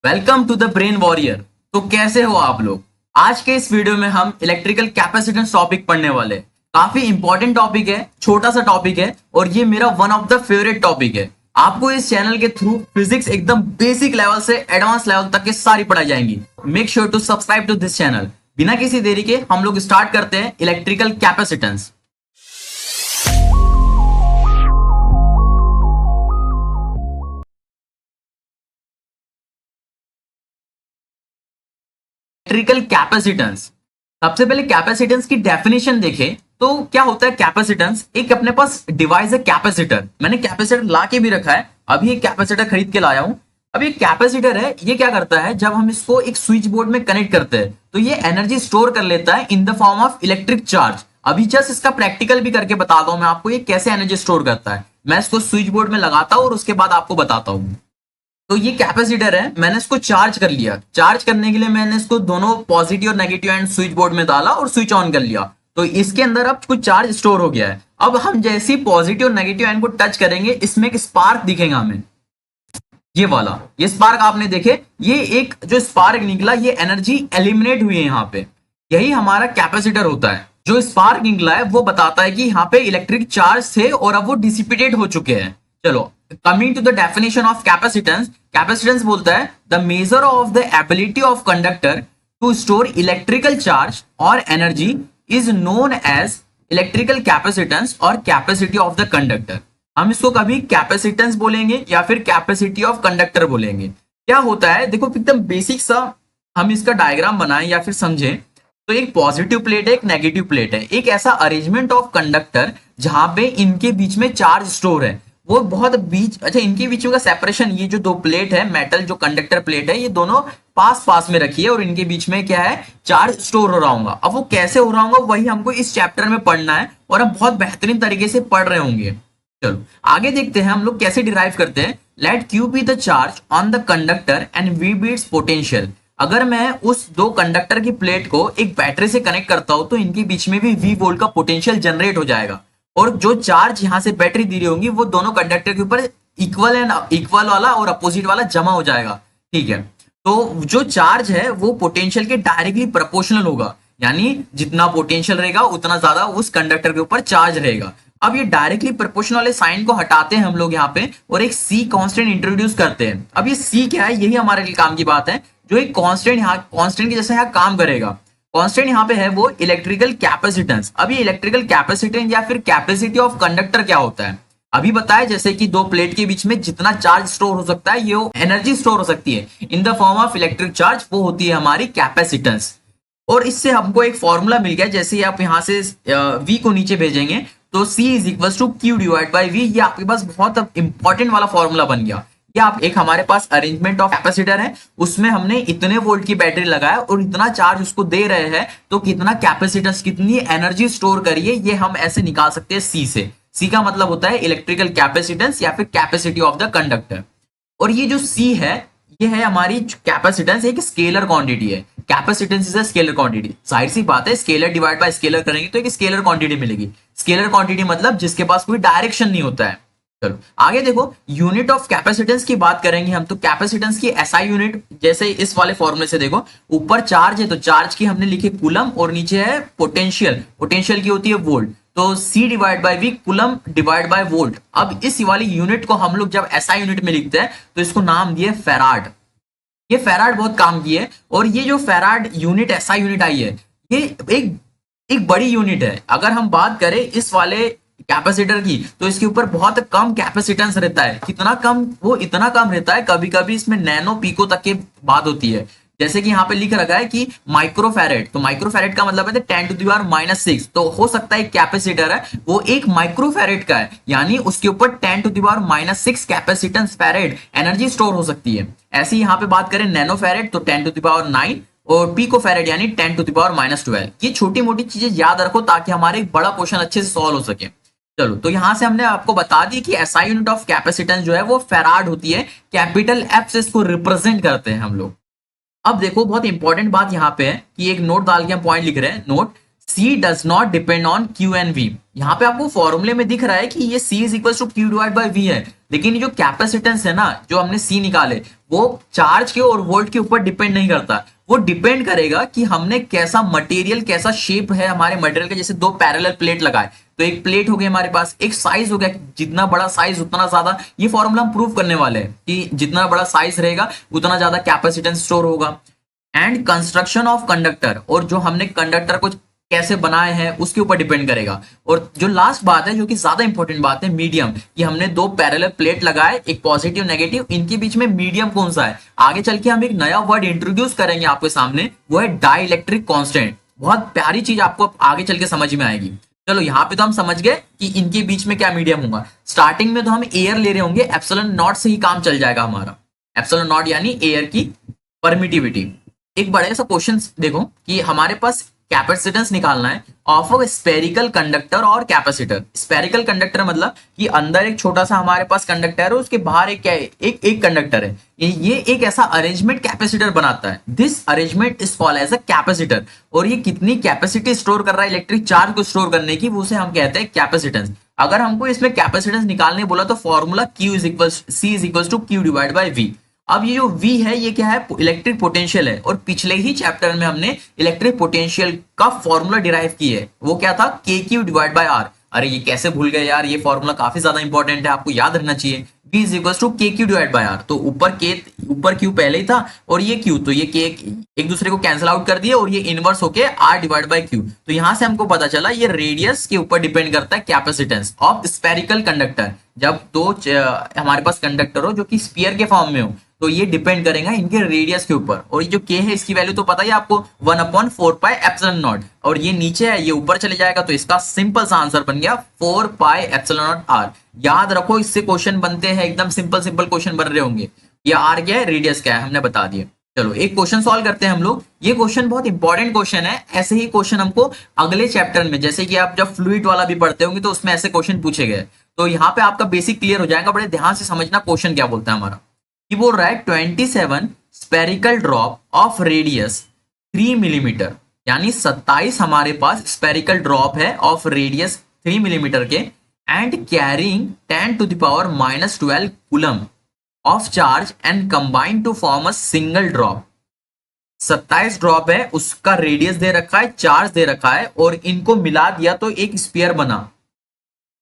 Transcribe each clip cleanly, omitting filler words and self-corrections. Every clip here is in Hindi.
Welcome to the brain warrior. तो कैसे हो आप लोग। आज के इस वीडियो में हम इलेक्ट्रिकल कैपेसिटेंस टॉपिक पढ़ने वाले हैं। काफी इंपॉर्टेंट टॉपिक है, छोटा सा टॉपिक है और ये मेरा one of the favourite topic है। आपको इस चैनल के थ्रू फिजिक्स एकदम बेसिक लेवल से एडवांस लेवल तक की सारी पढ़ाई जाएंगी। Make sure to subscribe to this channel. बिना किसी देरी के हम लोग स्टार्ट करते हैं इलेक्ट्रिकल कैपेसिटेंस। Electrical capacitance. सबसे पहले कैपेसिटेंस की डेफिनेशन देखें तो क्या होता है कैपेसिटेंस। एक अपने पास डिवाइस है कैपेसिटर। मैंने कैपेसिटर ला के भी रखा है, अभी एक कैपेसिटर खरीद के लाया हूं। अब ये कैपेसिटर है, ये क्या करता है, जब हम इसको एक स्विच बोर्ड में कनेक्ट करते हैं तो ये एनर्जी स्टोर कर लेता है in the form of electric charge. अभी जस्ट इसका प्रैक्टिकल भी करके बताता हूं मैं आपको ये कैसे एनर्जी स्टोर करता है। मैं इसको स्विच बोर्ड में लगाता हूं और उसके बाद आपको बताता हूं। तो ये कैपेसिटर है, मैंने इसको चार्ज कर लिया। चार्ज करने के लिए मैंने इसको दोनों पॉजिटिव और नेगेटिव एंड स्विच बोर्ड में डाला और स्विच ऑन कर लिया। तो इसके अंदर अब कुछ चार्ज स्टोर हो गया है। अब हम जैसे ही पॉजिटिव और नेगेटिव एंड को टच करेंगे इसमें एक स्पार्क दिखेगा हमें, ये वाला। ये स्पार्क आपने देखे, ये एक जो स्पार्क निकला ये एनर्जी एलिमिनेट हुई है यहाँ पे। यही हमारा कैपेसिटर होता है। जो स्पार्क निकला है वो बताता है कि यहाँ पे इलेक्ट्रिक चार्ज थे और अब वो डिसिपेटेड हो चुके हैं। चलो coming to the definition of capacitance. Capacitance बोलता है the measure of the ability of conductor to store electrical charge और energy is known as electrical capacitance और कैपेसिटी ऑफ द कंडक्टर। हम इसको कभी कैपेसिटेंस बोलेंगे या फिर कैपेसिटी ऑफ कंडक्टर बोलेंगे। क्या होता है देखो, एकदम बेसिक सा हम इसका डायग्राम बनाएं या फिर समझें तो एक पॉजिटिव प्लेट है, एक नेगेटिव प्लेट है। एक ऐसा अरेंजमेंट ऑफ कंडक्टर जहां पे इनके बीच में चार्ज स्टोर है। वो बहुत बीच, अच्छा इनके बीच में का सेपरेशन, ये जो दो प्लेट है मेटल जो कंडक्टर प्लेट है ये दोनों पास पास में रखी है और इनके बीच में क्या है, चार्ज स्टोर हो रहा होगा। अब वो कैसे हो रहा होगा वही हमको इस चैप्टर में पढ़ना है और हम बहुत बेहतरीन तरीके से पढ़ रहे होंगे। चलो आगे देखते हैं हम लोग कैसे डिराइव करते हैं। Let Q be the charge on the conductor and V be its potential. अगर मैं उस दो कंडक्टर की प्लेट को एक बैटरी से कनेक्ट करता हूं तो इनके बीच में भी V वोल्ट का पोटेंशियल जनरेट हो जाएगा और जो चार्ज यहां से बैटरी दी रही होंगी वो दोनों कंडक्टर के ऊपर इक्वल एंड इक्वल वाला और अपोजिट वाला जमा हो जाएगा। ठीक है, तो जो चार्ज है वो पोटेंशियल के डायरेक्टली प्रोपोर्शनल होगा, यानी जितना पोटेंशियल रहेगा उतना ज्यादा उस कंडक्टर के ऊपर चार्ज रहेगा। अब ये डायरेक्टली प्रोपोर्शनल वाले साइन को हटाते हैं हम लोग यहाँ पे और एक सी कांस्टेंट इंट्रोड्यूस करते हैं। अब ये सी क्या है, यही हमारे लिए काम की बात है। जो एक कांस्टेंट यहाँ कांस्टेंट की जैसे यहाँ काम करेगा। कांस्टेंट यहाँ पे है वो इलेक्ट्रिकल कैपेसिटेंस। अब ये इलेक्ट्रिकल कैपेसिटेंस या फिर कैपेसिटी ऑफ कंडक्टर क्या होता है अभी बताया, जैसे कि दो प्लेट के बीच में जितना चार्ज स्टोर हो सकता है ये एनर्जी स्टोर हो सकती है in the form of electric charge, वो होती है हमारी कैपेसिटेंस। और इससे हमको एक फॉर्मूला मिल गया, जैसे आप यहाँ से V को नीचे भेजेंगे तो C is equal to Q divide by V। ये आपके पास बहुत इंपॉर्टेंट वाला फॉर्मूला बन गया। ये आप एक हमारे पास अरेंजमेंट ऑफ कैपेसिटर है, उसमें हमने इतने वोल्ट की बैटरी लगाया और इतना चार्ज उसको दे रहे हैं तो कितना कैपेसिटेंस, कितनी एनर्जी स्टोर करिए, ये हम ऐसे निकाल सकते हैं C से। C का मतलब होता है इलेक्ट्रिकल कैपेसिटेंस या फिर कैपेसिटी ऑफ द कंडक्टर। और ये जो C है ये है हमारी कैपेसिटेंस, एक स्केलर क्वांटिटी है। Capacitance is a scalar quantity. जाहिर सी बात है, स्केलर डिवाइड बाय स्केलर करेंगे तो एक स्केलर क्वांटिटी मिलेगी। स्केलर क्वांटिटी मतलब जिसके पास कोई डायरेक्शन नहीं होता है। चलो आगे देखो, यूनिट ऑफ कैपेसिटेंस की बात करेंगे हम। तो कैपेसिटेंस की एसआई यूनिट जैसे इस वाले फॉर्मूले से देखो, ऊपर चार्ज है तो चार्ज की हमने लिखी कूलम और नीचे है पोटेंशियल। पोटेंशियल की होती है वोल्ट, तो C divide by V coulomb divide by volt. अब इस वाली यूनिट को हम लोग जब एसआई यूनिट में लिखते हैं तो इसको नाम दिए फैराड। ये फैराड बहुत काम की है और ये जो फैराड यूनिट एसआई यूनिट आई है ये एक बड़ी यूनिट है। अगर हम बात करें इस वाले कैपेसिटर की तो इसके ऊपर बहुत कम कैपेसिटेंस रहता है। कितना कम, वो इतना कम रहता है कभी कभी इसमें नैनो पीको तक की बात होती है। जैसे कि यहाँ पे लिख रखा है कि माइक्रोफैरेड, तो माइक्रोफैरेड का मतलब है 10⁻⁻⁶। तो हो सकता है एक कैपेसिटर है वो एक माइक्रोफैरेड का है, यानी उसके ऊपर 10⁻⁻6 कैपेसिटेंस फैरेड एनर्जी स्टोर हो सकती है। ऐसे यहाँ पे बात करें नैनोफैरेड तो 10⁹ और पिकोफैरेड यानी 10⁻12। ये छोटी मोटी चीजें याद रखो ताकि हमारे एक बड़ा क्वेश्चन अच्छे से सॉल्व हो सके। चलो तो यहां से हमने आपको बता दी कि एसआई यूनिट ऑफ कैपेसिटेंस जो है वो फैराड होती है। कैपिटल F से इसको रिप्रेजेंट करते हैं हम लोग। अब देखो बहुत इंपॉर्टेंट बात यहाँ पे है कि एक नोट डाल के हम पॉइंट लिख रहे हैं। Note C does not depend on Q and V। यहाँ पे आपको फॉर्मूले में दिख रहा है कि ये C is equal to Q divide by V है, लेकिन ये जो कैपेसिटेंस है ना, जो हमने सी निकाले, वो चार्ज के और वोल्ट के ऊपर डिपेंड नहीं करता। वो डिपेंड करेगा कि हमने कैसा मटेरियल, कैसा शेप है हमारे मटेरियल का। जैसे दो पैरेलल प्लेट लगाए, तो एक प्लेट हो गई हमारे पास, एक साइज हो गया, जितना बड़ा साइज उतना ज्यादा, ये फॉर्मूला हम प्रूव करने वाले हैं कि जितना बड़ा साइज रहेगा उतना ज्यादा कैपेसिटेंस स्टोर होगा। एंड कंस्ट्रक्शन ऑफ कंडक्टर, और जो हमने कंडक्टर को कैसे बनाए हैं उसके ऊपर डिपेंड करेगा। और जो लास्ट बात है, जो कि ज्यादा इंपॉर्टेंट बात है, मीडियम, कि हमने दो पैरेलल प्लेट लगाए, एक पॉजिटिव नेगेटिव, इनके बीच में मीडियम कौन सा है। आगे चल के हम एक नया वर्ड इंट्रोड्यूस करेंगे आपके सामने, वो है डाई इलेक्ट्रिक कॉन्स्टेंट। बहुत प्यारी चीज आपको आगे चल के समझ में आएगी। चलो यहाँ पे तो हम समझ गए कि इनके बीच में क्या मीडियम होगा। स्टार्टिंग में तो हम एयर ले रहे होंगे, एप्सिलॉन नॉट से ही काम चल जाएगा हमारा। एप्सिलॉन नॉट यानी एयर की परमिटिविटी। एक बड़ा सा क्वेश्चन देखो कि हमारे पास कैपेसिटेंस निकालना है ऑफ अ स्पेरिकल कंडक्टर और कैपेसिटर। स्पेरिकल कंडक्टर मतलब कि अंदर एक छोटा सा हमारे पास कंडक्टर है, उसके बाहर एक क्या है, एक कंडक्टर है। ये एक ऐसा अरेंजमेंट कैपेसिटर बनाता है। This arrangement is called as a capacitor. और ये कितनी कैपेसिटी स्टोर कर रहा है इलेक्ट्रिक चार्ज को स्टोर करने की, उसे हम कहते हैं कैपेसिटेंस। अगर हमको इसमें कैपेसिटेंस निकालने बोला तो formula Q is equal C is equal to Q divide by V। अब ये जो V है ये क्या है, इलेक्ट्रिक पोटेंशियल है। और पिछले ही चैप्टर में हमने इलेक्ट्रिक पोटेंशियल का फॉर्मूला डिराइव की है, वो क्या था, KQ डिवाइड बाय R। अरे ये कैसे भूल गए यार, ये फॉर्मूला काफी ज्यादा इंपॉर्टेंट है, आपको याद रहना चाहिए। V is equal to KQ divide by R। तो ऊपर Q पहले ही था और ये Q, तो ये K एक दूसरे को कैंसिल आउट कर दिए और ये इनवर्स होके R डिवाइड बाय Q। तो यहां से हमको पता चला ये रेडियस के ऊपर डिपेंड करता है कैपेसिटेंस ऑफ स्पेरिकल कंडक्टर। जब दो हमारे पास कंडक्टर हो जो कि स्फीयर के फॉर्म में हो, तो ये डिपेंड करेगा इनके रेडियस के ऊपर। और ये जो K है इसकी वैल्यू तो पता ही आपको 1/4 पाई एप्सिलॉन नॉट। और ये नीचे है, ये ऊपर चले जाएगा, तो इसका सिंपल सा आंसर बन गया 4 पाई एप्सिलॉन नॉट R। याद रखो, इससे क्वेश्चन बनते हैं, एकदम सिंपल क्वेश्चन बन रहे होंगे। ये R क्या है, रेडियस क्या है, हमने बता दिया। चलो एक क्वेश्चन सॉल्व करते हैं हम लोग। ये क्वेश्चन बहुत इंपॉर्टेंट क्वेश्चन है। ऐसे ही क्वेश्चन हमको अगले चैप्टर में, जैसे कि आप जब फ्लूइड वाला भी पढ़ते होंगे तो उसमें ऐसे क्वेश्चन पूछे गए, तो यहाँ पे आपका बेसिक क्लियर हो जाएगा। बड़े ध्यान से समझना क्वेश्चन क्या बोलता है हमारा। कि बोल रहा है 27 spherical drop of radius 3 millimetre, यानी 27 हमारे पास स्पेरिकल ड्रॉप है ऑफ रेडियस 3 मिलीमीटर के, and carrying 10 to the power -12 coulomb of charge and combine to form a single drop. 27 drop है, उसका रेडियस दे रखा है, चार्ज दे रखा है, और इनको मिला दिया तो एक स्फीयर बना।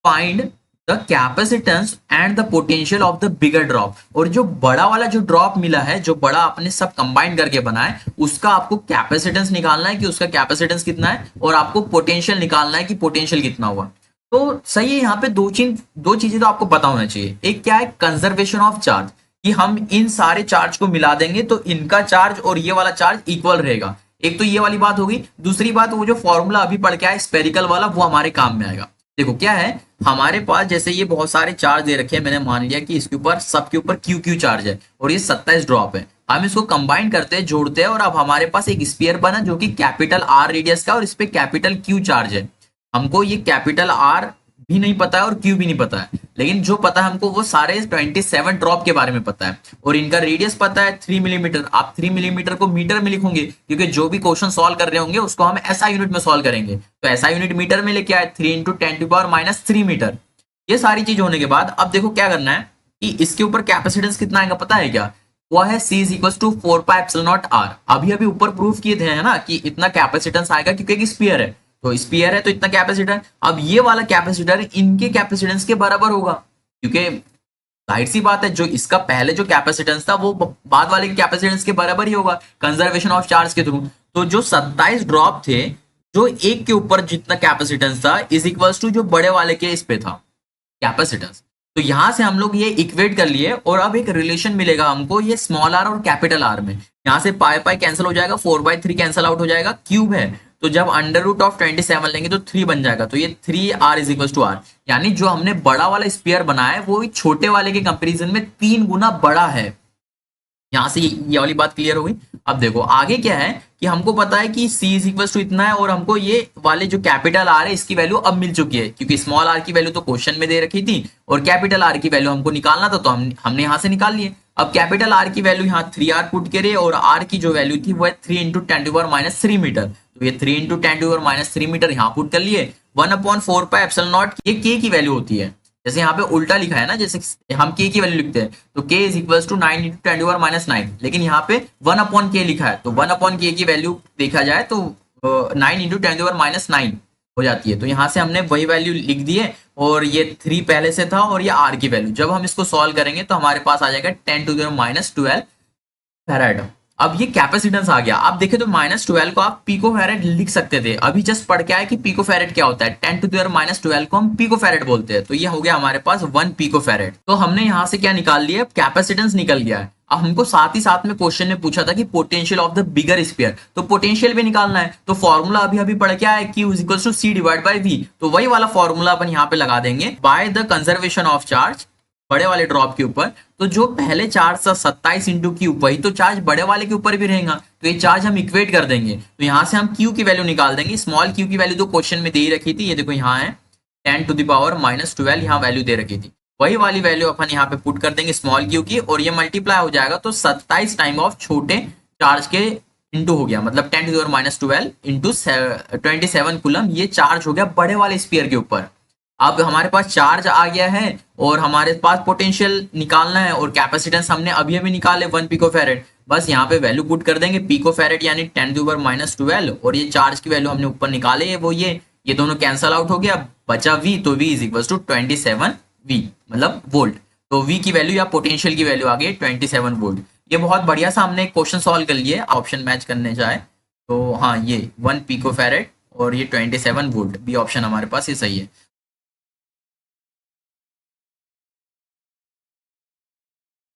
Find the capacitance and the potential of the bigger drop. और जो बड़ा वाला जो ड्रॉप मिला है, जो बड़ा आपने सब कंबाइन करके बना है, उसका आपको कैपेसिटेंस निकालना है कि उसका कैपेसिटेंस कितना है, और आपको पोटेंशियल निकालना है कि पोटेंशियल कितना हुआ। तो सही है, यहाँ पे दो चीजें तो आपको पता होना चाहिए। एक क्या है, कंजर्वेशन ऑफ चार्ज, कि हम इन सारे चार्ज को मिला देंगे तो इनका चार्ज और ये वाला चार्ज इक्वल रहेगा। एक तो ये वाली बात होगी। दूसरी बात, वो जो फॉर्मूला अभी पढ़ के आए स्पेरिकल वाला, वो हमारे काम में आएगा। देखो क्या है, हमारे पास जैसे ये बहुत सारे चार्ज दे रखे हैं, मैंने मान लिया कि इसके ऊपर सबके ऊपर क्यू चार्ज है और ये 27 ड्रॉप है। हम इसको कंबाइन करते हैं, जोड़ते हैं, और अब हमारे पास एक स्फीयर बना जो कि कैपिटल R रेडियस का, और इस पे कैपिटल Q चार्ज है। हमको ये कैपिटल R भी नहीं पता है और Q भी नहीं पता है, लेकिन जो पता है हमको वो सारे 27 ड्रॉप के बारे में पता है। और इनका रेडियस पता है 3 मिलीमीटर। आप 3 मिलीमीटर को मीटर में लिखोगे, क्योंकि जो भी क्वेश्चन सॉल्व कर रहे होंगे उसको हम SI यूनिट में सॉल्व करेंगे, तो SI यूनिट मीटर में लेके आए, 3 × 10⁻³ मीटर। ये सारी चीज होने के बाद अब देखो क्या करना है कि इसके ऊपर कैपेसिटेंस कितना आएगा पता है क्या, वो है C is equal to 4 pi epsilon naught R। अभी ऊपर प्रूफ किए थे ना कि इतना कैपेसिटेंस आएगा, क्योंकि एक स्फीयर है, तो स्फीयर है तो इतना कैपेसिटर। अब ये वाला कैपेसिटर इनके कैपेसिटेंस के बराबर होगा, क्योंकि जाहिर सी बात है जो इसका पहले जो कैपेसिटेंस था वो बाद वाले कैपेसिटेंस के बराबर ही होगा, कंजर्वेशन ऑफ चार्ज के थ्रू। तो जो 27 ड्रॉप थे, जो एक के ऊपर जितना कैपेसिटेंस था, इज इक्वल टू जो बड़े वाले के इस पे था कैपेसिटेंस। तो यहां से हम लोग ये इक्वेट कर लिए, और अब एक रिलेशन मिलेगा हमको ये स्मॉल r और कैपिटल R में। यहां से पाई कैंसिल हो जाएगा, 4/3 कैंसिल आउट हो जाएगा, क्यूब है तो जब √27 लेंगे तो 3 बन जाएगा, तो ये 3R is equal to R। यानी जो हमने बड़ा वाला स्फीयर बनाया है वो छोटे वाले के कंपेरिजन में 3 गुना बड़ा है। यहां से ये वाली बात क्लियर हो गई। अब देखो आगे क्या है कि हमको पता है कि C इज इक्वल टू इतना है, और हमको ये वाले जो कैपिटल R है इसकी वैल्यू अब मिल चुकी है, क्योंकि स्मॉल r की वैल्यू तो क्वेश्चन में दे रखी थी और कैपिटल R की वैल्यू हमको निकालना था, तो हमने यहां से निकाल लिए। अब कैपिटल R की वैल्यू यहाँ 3R पुट करे, और R की जो वैल्यू थी वो है 3 × 10⁻³ मीटर, तो ये 3 × 10⁻³ मीटर यहाँ पुट कर लिए। 1/4 पाई एप्सिलॉन नॉट, ये K की वैल्यू होती है, जैसे यहाँ पे उल्टा लिखा है ना, जैसे हम के की वैल्यू लिखते हैं तो के इज इक्वल टू 9 इंटू 10⁻⁹, लेकिन यहाँ पे 1/k लिखा है, तो 1/k की वैल्यू देखा जाए तो 9 इंटू 10⁻⁹ हो जाती है। तो यहाँ से हमने वही वैल्यू लिख दी है, और ये 3 पहले से था, और ये आर की वैल्यू जब हम इसको सॉल्व करेंगे तो हमारे पास आ जाएगा 10⁻12 फैराड। अब ये कैपेसिटेंस आ गया। आप देखें तो -12 को आप पिको फैरेड लिख सकते थे, अभी जस्ट पढ़ के आए कि पिको फैरेड क्या होता है। 10⁻12 को हम पिको फैरेड बोलते हैं, तो ये हो गया हमारे पास 1 पिको फैरेड। तो हमने यहाँ से क्या निकाल लिया, कैपेसिटेंस निकल गया है। अब हमको साथ ही साथ में क्वेश्चन में पूछा था कि potential of the bigger sphere, तो पोटेंशियल भी निकालना है। तो फॉर्मूला अभी अभी पढ़ के आए, Q is equal to C divide by V, तो वही वाला फॉर्मूला अपन यहाँ पे लगा देंगे। By the conservation of charge, बड़े वाले ड्रॉप के ऊपर, तो जो पहले चार्ज था 27 इंटू क्यू, वही तो चार्ज बड़े वाले के ऊपर भी रहेगा, तो ये चार्ज हम इक्वेट कर देंगे। तो यहाँ से हम क्यू की वैल्यू निकाल देंगे। स्मॉल क्यू की वैल्यू तो क्वेश्चन में दे ही रखी थी, ये देखो यहाँ है 10⁻⁻12 यहाँ वैल्यू दे रखी थी, वही वाली वैल्यू अपन यहाँ पे पुट कर देंगे स्मॉल क्यू की, और ये मल्टीप्लाई हो जाएगा तो 27 टाइम ऑफ छोटे चार्ज के इंटू हो गया, मतलब 10⁻12 इंटू 27 कूलम, ये चार्ज हो गया बड़े वाले स्फीयर के ऊपर। अब हमारे पास चार्ज आ गया है और हमारे पास पोटेंशियल निकालना है, और कैपेसिटेंस हमने अभी अभी निकाले 1 पिको फैरेड। बस यहाँ पे वैल्यू पुट कर देंगे, पिको फैरेड यानी 10⁻12, और ये चार्ज की वैल्यू हमने ऊपर निकाले है वो ये दोनों कैंसल आउट हो गया, बचा V, तो V is equal to 27V, मतलब वोल्ट। तो V की वैल्यू या पोटेंशियल की वैल्यू आ गई 27 वोल्ट। ये बहुत बढ़िया सा हमने क्वेश्चन सॉल्व कर लिए, ऑप्शन मैच करने जाए तो हाँ, ये 1 पिको फैरेड और ये 27 वोल्ट, बी ऑप्शन हमारे पास ये सही है।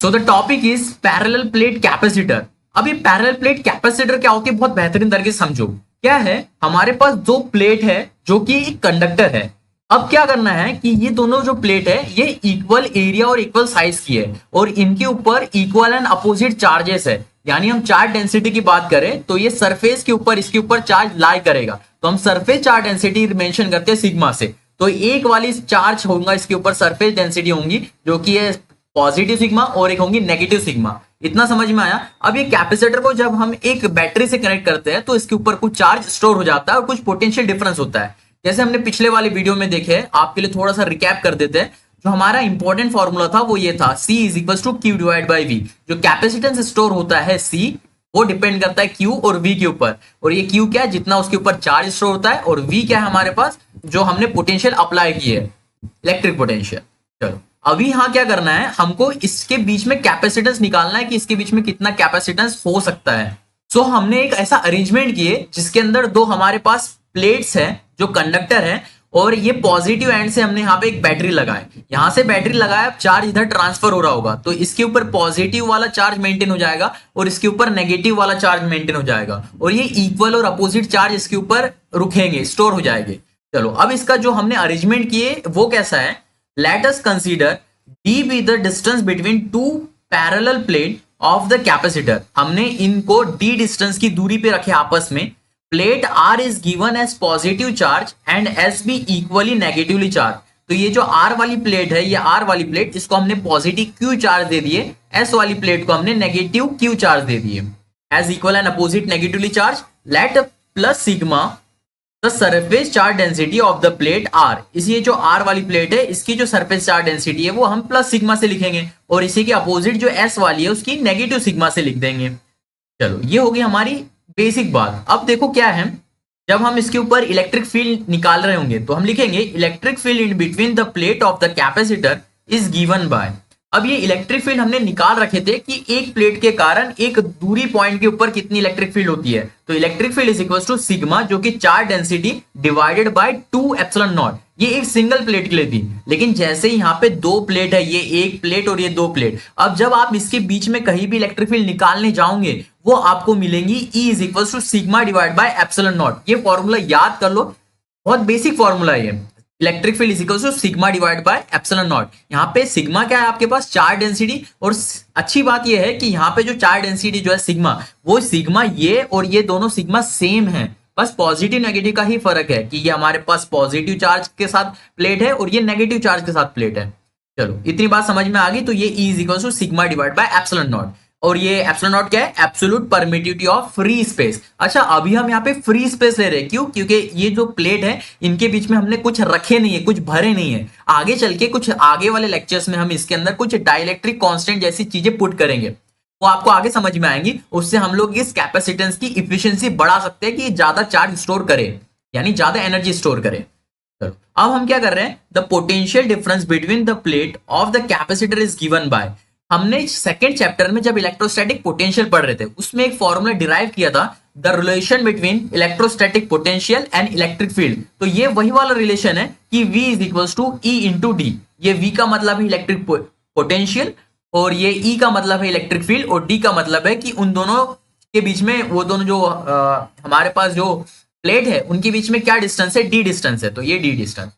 So the topic is parallel plate capacitor। अब ये पैरेलल प्लेट कैपेसिटर क्या होती है, बहुत बेहतरीन तरीके से समझो। क्या है, हमारे पास दो प्लेट है जो कि एक कंडक्टर है। अब क्या करना है कि ये दोनों जो प्लेट है ये इक्वल एरिया और इक्वल साइज की है, और इनके ऊपर इक्वल एंड अपोजिट चार्जेस है। यानी हम चार्ज डेंसिटी की बात करें तो ये सरफेस के ऊपर इसके ऊपर चार्ज लाई करेगा, तो हम सरफेस चार्ज डेंसिटी मेंशन करते हैं सिग्मा से। तो एक वाली चार्ज होगा इसके ऊपर सरफेस डेंसिटी होंगी जो कि है पॉजिटिव सिग्मा, और एक होंगी नेगेटिव सिग्मा। इतना समझ में आया। अब ये कैपेसिटर को जब हम एक बैटरी से कनेक्ट करते हैं तो इसके ऊपर कुछ चार्ज स्टोर हो जाता है और कुछ पोटेंशियल डिफरेंस होता है। जैसे हमने पिछले वाले वीडियो में देखे, आपके लिए थोड़ा सा रिकैप कर देते हैं। जो हमारा इंपॉर्टेंट फॉर्मूला था वो ये था, C is equal to Q divide by V। जो कैपेसिटेंस स्टोर होता है C, वो डिपेंड करता है Q और V के ऊपर। और ये Q क्या है, जितना उसके ऊपर चार्ज स्टोर होता है, और V क्या है हमारे पास, जो हमने पोटेंशियल अप्लाई की है, इलेक्ट्रिक पोटेंशियल। चलो अभी यहाँ क्या करना है, हमको इसके बीच में कैपेसिटेंस निकालना है कि इसके बीच में कितना कैपेसिटेंस हो सकता है। सो हमने एक ऐसा अरेंजमेंट किए जिसके अंदर दो हमारे पास प्लेट्स हैं जो कंडक्टर है, और ये पॉजिटिव एंड से हमने यहाँ पे एक बैटरी लगाए। यहाँ से बैटरी लगाया, चार्ज इधर ट्रांसफर हो रहा होगा, तो इसके ऊपर पॉजिटिव वाला चार्ज मेंटेन हो जाएगा और इसके ऊपर नेगेटिव वाला चार्ज मेंटेन हो जाएगा, और ये इक्वल और अपोजिट चार्ज इसके ऊपर रुकेंगे, स्टोर हो जाएंगे। चलो अब इसका जो हमने अरेंजमेंट किए वो कैसा है, let us consider d be the distance between two parallel plate of the capacitor। हमने इनको d डिस्टेंस की दूरी पे रखे आपस में। Plate R is given as positive charge and S be equally negatively charged। तो ये जो R वाली प्लेट है, ये R वाली प्लेट, इसको हमने पॉजिटिव Q चार्ज दे दिए, S वाली प्लेट को हमने नेगेटिव Q चार्ज दे दिए। As equal and opposite negatively charge, let plus sigma the surface charge density of the plate R। इसी जो R वाली प्लेट है इसकी जो सरफेस चार्ज डेंसिटी है वो हम प्लस सिग्मा से लिखेंगे, और इसी के अपोजिट जो S वाली है उसकी नेगेटिव सिग्मा से लिख देंगे। चलो ये होगी हमारी बेसिक बात। अब देखो क्या है, जब हम इसके ऊपर इलेक्ट्रिक फील्ड निकाल रहे होंगे तो हम लिखेंगे electric field in between the plate of the capacitor is given bye. अब ये इलेक्ट्रिक फील्ड हमने निकाल रखे थे कि एक प्लेट के कारण एक दूरी पॉइंट के ऊपर कितनी इलेक्ट्रिक फील्ड होती है। तो electric field is equal to sigma, जो कि charge density divided by 2 epsilon naught. ये एक सिंगल प्लेट के लिए थी, लेकिन जैसे यहाँ पे दो प्लेट है, ये एक प्लेट और ये दो प्लेट, अब जब आप इसके बीच में कहीं भी इलेक्ट्रिक फील्ड निकालने जाओगे वो आपको मिलेंगी E is equal to sigma divide by epsilon naught. ये फॉर्मूला याद कर लो, बहुत बेसिक फॉर्मूला है। Electric field is equal to sigma divide by epsilon naught. यहाँ पे सिग्मा क्या है आपके पास, चार्ज डेंसिटी, और अच्छी बात ये है कि यहाँ पे जो चार्ज डेंसिटी जो है सिग्मा, वो सिग्मा ये और ये दोनों सिग्मा सेम है, बस पॉजिटिव नेगेटिव का ही फर्क है कि ये हमारे पास पॉजिटिव चार्ज के साथ प्लेट है और ये नेगेटिव चार्ज के साथ प्लेट है। चलो इतनी बात समझ में आ गई। तो ये E is equal to sigma divide by epsilon naught, और ये एप्सिलॉन नॉट क्या है? Absolute permittivity of free space. अच्छा, अभी हम यहाँ पे फ्री स्पेस ले रहे हैं, क्यों? क्योंकि ये जो प्लेट है इनके बीच में हमने कुछ रखे नहीं है, कुछ भरे नहीं है। आगे चल के कुछ आगे वाले लेक्चर्स में हम इसके अंदर कुछ डाइलेक्ट्रिक कांस्टेंट जैसी चीजें पुट करेंगे, वो आपको आगे समझ में आएंगी। उससे हम लोग इस कैपेसिटेंस की इफिशियंसी बढ़ा सकते हैं कि ज्यादा चार्ज स्टोर करे, यानी ज्यादा एनर्जी स्टोर करे। चलो, अब हम क्या कर रहे हैं? The potential difference between the plate of the capacitor is given bye. हमने सेकंड चैप्टर में जब इलेक्ट्रोस्टैटिक पोटेंशियल पढ़ रहे थे उसमें एक फॉर्मूला डिराइव किया था, the relation between electrostatic potential and electric field. तो ये वही वाला रिलेशन है कि V is equal to E into D. ये V का मतलब है इलेक्ट्रिक पोटेंशियल और ये E का मतलब है इलेक्ट्रिक फील्ड, और D का मतलब है कि उन दोनों के बीच में, वो दोनों जो हमारे पास जो प्लेट है उनके बीच में क्या डिस्टेंस है? D डिस्टेंस है। तो ये D डिस्टेंस।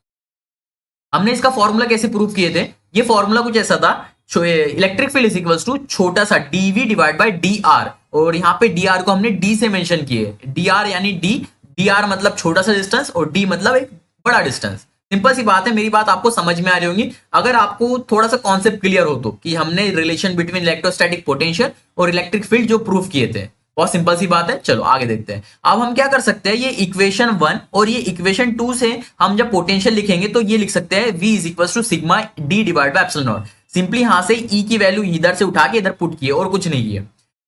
हमने इसका फॉर्मूला कैसे प्रूव किए थे? ये फॉर्मूला कुछ ऐसा था, electric field is equal to छोटा सा dV डिवाइड बाय dr, और यहाँ पे dr को हमने d से मेंशन किए। dr यानी dr मतलब छोटा सा डिस्टेंस और d मतलब एक बड़ा डिस्टेंस। सिंपल सी बात है, मेरी बात आपको समझ में आ रही होगी। अगर आपको थोड़ा सा कॉन्सेप्ट क्लियर हो तो, कि हमने रिलेशन बिटवीन इलेक्ट्रोस्टैटिक पोटेंशियल और इलेक्ट्रिक फील्ड जो प्रूफ किए थे, बहुत सिंपल सी बात है। चलो आगे देखते हैं। अब हम क्या कर सकते हैं, ये इक्वेशन 1 और ये इक्वेशन 2 से हम जब पोटेंशियल लिखेंगे तो ये लिख सकते हैं V is equal to sigma D divide by epsilon naught. Simply यहां से E की वैल्यू इधर से उठा के इधर पुट किए और कुछ नहीं किए।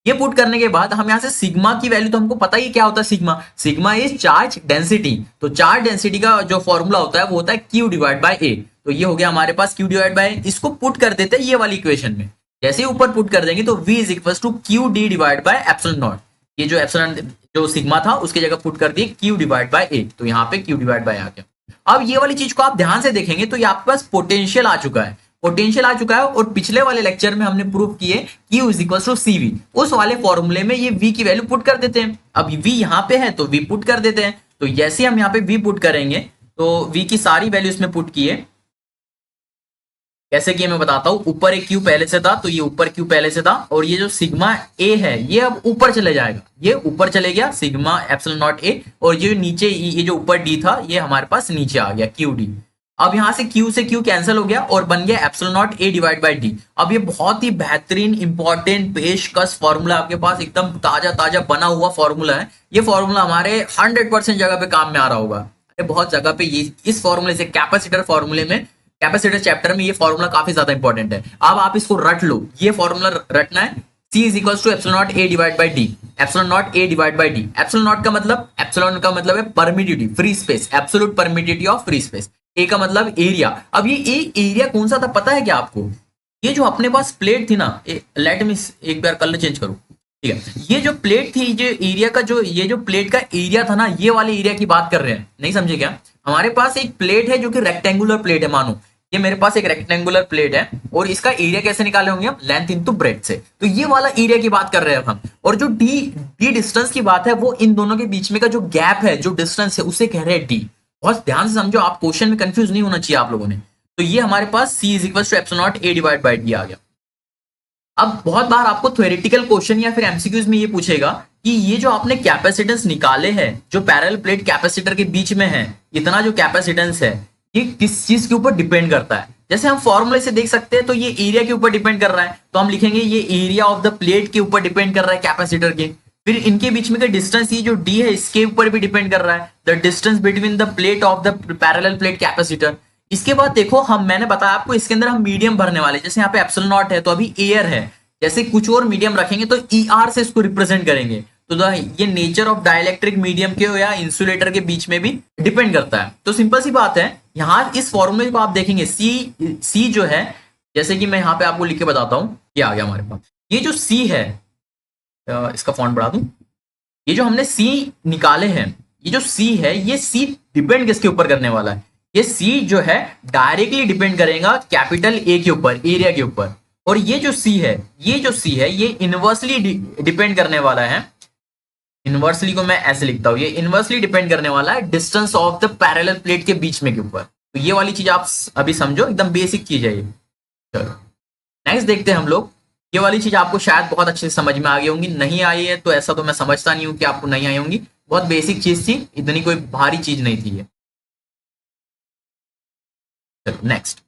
ये पुट करने के बाद हम यहां से सिग्मा की वैल्यू, तो हमको पता ही क्या होता है sigma. Sigma is charge density. तो चार्ज डेंसिटी का जो फॉर्मूला होता है वो होता है Q डिवाइड बाय A। तो ये हो गया हमारे पास Q डिवाइड बाय A। इसको पुट कर देते हैं ये वाली इक्वेशन में। जैसे ही ऊपर पुट कर देंगे तो V is equal to QD divide by epsilon naught. ये जो एप्सिलॉन जो सिग्मा था उसकी जगह पुट कर दिए Q डिवाइड बाय A। तो यहाँ पे Q डिवाइड बाय आ गया। अब ये वाली चीज को आप ध्यान से देखेंगे तो ये आपके पास पोटेंशियल आ चुका है। पोटेंशियल आ चुका है, और पिछले वाले लेक्चर में हमने प्रूव किए Q is equal to CV। उस वाले फॉर्मूले में ये V की वैल्यू पुट कर देते हैं। अब V यहाँ पे है तो V पुट कर देते हैं। तो जैसे हम यहाँ पे V पुट करेंगे तो V की सारी वैल्यू इसमें पुट किए। कैसे किए मैं बताता हूं। ऊपर एक Q पहले से था तो ये ऊपर Q पहले से था, और ये जो सिग्मा A है ये अब ऊपर चले जाएगा, ये ऊपर चले गया सिग्मा एप्सिलॉन नॉट A, और ये नीचे ये जो ऊपर D था ये हमारे पास नीचे आ गया QD। अब यहां से Q कैंसिल हो गया और बन गया epsilon naught A divide by D। अब ये बहुत ही बेहतरीन इंपॉर्टेंट पेशकश फॉर्मूला आपके पास एकदम ताजा ताजा बना हुआ फॉर्मूला है। ये फॉर्मूला हमारे 100% जगह पे काम में आ रहा होगा। बहुत जगह पे ये इस फॉर्मूले से, कैपेसिटर फॉर्मूले में, कैपेसिटर चैप्टर में ये फॉर्मूला काफी ज्यादा इंपॉर्टेंट है। अब आप इसको रट लो, ये फॉर्मूला रटना है। C is equal to epsilon naught A divide by D। Epsilon naught A divide by D। Epsilon naught का मतलब, एप्सिलॉन का मतलब है permittivity, free space, absolute permittivity of free space. A का मतलब एरिया। अब ये एरिया कौन सा था पता है क्या आपको? ये जो अपने पास प्लेट थी ना, लेट मी एक बार कलर चेंज करूं, ठीक है। ये जो प्लेट थी, जो एरिया का, जो ये जो प्लेट का एरिया था ना, ये वाले एरिया की बात कर रहे हैं, नहीं समझे क्या? हमारे पास एक प्लेट है जो कि रेक्टेंगुलर प्लेट है। मानो ये मेरे पास एक रेक्टेंगुलर प्लेट है, और इसका एरिया कैसे निकाले होंगे हम? लेंथ इंटू ब्रेथ से। तो ये वाला एरिया की बात कर रहे हैं हम। और जो डी डिस्टेंस की बात है, वो इन दोनों के बीच में का जो गैप है, जो डिस्टेंस है, उसे कह रहे हैं D। बहुत ध्यान से समझो, आप क्वेश्चन में कंफ्यूज नहीं होना चाहिए आप लोगों ने। तो ये हमारे पास C is equal to epsilon naught A divide by D आ गया। अब बहुत बार आपको थ्योरेटिकल क्वेश्चन या फिर एमसीक्यूज में ये पूछेगा कि ये जो आपने कैपेसिटेंस निकाले हैं, जो पैरेलल प्लेट कैपेसिटर के बीच में है, इतना जो कैपेसिटेंस है, ये किस चीज के ऊपर डिपेंड करता है? जैसे हम फॉर्मूले से देख सकते हैं तो ये एरिया के ऊपर डिपेंड कर रहा है, तो हम लिखेंगे ये एरिया ऑफ द प्लेट के ऊपर डिपेंड कर रहा है कैपेसिटर के। फिर इनके बीच में का डिस्टेंस, ये जो D है, इसके ऊपर भी डिपेंड कर रहा है, the distance between the plate of the parallel plate capacitor. इसके बाद देखो, मैंने बताया आपको इसके अंदर हम मीडियम भरने वाले, जैसे यहाँ पे एप्सिलॉन नॉट है तो अभी एयर है, जैसे कुछ और मीडियम रखेंगे तो ER से इसको रिप्रेजेंट करेंगे। तो ये नेचर ऑफ डाइलेक्ट्रिक मीडियम के या इंसुलेटर के बीच में भी डिपेंड करता है। तो सिंपल सी बात है, यहाँ इस फॉर्मूले को आप देखेंगे, सी जो है, जैसे कि मैं यहाँ पे आपको लिख के बताता हूँ, ये आ गया हमारे पास। ये जो C है, इसका फॉन्ट बढ़ा दूं, ये जो हमने C निकाले हैं, ये जो C है, ये C डिपेंड किसके ऊपर करने वाला है? ये C जो है डायरेक्टली डिपेंड करेगा कैपिटल A के ऊपर, एरिया के ऊपर। और ये जो C है, ये इनवर्सली डिपेंड करने वाला है। इनवर्सली को मैं ऐसे लिखता हूं, ये इनवर्सली डिपेंड करने वाला है distance of the parallel plate के बीच में के ऊपर। तो ये वाली चीज आप अभी समझो, एकदम बेसिक चीज है ये। चलो नेक्स्ट देखते हैं हम लोग। ये वाली चीज आपको शायद बहुत अच्छे से समझ में आ गई होंगी, नहीं आई है तो ऐसा तो मैं समझता नहीं हूं कि आपको नहीं आई होंगी। बहुत बेसिक चीज थी, इतनी कोई भारी चीज नहीं थी ये। चलो नेक्स्ट,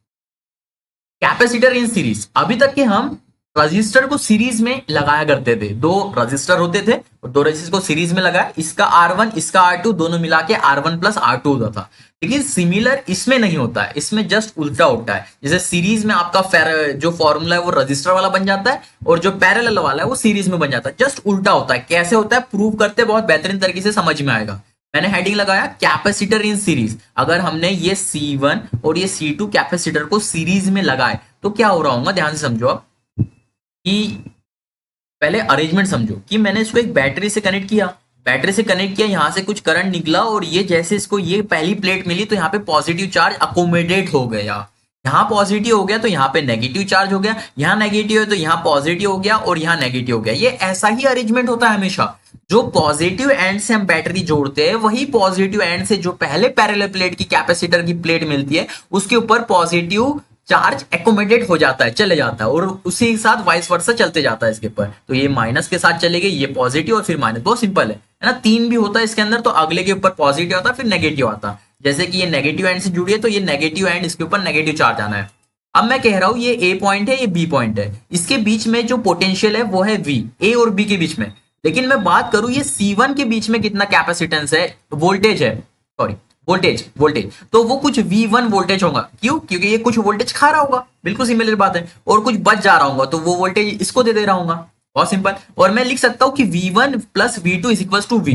कैपेसिटर इन सीरीज। अभी तक के हम रजिस्टर को सीरीज में लगाया करते थे, दो रजिस्टर होते थे और दो रजिस्टर को सीरीज में लगाया, इसका R1 इसका R2 दोनों मिला के R1 प्लस R2 होता था। लेकिन सिमिलर इसमें नहीं होता है, इसमें जस्ट उल्टा होता है। जैसे सीरीज में आपका जो फॉर्मूला है वो रजिस्टर वाला बन जाता है और जो पैरेलल वाला है वो सीरीज में बन जाता है, जस्ट उल्टा होता है। कैसे होता है प्रूव करते, बहुत बेहतरीन तरीके से समझ में आएगा। मैंने हेडिंग लगाया कैपेसिटर इन सीरीज। अगर हमने ये C1 और ये C2 कैपेसिटर को सीरीज में लगाए तो क्या हो रहा होगा, ध्यान से समझो आप कि पहले अरेंजमेंट समझो कि मैंने इसको एक बैटरी से कनेक्ट किया, बैटरी से कनेक्ट किया, यहां से कुछ करंट निकला और ये जैसे इसको ये पहली प्लेट मिली तो यहाँ पे पॉजिटिव चार्ज अकोमोडेट हो गया, यहाँ पॉजिटिव हो गया तो यहाँ पे नेगेटिव चार्ज हो गया, यहाँ नेगेटिव है तो यहाँ पॉजिटिव हो गया और यहाँ नेगेटिव हो गया। ये ऐसा ही अरेंजमेंट होता है हमेशा। जो पॉजिटिव एंड से हम बैटरी जोड़ते हैं वही पॉजिटिव एंड से जो पहले पैरेलल प्लेट की कैपेसिटर की प्लेट मिलती है उसके ऊपर पॉजिटिव चार्ज एकोमोडेट हो जाता है, चले जाता है और उसी के साथ वाइस वर्सा चलते जाता है इसके ऊपर। तो ये माइनस के साथ चलेगी, ये पॉजिटिव और फिर माइनस, बहुत सिंपल है ना। तीन भी होता है इसके अंदर, तो अगले के ऊपर पॉजिटिव आता है फिर नेगेटिव आता है। जैसे कि ये नेगेटिव एंड से जुड़ी है तो ये नेगेटिव एंड इसके ऊपर नेगेटिव चार्ज आना है। अब मैं कह रहा हूं ये ए पॉइंट है, ये बी पॉइंट है, इसके बीच में जो पोटेंशियल है वो है वी, ए और बी के बीच में। लेकिन मैं बात करूं ये C1 के बीच में कितना कैपेसिटेंस है, वोल्टेज है, सॉरी वोल्टेज तो वो कुछ V1 वोल्टेज होगा। क्यों? क्योंकि ये कुछ वोल्टेज खा रहा होगा, बिल्कुल सिमिलर बात है, और कुछ बच जा रहा होगा तो वो वोल्टेज इसको दे रहा होगा, बहुत सिंपल। और मैं लिख सकता हूं कि V1 plus V2 is equal to V,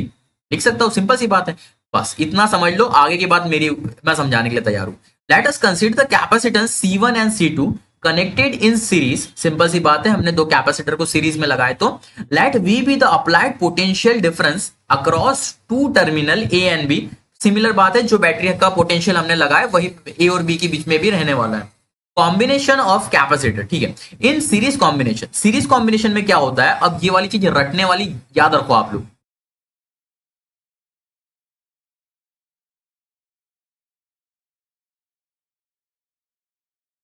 लिख सकता हूं, सिंपल सी बात है। बस इतना समझ लो, आगे की बात मेरी मैं समझाने के लिए तैयार हूं। Let us consider the capacitance C1 and C2 connected in series. Simple सी बात है, हमने दो कैपेसिटर को सीरीज में लगाए तो let V be the applied potential difference across two terminal A and B। Similar बात है, जो बैटरी का पोटेंशियल हमने लगाया वही ए और बी के बीच में भी रहने वाला है। कॉम्बिनेशन ऑफ कैपेसिटर, ठीक है, in series combination. Series combination में क्या होता है, अब ये वाली चीज रटने वाली याद रखो आप लोग।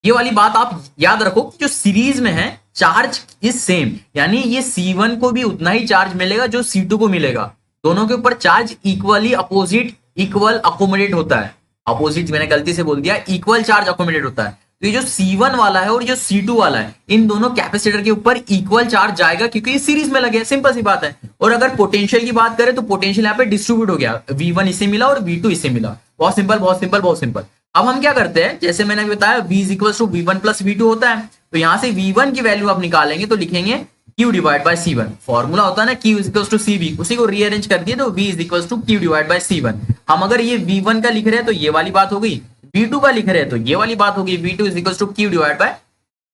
ये वाली बात आप याद रखो कि जो सीरीज में है चार्ज इज सेम, यानी ये C1 को भी उतना ही चार्ज मिलेगा जो C2 को मिलेगा। दोनों के ऊपर charge equally opposite equal accommodate होता है। अपोजिट मैंने गलती से बोल दिया, इक्वल चार्ज अकोमोडेट होता है। तो ये जो C1 वाला है और जो C2 वाला है, इन दोनों कैपेसिटर के ऊपर इक्वल चार्ज जाएगा क्योंकि ये सीरीज में लगे, सिंपल सी बात है। और अगर पोटेंशियल की बात करें तो पोटेंशियल यहाँ पे डिस्ट्रीब्यूट हो गया, V1 इसे मिला और V2 इसे मिला, बहुत सिंपल बहुत सिंपल बहुत सिंपल। अब हम क्या करते हैं, जैसे मैंने बताया V is equal to V1 plus V2 होता है, तो यहां से V1 की वैल्यू आप निकालेंगे तो लिखेंगे Q divide by C1। Formula होता है ना Q is equal to CV, उसी को रीअरेंज कर दिए तो V is equal to Q divide by C1। हम अगर ये V1 का लिख रहे हैं तो ये वाली बात हो गई, V2 का लिख रहे हैं तो ये वाली बात होगी, V2 is equal to Q divide by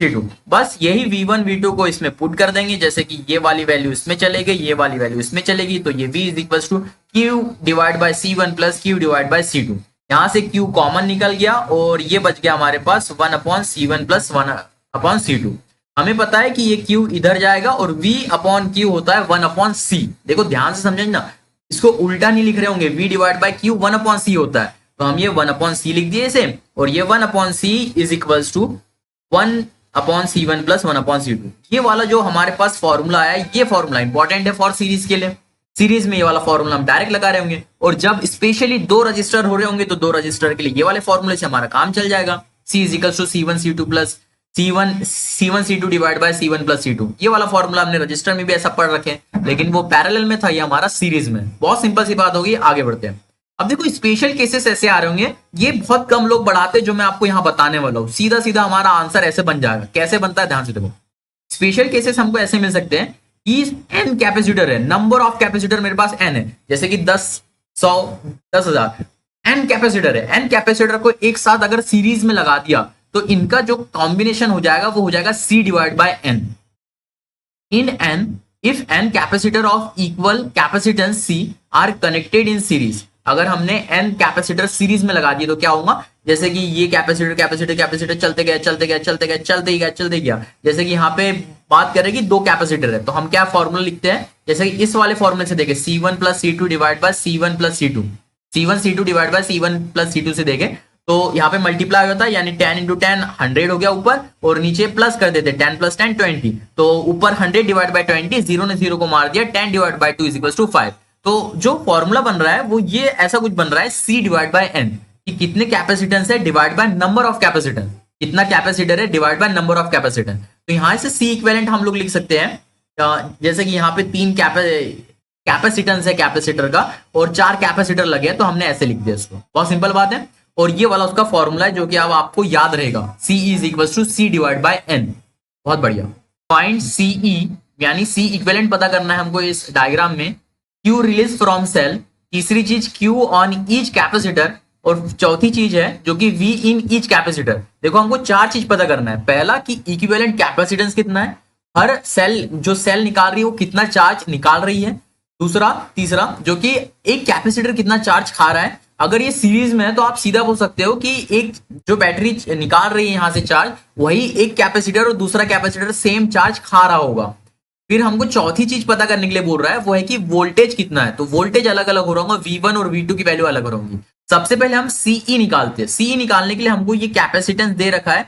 C2। बस यही V1 V2 को इसमें पुट कर देंगे, जैसे कि ये वाली वैल्यू इसमें चलेगी, ये वाली वैल्यू इसमें चलेगी, तो ये V is equal to Q divide by C1 plus Q divide by C2। यहां से Q कॉमन निकल गया और ये बच गया हमारे पास 1 upon C1 plus 1 upon C2। हमें पता है कि ये Q इधर जाएगा और V अपॉन Q होता है 1 अपॉन C। देखो ध्यान से समझना, इसको उल्टा नहीं लिख रहे होंगे, V divide by Q 1 upon C होता है, तो हम ये 1 अपॉन C लिख दिए इसे, और ये 1 upon C is equals to 1 upon C1 plus 1 upon C2। ये वाला जो हमारे पास फॉर्मूला आया, ये फॉर्मूला इंपॉर्टेंट है फॉर सीरीज के लिए। सीरीज में ये वाला फॉर्मूला हम डायरेक्ट लगा रहे होंगे, और जब स्पेशली दो रजिस्टर हो रहे होंगे तो दो रजिस्टर के लिए ये वाले फॉर्मूले से हमारा काम चल जाएगा। C is equal to C1 C2 plus C1 C2 divide by C1 plus C2। ये वाला फॉर्मूला हमने रजिस्टर में भी ऐसा पढ़ रखे, लेकिन वो पैरेलल में था, ये हमारा सीरीज में। बहुत सिंपल सी बात होगी, आगे बढ़ते हैं। अब देखो स्पेशल केसेस ऐसे आ रहे होंगे, ये बहुत कम लोग बढ़ाते जो मैं आपको यहाँ बताने वाला हूँ। सीधा सीधा हमारा आंसर ऐसे बन जाएगा। कैसे बनता है, ध्यान से देखो। स्पेशल केसेस हमको ऐसे मिल सकते हैं कि n कैपेसिटर है, नंबर ऑफ कैपेसिटर मेरे पास n है, जैसे कि 10 100 10,000 n कैपेसिटर है। n कैपेसिटर को एक साथ अगर सीरीज में लगा दिया तो इनका जो कॉम्बिनेशन हो जाएगा वो हो जाएगा C divide by n। In n if n capacitor of equal capacitance C are connected in series. अगर हमने n कैपेसिटर सीरीज में लगा दिए तो क्या होगा, जैसे कि ये कैपेसिटर कैपेसिटर कैपेसिटर चलते गए चलते गए चलते गए चलते ही गया चलते गया। जैसे कि यहाँ पे बात करें कि दो कैपेसिटर है तो हम क्या फॉर्मूला लिखते हैं, जैसे कि इस वाले फॉर्मूले से देखें C1 plus C2 divide by C1 plus C2। C1 C2 divide by C1 plus C2 से देखें तो यहाँ पे मल्टीप्लाई होता है, यानी 10 इंटू 10 100 हो गया ऊपर, और नीचे प्लस कर देते 10 प्लस 10 20। तो ऊपर 100 डिवाइड बाय 20, जीरो ने जीरो को मार दिया, 10 divide by 2 is equal to 5। तो जो फॉर्मूला बन रहा है वो ये ऐसा कुछ बन रहा है C डिवाइड बाय n, कि कितने कैपेसिटेंस है divide by number of capacitance. कितना कैपेसिटर है divide by number of capacitor. तो यहाँ से सी इक्विवेलेंट हम लोग लिख सकते हैं जैसे कि यहाँ पे 3 कैपेसिटेंस है कैपेसिटर का और 4 कैपेसिटर लगे हैं, तो हमने ऐसे लिख दिया इसको। बहुत सिंपल बात है। और ये वाला उसका फॉर्मूला है जो कि अब आपको याद रहेगा, C is equal to C divide by N। बहुत बढ़िया। फाइंड CE यानी C इक्विवेलेंट पता करना है हमको इस डायग्राम में। Q रिलीज फ्रॉम सेल, तीसरी चीज Q ऑन ईच कैपेसिटर, और चौथी चीज है जो कि V इन ईच कैपेसिटर। देखो हमको 4 चीज पता करना है। पहला कि इक्विवेलेंट कैपेसिटेंस कितना है, हर सेल जो सेल निकाल रही है वो कितना चार्ज निकाल रही है। दूसरा तीसरा जो कि एक कैपेसिटर कितना चार्ज खा रहा है। अगर ये सीरीज में है तो आप सीधा बोल सकते हो कि एक जो बैटरी निकाल रही है यहां से चार्ज, वही एक कैपेसिटर और दूसरा कैपेसिटर सेम चार्ज खा रहा होगा। फिर हमको चौथी चीज पता करने के लिए बोल रहा है, वो है कि वोल्टेज कितना है। तो वोल्टेज अलग अलग हो रहा होगा, V1 और V2 की वैल्यू अलग होंगी। सबसे पहले हम CE निकालते हैं। CE निकालने के लिए हमको ये कैपेसिटेंस दे रखा है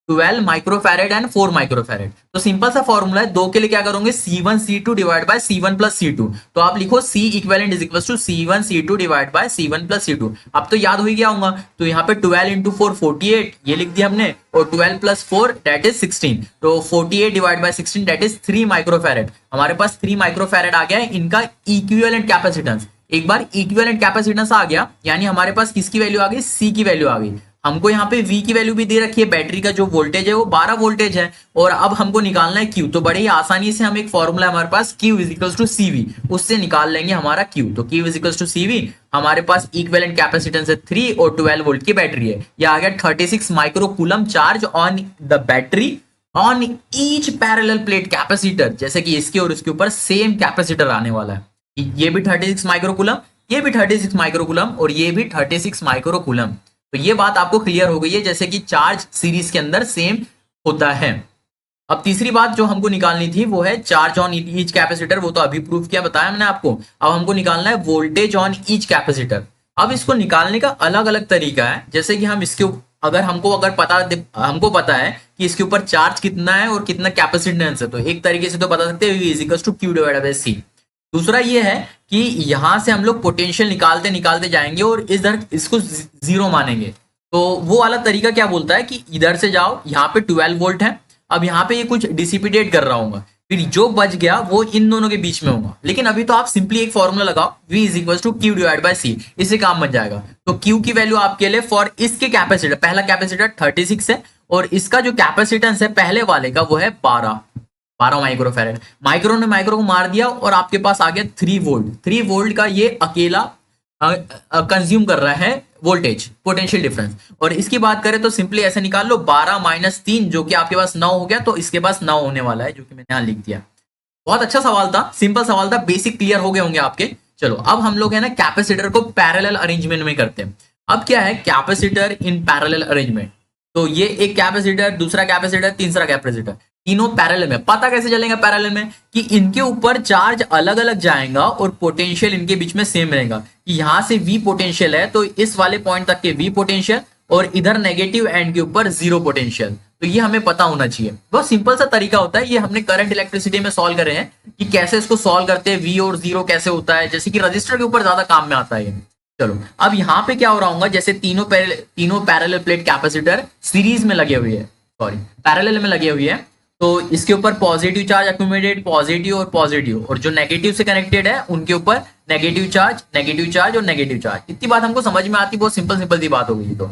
12 माइक्रोफैरेड एंड 4 माइक्रोफैरेड। तो सिंपल सा फॉर्मूला है, 2 के लिए क्या करोगे C1 C2 divide by C1 plus C2। तो आप लिखो C equivalent is equal to C1 C2 divide by C1 plus C2। अब तो याद हो ही गया होगा। तो यहाँ पे 12 इंटू 4 48 ये लिख दिया हमने, और 12 प्लस 4 दैट इज 16। तो 48 divide by 16 that is 3 microfarad. हमारे पास 3 माइक्रोफैरेड आ गया है इनका इक्विवेलेंट कैपेसिटेंस। एक बार इक्विवेलेंट कैपेसिटेंस आ गया यानी हमारे पास किसकी वैल्यू आ गई, C की वैल्यू आ गई। हमको यहाँ पे V की वैल्यू भी दे रखी है, बैटरी का जो वोल्टेज है वो 12 वोल्टेज है। और अब हमको निकालना है Q। तो बड़े ही आसानी से हम एक फॉर्मूला हमारे पास Q is equal to CV, उससे निकाल लेंगे हमारा Q। तो Q is equal to CV। हमारे पास इक्विवेलेंट कैपेसिटेंस है 3 और 12 वोल्ट की बैटरी है। यह आ गया 36 micro coulomb charge on the battery on each parallel plate capacitor. जैसे कि इसके और इसके ऊपर सेम कैपेसिटर आने वाला है। ये भी 36 माइक्रोकूलम, ये भी 36 माइक्रोकूलम और ये भी 36 माइक्रोकूलम। तो ये बात आपको क्लियर हो गई है, जैसे कि चार्ज सीरीज के अंदर सेम होता है। अब तीसरी बात जो हमको निकालनी थी वो है चार्ज ऑन ईच कैपेसिटर। वो तो अभी प्रूफ किया, बताया मैंने आपको। अब हमको निकालना है वोल्टेज ऑन ईच कैपेसिटर। अब इसको निकालने का अलग अलग तरीका है। जैसे कि हम इसके अगर हमको पता है कि इसके ऊपर चार्ज कितना है और कितना कैपेसिटेंस है, तो एक तरीके से तो बता सकते हैं V is equal to Q divided by C। दूसरा ये है कि यहां से हम लोग पोटेंशियल निकालते निकालते जाएंगे और इधर इसको जीरो मानेंगे। तो वो वाला तरीका क्या बोलता है कि इधर से जाओ, यहाँ पे 12 वोल्ट है, अब यहाँ पे ये कुछ डिसिपिटेट कर रहा होगा, फिर जो बच गया वो इन दोनों के बीच में होगा। लेकिन अभी तो आप सिंपली एक फॉर्मूला लगाओ, V is equal to Q divide by C, इससे काम बन जाएगा। तो Q की वैल्यू आपके लिए फॉर इसके कैपेसिटर, पहला कैपेसिटर 36 है और इसका जो कैपेसिटेंस है पहले वाले का वो है 12 माइक्रोफैरेड। माइक्रो ने माइक्रो को मार दिया और आपके पास आ गया 3 वोल्ट। 3 वोल्ट का ये अकेला कंज्यूम कर रहा है वोल्टेज, पोटेंशियल डिफरेंस। और इसकी बात करें तो सिंपली ऐसे निकाल लो, 12 माइनस 3 जो कि आपके पास 9 हो गया, तो इसके पास 9 होने वाला है, जो कि मैंने यहाँ लिख दिया। बहुत अच्छा सवाल था, सिंपल सवाल था, बेसिक क्लियर हो गए होंगे आपके। चलो अब हम लोग है ना कैपेसिटर को पैरेलल अरेंजमेंट में करते हैं। अब क्या है कैपेसिटर इन पैरेलल अरेंजमेंट। तो ये एक कैपेसिटर, दूसरा कैपेसिटर, तीसरा कैपेसिटर, तीनों पैरेलल में। पता कैसे चलेगा पैरेलल में कि इनके ऊपर चार्ज अलग अलग जाएगा और पोटेंशियल इनके बीच में सेम रहेगा। कि यहां से V पोटेंशियल है तो इस वाले पॉइंट तक के V पोटेंशियल और इधर नेगेटिव एंड के ऊपर 0 पोटेंशियल। तो ये हमें पता होना चाहिए। बहुत सिंपल सा तरीका होता है, ये हमने करंट इलेक्ट्रिसिटी में सॉल्व करे हैं कि कैसे इसको सॉल्व करते हैं, V और 0 कैसे होता है, जैसे कि रजिस्टर के ऊपर ज्यादा काम में आता है। चलो अब यहाँ पे क्या हो रहा होगा, जैसे तीनों पैरेलल प्लेट कैपेसिटर सीरीज में लगे हुए हैं, पैरेलल में लगे हुए हैं। तो इसके ऊपर पॉजिटिव चार्ज अक्यूमुलेटेड, पॉजिटिव और पॉजिटिव, और जो नेगेटिव से कनेक्टेड है उनके ऊपर नेगेटिव चार्ज और नेगेटिव चार्ज। इतनी बात हमको समझ में आती, बहुत सिंपल सी बात हो गई। तो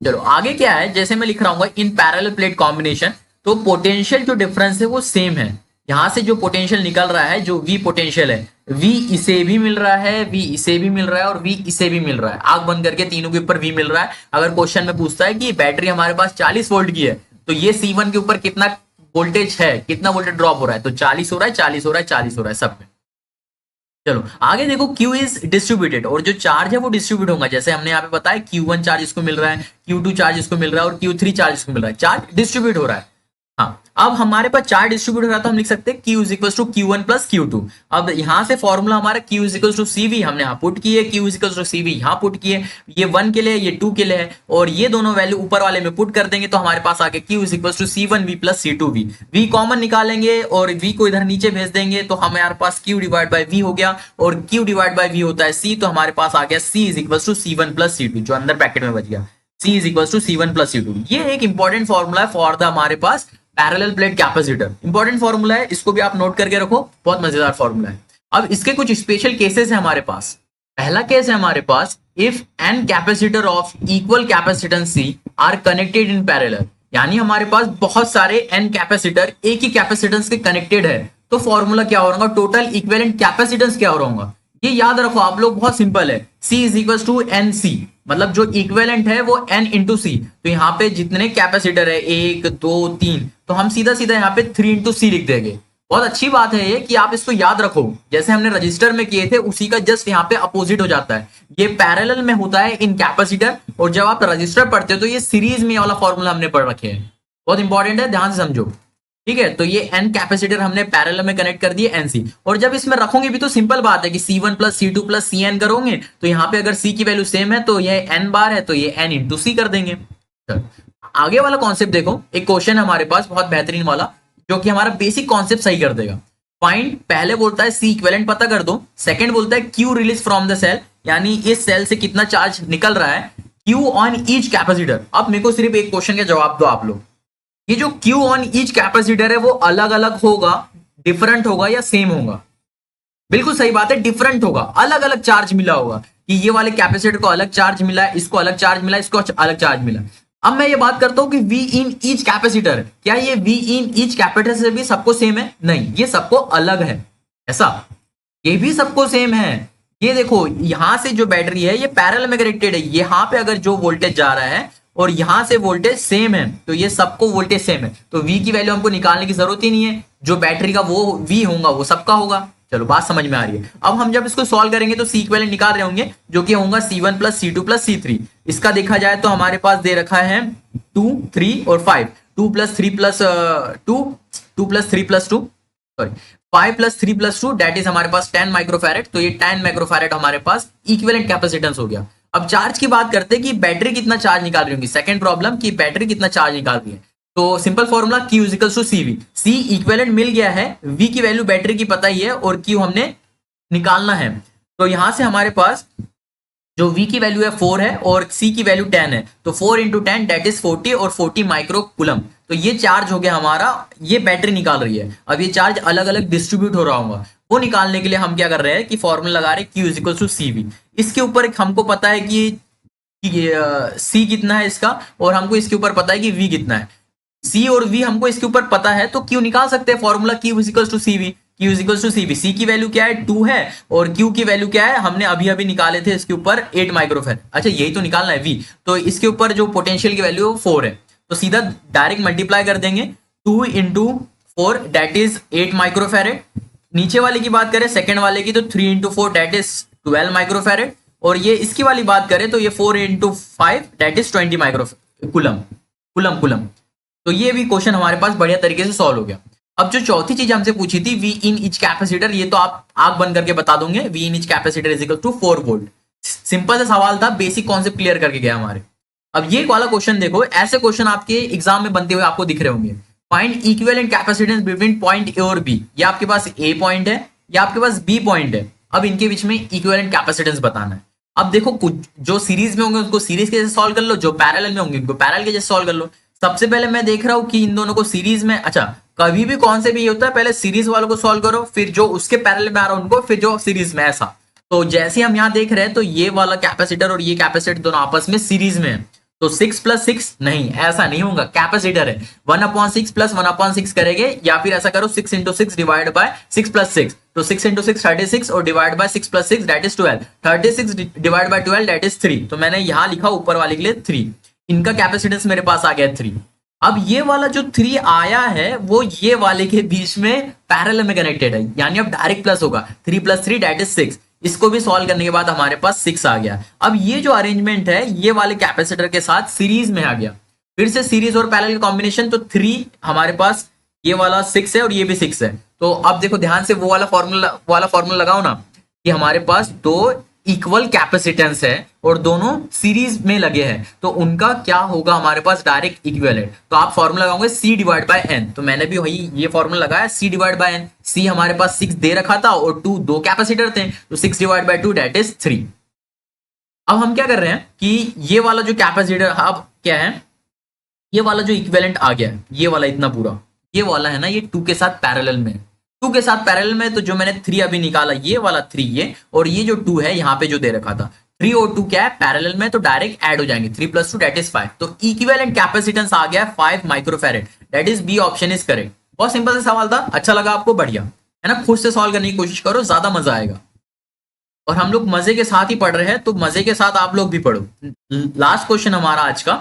चलो आगे क्या है, जैसे मैं लिख रहा हूँ इन पैरेलल प्लेट कॉम्बिनेशन, तो पोटेंशियल जो डिफरेंस है वो सेम है। यहां से जो पोटेंशियल निकल रहा है, जो V पोटेंशियल है, V इसे भी मिल रहा है, V इसे भी मिल रहा है और V इसे भी मिल रहा है। आंख बंद करके तीनों के ऊपर V मिल रहा है। अगर क्वेश्चन में पूछता है कि बैटरी हमारे पास 40 वोल्ट की है, तो ये C1 के ऊपर कितना वोल्टेज है, कितना वोल्टेज ड्रॉप हो रहा है, तो 40 हो रहा है, 40 हो रहा है, 40 हो रहा है सब में। चलो आगे देखो, Q इज डिस्ट्रीब्यूटेड, और जो चार्ज है वो डिस्ट्रीब्यूट होगा। जैसे हमने यहाँ पे बताया Q1 चार्ज इसको मिल रहा है, Q2 चार्ज इसको मिल रहा है और Q3 चार्ज इसको मिल रहा है। चार्ज डिस्ट्रीब्यूट हो रहा है। हाँ, अब हमारे पास चार्ज डिस्ट्रीब्यूट हो रहा है तो हम लिख सकते हैं Q is equal to Q1 plus Q2। अब यहाँ से फॉर्मूला हमारा Q is equal to CV हमने यहाँ पुट किए, Q is equal to CV यहाँ पुट किए। ये 1 के लिए, ये 2 के लिए है, और ये दोनों वैल्यू ऊपर वाले में पुट कर देंगे तो हमारे पास आगे Q is equal to C1V plus C2V। V common निकालेंगे और V को इधर नीचे भेज देंगे तो हमारे पास Q डिवाइड बाई V हो गया, और Q डिवाइड बाई V होता है C, तो हमारे पास आ गया C is equal to C1 plus C2 जो अंदर ब्रैकेट में बच गया। C is equal to C1 plus C2। ये एक इंपॉर्टेंट फॉर्मूला है फॉर द हमारे पास parallel plate capacitor. Important formula है, इसको भी आप नोट करके रखो, बहुत मजेदार फॉर्मूला है। अब इसके कुछ स्पेशल केसेस है हमारे पास। पहला केस है हमारे पास, if an capacitor of equal capacitance C are connected in parallel, यानी हमारे पास बहुत सारे एन कैपेसिटर एक ही कैपेसिटेंस के कनेक्टेड है, तो फॉर्मूला क्या हो रहा होगा, टोटल इक्विवेलेंट कैपेसिटेंस क्या हो रहा होगा। ये याद रखो आप लोग, बहुत सिंपल है, C is equal to N C, मतलब जो इक्विवेलेंट है वो n इंटू सी। तो यहाँ पे जितने कैपेसिटर है 1 2 3, तो हम सीधा सीधा यहाँ पे 3 इंटू सी लिख देंगे। बहुत अच्छी बात है ये कि आप इसको याद रखो, जैसे हमने रजिस्टर में किए थे उसी का जस्ट यहाँ पे अपोजिट हो जाता है। ये पैरेलल में होता है इन कैपेसिटर, और जब आप रजिस्टर पढ़ते हो तो ये सीरीज में वाला फॉर्मूला हमने पढ़ रखे हैं। बहुत इंपॉर्टेंट है, ध्यान से समझो, ठीक है। तो ये n कैपेसिटर हमने पैरेलल में कनेक्ट कर दिए nc, और जब इसमें रखोगे भी तो सिंपल बात है कि C1 plus C2 plus Cn करोगे, तो यहाँ पे अगर C की वैल्यू सेम है तो ये n बार है, तो ये n इंटू सी कर देंगे। आगे वाला कॉन्सेप्ट देखो, एक क्वेश्चन है हमारे पास बहुत बेहतरीन वाला, जो कि हमारा बेसिक कॉन्सेप्ट सही कर देगा। फाइंड, पहले बोलता है C इक्विवेलेंट पता कर दो, सेकंड बोलता है Q release from the cell, यानी इस सेल से कितना चार्ज निकल रहा है, Q ऑन ईच कैपेसिटर। अब मेरे को सिर्फ एक क्वेश्चन का जवाब दो आप लोग, ये जो Q ऑन ईच कैपेसिटर है वो अलग अलग होगा, डिफरेंट होगा या सेम होगा। बिल्कुल सही बात है, डिफरेंट होगा, अलग अलग चार्ज मिला होगा, कि ये वाले कैपेसिटर को अलग चार्ज मिला है, इसको अलग चार्ज मिला है, इसको अलग चार्ज मिला। अब मैं ये बात करता हूं कि V इन ईच कैपेसिटर, क्या ये V इन ईच कैपेसिटर से भी सबको सेम है? नहीं, ये सबको अलग है। ऐसा ये भी सबको सेम है। ये देखो, यहां से जो बैटरी है ये पैरेलल में कनेक्टेड है, यहां पे अगर जो वोल्टेज जा रहा है और यहां से वोल्टेज सेम है, तो ये सबको वोल्टेज सेम है, तो V की वैल्यू हमको निकालने की जरूरत ही नहीं है, जो बैटरी का वो V होगा वो सबका होगा। चलो बात समझ में आ रही है। अब हम जब इसको सॉल्व करेंगे तो C इक्विवेलेंट निकाल रहे होंगे, जो कि होगा C1 plus C2 plus C3। इसका देखा जाए तो हमारे पास दे रखा है 2 3 और 5, 2 plus 3 plus 2, 2 plus 3 plus 2, sorry 5 plus 3 plus 2, that is हमारे पास 10 माइक्रोफैरेड। तो ये 10 माइक्रोफैरेड हमारे पास इक्विवेलेंट कैपेसिटेंस हो गया। अब चार्ज की बात करते हैं कि बैटरी कितना चार्ज निकाल रही होगी। सेकंड प्रॉब्लम कि बैटरी कितना चार्ज निकाल रही है, तो simple formula Q is equal to CV। C equivalent मिल गया है, V की वैल्यू बैटरी की पता ही है, और Q हमने निकालना है। तो यहां से हमारे पास जो V की वैल्यू है 4 है और C की वैल्यू 10 है, तो 4 इंटू 10 दैट इज 40, और 40 माइक्रो कूलम। तो ये चार्ज हो गया हमारा, ये बैटरी निकाल रही है। अब ये चार्ज अलग अलग डिस्ट्रीब्यूट हो रहा होगा, वो निकालने के लिए हम क्या कर रहे हैं कि फॉर्मूला लगा रहे हैं Q is equal to CV। इसके ऊपर हमको पता है कि C कितना है इसका, और हमको इसके ऊपर पता है कि V कितना है। C और V हमको इसके ऊपर पता है, तो Q निकाल सकते हैं, formula Q is equal to CV। Q is equal to CV, C की वैल्यू क्या है 2 है, और Q की वैल्यू क्या है हमने अभी अभी निकाले थे इसके ऊपर 8 माइक्रोफैराड। अच्छा यही तो निकालना है V, तो इसके ऊपर जो पोटेंशियल की वैल्यू है 4 है, तो सीधा डायरेक्ट मल्टीप्लाई कर देंगे, 2 इंटू 4 दैट इज 8 माइक्रोफैराड। नीचे वाले की बात करें सेकंड वाले की, तो 3 इंटू 4 दैट इज 12 माइक्रोफैराड, और ये इसकी वाली बात करें तो ये 4 into 5 that is 20 micro coulomb. तो ये भी क्वेश्चन हमारे पास बढ़िया तरीके से सॉल्व हो गया। अब जो चौथी चीज हमसे पूछी थी V इन ईच कैपेसिटर, ये तो आप आंख बंद करके बता दोगे, V in each capacitor is equal to 4 volt. Simple सा सवाल था, बेसिक कॉन्सेप्ट क्लियर करके गया हमारे। अब ये वाला क्वेश्चन देखो, ऐसे क्वेश्चन आपके एग्जाम में बनते हुए आपको दिख रहे होंगे। Find equivalent capacitance between point A और B। ये आपके पास A पॉइंट है, या आपके पास B पॉइंट है। अब इनके बीच में इक्विवेलेंट कैपेसिटेंस बताना है। अब देखो, कुछ जो सीरीज में होंगे उनको सीरीज के जैसे सॉल्व कर लो, जो पैरेलल में होंगे उनको पैरेलल के जैसे सॉल्व कर लो। सबसे पहले मैं देख रहा हूं कि इन दोनों को सीरीज में, अच्छा कभी भी कौन से भी ये होता है, पहले सीरीज वालों को सॉल्व करो, फिर जो उसके पैरेलल में आ रहा है उनको, फिर जो सीरीज में, ऐसा। तो जैसे हम यहाँ देख रहे हैं, तो ये वाला कैपेसिटर और ये कैपेसिटर दोनों आपस में सीरीज में है, तो 6 प्लस 6 नहीं, ऐसा नहीं होगा, कैपेसिटर है 1/6 प्लस 1/6 करेंगे, या फिर ऐसा करो 6 इंटू 6 डिवाइड बाय 6 प्लस 6, तो 6 इंटू 6 36, और divide by 6 plus 6 that is 12, 36 divide by 12 that is 3। तो मैंने यहां लिखा ऊपर वाले के लिए 3, इनका कैपेसिटेंस मेरे पास आ गया 3। अब ये वाला जो 3 आया है वो ये वाले के बीच में पैरेलल में कनेक्टेड है, यानी अब डायरेक्ट प्लस होगा, 3 प्लस 3 दैट इज 6। इसको भी सॉल्व करने के बाद हमारे पास 6 आ गया। अब ये जो अरेंजमेंट है ये वाले कैपेसिटर के साथ सीरीज में आ गया, फिर से सीरीज और पैरेलल कॉम्बिनेशन, तो 3 हमारे पास, ये वाला 6 है और ये भी 6 है। तो अब देखो ध्यान से वो वाला फॉर्मूला लगाओ ना, कि हमारे पास दो इक्वल कैपेसिटेंस है और दोनों सीरीज में लगे हैं, तो उनका क्या होगा हमारे पास डायरेक्ट इक्विवेलेंट। तो आप फॉर्मूला लगाओगे C डिवाइड बाय n, तो मैंने भी वही ये फॉर्मूला लगाया C divide by n। C हमारे पास 6 दे रखा था और 2 दो कैपेसिटर थे, तो 6 डिवाइड बाय 2 दैट इज 3। अब हम क्या कर रहे हैं कि ये वाला जो कैपेसिटर अब क्या है, ये वाला जो इक्विवेलेंट आ गया है, ये वाला इतना पूरा, ये वाला है ना, ये 2 के साथ पैरेलल में, 2 के साथ पैरेलल में, तो जो मैंने 3 अभी निकाला, ये वाला 3 ये, और ये जो 2 है यहाँ पे जो दे रखा था 3 और 2 क्या है पैरेलल में, तो डायरेक्ट ऐड हो जाएंगे, 3 + 2 दैट इज 5, तो इक्विवेलेंट कैपेसिटेंस आ गया 5 microfarad, that is B option is correct. बहुत सिंपल सा सवाल था, अच्छा लगा आपको, बढ़िया है ना, खुद से सॉल्व करने की कोशिश करो, ज्यादा मजा आएगा। और हम लोग मजे के साथ ही पढ़ रहे हैं, तो मजे के साथ आप लोग भी पढ़ो। लास्ट क्वेश्चन हमारा आज का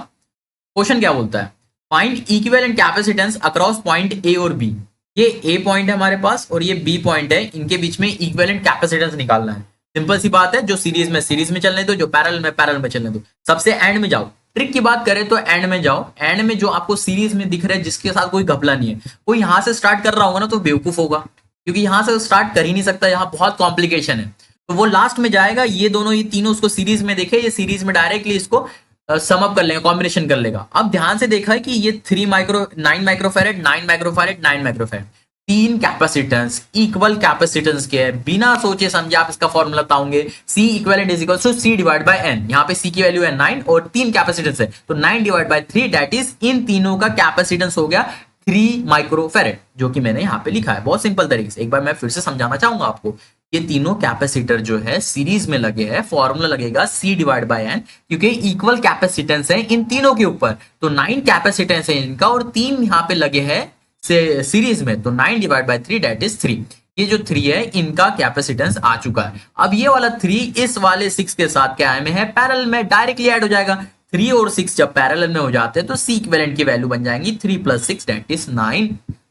क्वेश्चन क्या बोलता है, find equivalent capacitance across point A और बी। ये ए पॉइंट है हमारे पास और ये बी पॉइंट है, इनके बीच में इक्विवेलेंट कैपेसिटेंस निकालना है। सिंपल सी बात है, जो सीरीज में चलने दो, जो पैरेलल में चलने दो। सबसे एंड में जाओ, ट्रिक की बात करें तो एंड में जाओ, एंड में जो आपको सीरीज में दिख रहा है जिसके साथ कोई घपला नहीं है, कोई यहां से स्टार्ट कर रहा होगा ना तो बेवकूफ होगा, क्योंकि यहां से स्टार्ट कर ही नहीं सकता, यहाँ बहुत कॉम्प्लिकेशन है, तो वो लास्ट में जाएगा। ये दोनों, ये तीनों उसको सीरीज में देखे, ये सीरीज में डायरेक्टली इसको सम अप कर लेगा, कॉम्बिनेशन कर लेगा। अब ध्यान से देखा है कि ये 9 माइक्रोफैरेड 9 माइक्रोफैरेड 9 माइक्रोफैरेड, तीन कैपेसिटेंस इक्वल कैपेसिटेंस के है, बिना सोचे समझे आप इसका फॉर्मूला बताओगे, C equivalent is equal to C divide by N। यहाँ पे C की वैल्यू है 9 और तीन कैपेसिटेंस है, तो 9 divide by 3 that is in तीनों का कैपेसिटेंस हो गया 3 माइक्रोफैरेड, जो कि मैंने यहाँ पे लिखा है बहुत सिंपल तरीके से। एक बार मैं फिर से समझाना चाहूंगा आपको, ये तीनों कैपेसिटर जो है सीरीज में लगे हैं, फॉर्मूला लगेगा C डिवाइड बाय N, क्योंकि इक्वल कैपेसिटेंस है इन तीनों के ऊपर, तो 9 कैपेसिटेंस है इनका और 3 यहाँ पे लगे हैं से सीरीज में, तो 9 डिवाइड बाय 3 दैट इज 3। ये जो 3 है इनका कैपेसिटेंस आ चुका है। अब ये वाला 3 इस वाले 6 के साथ क्या है पैरेलल में, डायरेक्टली ऐड हो जाएगा। 3 और 6 जब पैरेलल में हो जाते हैं तो C इक्विवेलेंट की वैल्यू बन जाएंगी 3 + 6 दैट इज 9।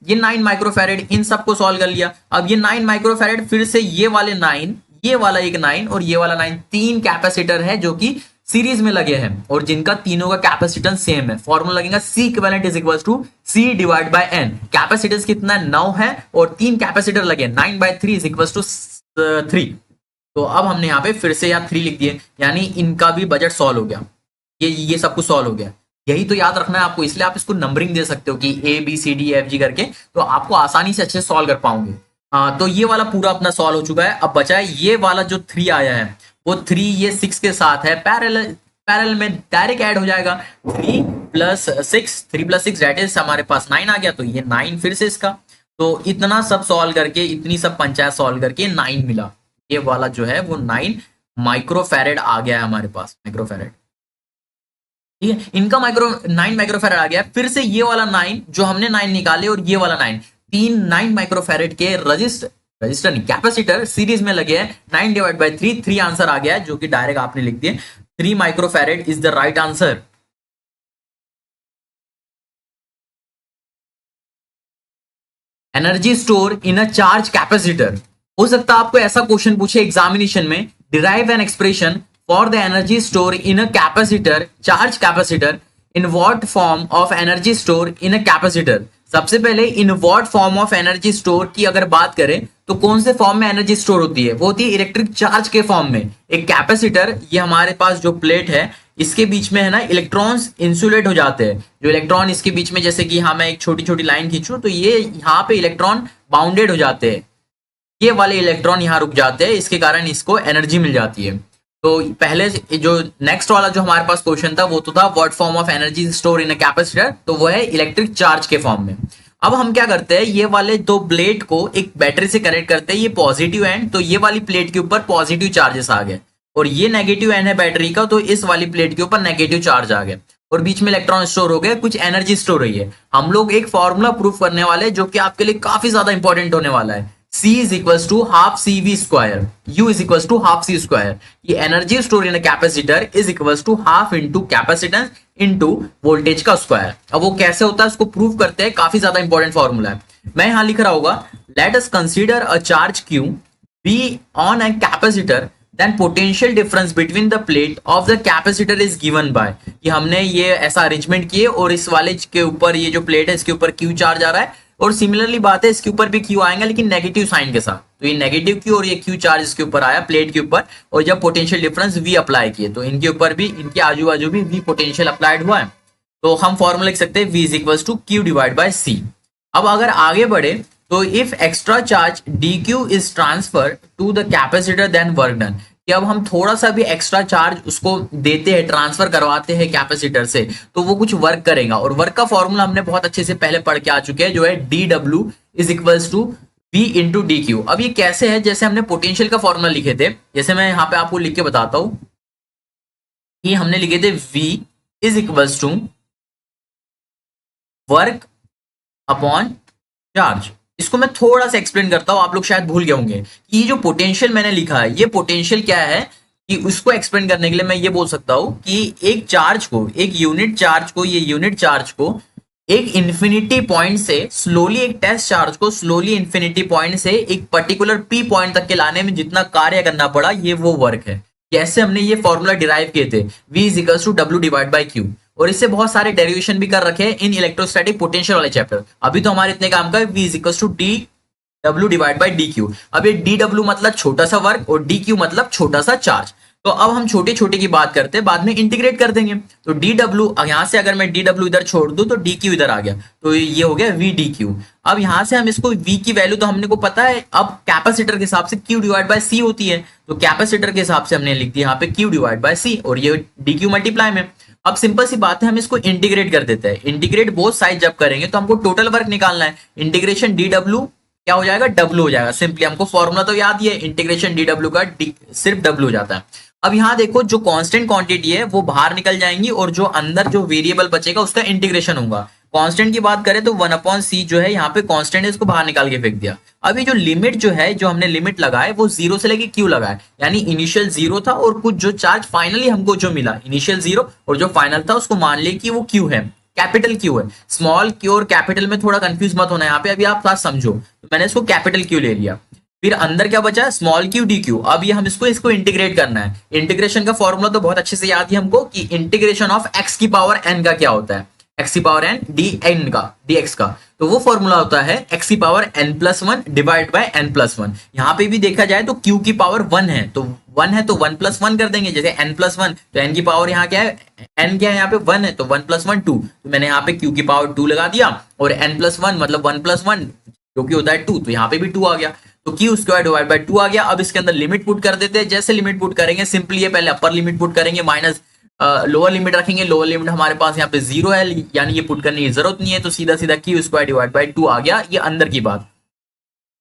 ये 9 माइक्रोफैरेड, इन सबको सॉल्व कर लिया। अब ये 9 माइक्रोफैरेड, फिर से ये वाले 9, ये वाला एक 9 और ये वाला 9, तीन कैपेसिटर है जो कि सीरीज में लगे हैं और जिनका तीनों का कैपेसिटेंस सेम है। फॉर्मूला लगेगा C equivalent is equal to C divide by N। Capacitance कितना है 9 है और तीन कैपेसिटर लगे, 9/3 इज इक्वल टू 3। तो अब हमने यहाँ पे फिर से यहाँ 3 लिख दिए, यानी इनका भी बजट सॉल्व हो गया, ये सब कुछ सॉल्व हो गया। यही तो याद रखना है आपको, इसलिए आप इसको नंबरिंग दे सकते हो कि ABCDEFG करके, तो आपको आसानी से अच्छे सॉल्व कर पाओगे। तो ये वाला पूरा अपना सॉल्व हो चुका है। अब बचा है ये वाला जो 3 आया है, वो 3 ये 6 के साथ है, पैरेलल में डायरेक्ट ऐड हो जाएगा। 3 + 6 दैट इज हमारे पास 9 आ गया, तो ये 9 फिर से इसका, तो इतना सब सॉल्व करके, इतनी सब पंचायत सॉल्व करके 9 मिला। ये वाला जो है वो 9 माइक्रोफैरेड आ गया है हमारे पास, माइक्रोफैरेड, ठीक है। इनका 9 माइक्रोफैरेड आ गया। फिर से ये वाला 9 जो हमने 9 निकाले और ये वाला 9, तीन 9 माइक्रोफैरेड के रजिस्टर नहीं कैपेसिटर सीरीज में लगे हैं। 9 डिवाइड बाय 3 आंसर आ गया है, जो कि डायरेक्ट आपने लिख दिए 3 microfarad is the right answer. Energy store in a charge capacitor. हो सकता है आपको ऐसा क्वेश्चन पूछे एग्जामिनेशन में, derive an expression for the energy store in a capacitor, charge capacitor, in what form of energy store in a capacitor. सबसे पहले in what form of energy store की अगर बात करें तो कौन से फॉर्म में एनर्जी स्टोर होती है, वो होती है इलेक्ट्रिक चार्ज के फॉर्म में। एक कैपेसिटर, ये हमारे पास जो प्लेट है इसके बीच में है ना इलेक्ट्रॉन्स इंसुलेट हो जाते हैं, जो इलेक्ट्रॉन इसके बीच में, जैसे कि हाँ मैं एक छोटी छोटी लाइन खींचूं तो ये यहाँ पे इलेक्ट्रॉन बाउंडेड हो जाते हैं, ये वाले इलेक्ट्रॉन यहाँ रुक जाते हैं, इसके कारण इसको एनर्जी मिल जाती है। तो पहले जो नेक्स्ट वाला जो हमारे पास क्वेश्चन था वो तो था what form of energy store in a capacitor, तो वो है इलेक्ट्रिक चार्ज के फॉर्म में। अब हम क्या करते हैं, ये वाले दो प्लेट को एक बैटरी से कनेक्ट करते हैं, ये पॉजिटिव एंड, तो ये वाली प्लेट के ऊपर पॉजिटिव चार्जेस आ गए और ये नेगेटिव एंड है बैटरी का, तो इस वाली प्लेट के ऊपर नेगेटिव चार्ज आ गए और बीच में इलेक्ट्रॉन स्टोर हो गए, कुछ एनर्जी स्टोर हुई है। हम लोग एक फॉर्मूला प्रूफ करने वाले जो कि आपके लिए काफी ज्यादा इंपॉर्टेंट होने वाला है। C is equals to half CV square, U is equals to half C square। ये energy store in capacitor is equals to half into capacitance into voltage का स्क्वायर। अब वो कैसे होता है उसको प्रूव करते हैं, काफी ज्यादा इंपॉर्टेंट फॉर्मूला है। मैं यहां लिख रहा होगा, late us consider a charge Q be on a capacitor, then potential difference between the plate of the capacitor is given by। कि हमने ये ऐसा अरेंजमेंट किए और इस वाले के ऊपर ये जो प्लेट है इसके ऊपर Q चार्ज आ रहा है और सिमिलरली बात है इसके ऊपर भी Q आएगा लेकिन नेगेटिव साइन के साथ, तो ये नेगेटिव Q और ये Q चार्ज इसके ऊपर आया प्लेट के ऊपर, और जब पोटेंशियल डिफरेंस V अप्लाई किए तो इनके ऊपर भी, इनके आजू बाजू भी V पोटेंशियल अप्लाइड हुआ है, तो हम फॉर्मूला लिख सकते हैं V is equal to Q divide by C। अब अगर आगे बढ़े तो if extra charge dq is transfer to the capacitor then work done. कि अब हम थोड़ा सा भी एक्स्ट्रा चार्ज उसको देते हैं, ट्रांसफर करवाते हैं कैपेसिटर से, तो वो कुछ वर्क करेगा। और वर्क का फॉर्मूला हमने बहुत अच्छे से पहले पढ़ के आ चुके हैं, जो है D W is equals to V into D Q. अब ये कैसे है, जैसे हमने पोटेंशियल का फॉर्मूला लिखे थे, जैसे मैं यहाँ पे आपको लिख के बताता हूं कि हमने लिखे थे V is equals to work upon charge. इसको मैं थोड़ा सा एक्सप्लेन करता हूं, आप लोग शायद भूल गए होंगे कि ये जो पोटेंशियल मैंने लिखा है, ये पोटेंशियल क्या है, कि उसको एक्सप्लेन करने के लिए मैं ये बोल सकता हूं कि एक चार्ज को, एक यूनिट चार्ज को, ये यूनिट चार्ज को एक इंफिनिटी पॉइंट से स्लोली, एक टेस्ट चार्ज को स्लोली इंफिनिटी पॉइंट से एक पर्टिकुलर पी पॉइंट तक के लाने में जितना कार्य करना पड़ा, ये वो वर्क है। कैसे हमने ये फॉर्मूला डिराइव किए थे, V is equals to W divide by Q. और इससे बहुत सारे डेरिवेशन भी कर रखे हैं इन इलेक्ट्रोस्टैटिक पोटेंशियल वाले चैप्टर। अभी तो हमारे इतने काम का V is equals to D W divide by D Q. अब ये डी डब्ल्यू मतलब छोटा सा वर्क और डी क्यू मतलब छोटा सा चार्ज। तो अब हम छोटे छोटे की बात करते हैं, बाद में इंटीग्रेट कर देंगे। तो डी डब्ल्यू यहां से अगर मैं डी डब्ल्यू इधर छोड़ दूं तो डी क्यू इधर आ गया, तो ये हो गया वी डी क्यू। अब यहां से हम इसको V की वैल्यू तो हमने को पता है, अब कैपेसिटर के हिसाब से Q डिवाइड बाय C होती है, तो कैपेसिटर के हिसाब से हमने लिख दिया यहाँ पे Q डिवाइड बाय C, और ये डी क्यू मल्टीप्लाई में। अब सिंपल सी बात है, हम इसको इंटीग्रेट कर देते हैं। इंटीग्रेट बोथ साइड जब करेंगे तो हमको टोटल वर्क निकालना है। इंटीग्रेशन डी डब्ल्यू क्या हो जाएगा, डब्ल्यू हो जाएगा। सिंपली हमको फॉर्मूला तो याद ही है, इंटीग्रेशन डी डब्ल्यू का सिर्फ डब्ल्यू हो जाता है। अब यहाँ देखो, जो कांस्टेंट क्वांटिटी है वो बाहर निकल जाएंगी, और जो अंदर जो वेरिएबल बचेगा उसका इंटीग्रेशन होगा। कांस्टेंट की बात करें तो 1/c जो है यहाँ पे कांस्टेंट है, इसको बाहर निकाल के फेंक दिया। अभी जो लिमिट जो है, जो हमने लिमिट लगाए वो 0 से लेके Q लगाए, यानी इनिशियल 0 था और कुछ जो चार्ज फाइनली हमको जो मिला, इनिशियल 0 और जो फाइनल था उसको मान ले कि वो Q है, कैपिटल Q है। स्मॉल Q और कैपिटल में थोड़ा कंफ्यूज मत होना यहाँ पे, अभी आप साथ समझो। तो मैंने इसको कैपिटल Q ले लिया, फिर अंदर क्या बचा, स्मॉल क्यू डी क्यू। अब ये हम इसको इंटीग्रेट करना है। इंटीग्रेशन का फॉर्मूला तो बहुत अच्छे से याद है हमको कि इंटीग्रेशन ऑफ एक्स की पावर एन का क्या होता है, एक्स की पावर एन डी एन का, डी एक्स का। तो वो फॉर्मूला होता है एक्स की power N plus one divide by N plus one. यहाँ पे भी देखा जाए तो क्यू की पावर 1 है, तो 1 है तो 1 प्लस 1 कर देंगे। जैसे एन प्लस 1, तो एन की पावर यहाँ क्या है, एन क्या है यहाँ पे 1 है, तो 1 प्लस 1 2, तो मैंने यहाँ पे क्यू की पावर 2 लगा दिया, और एन प्लस 1 मतलब 1 प्लस 1 जो कि होता है 2, तो यहाँ पे भी 2 आ गया, तो क्यू स्क्वायर डिवाइड बाय 2 आ गया। अब इसके अंदर लिमिट पुट कर देते हैं। जैसे लिमिट पुट करेंगे, सिंपली ये पहले अपर लिमिट पुट करेंगे, माइनस लोअर लिमिट रखेंगे। लोअर लिमिट हमारे पास यहाँ पे 0 है, यानी ये पुट करने की जरूरत नहीं है, तो सीधा सीधा क्यू स्क्वायर डिवाइड बाय 2 आ गया, ये अंदर की बात।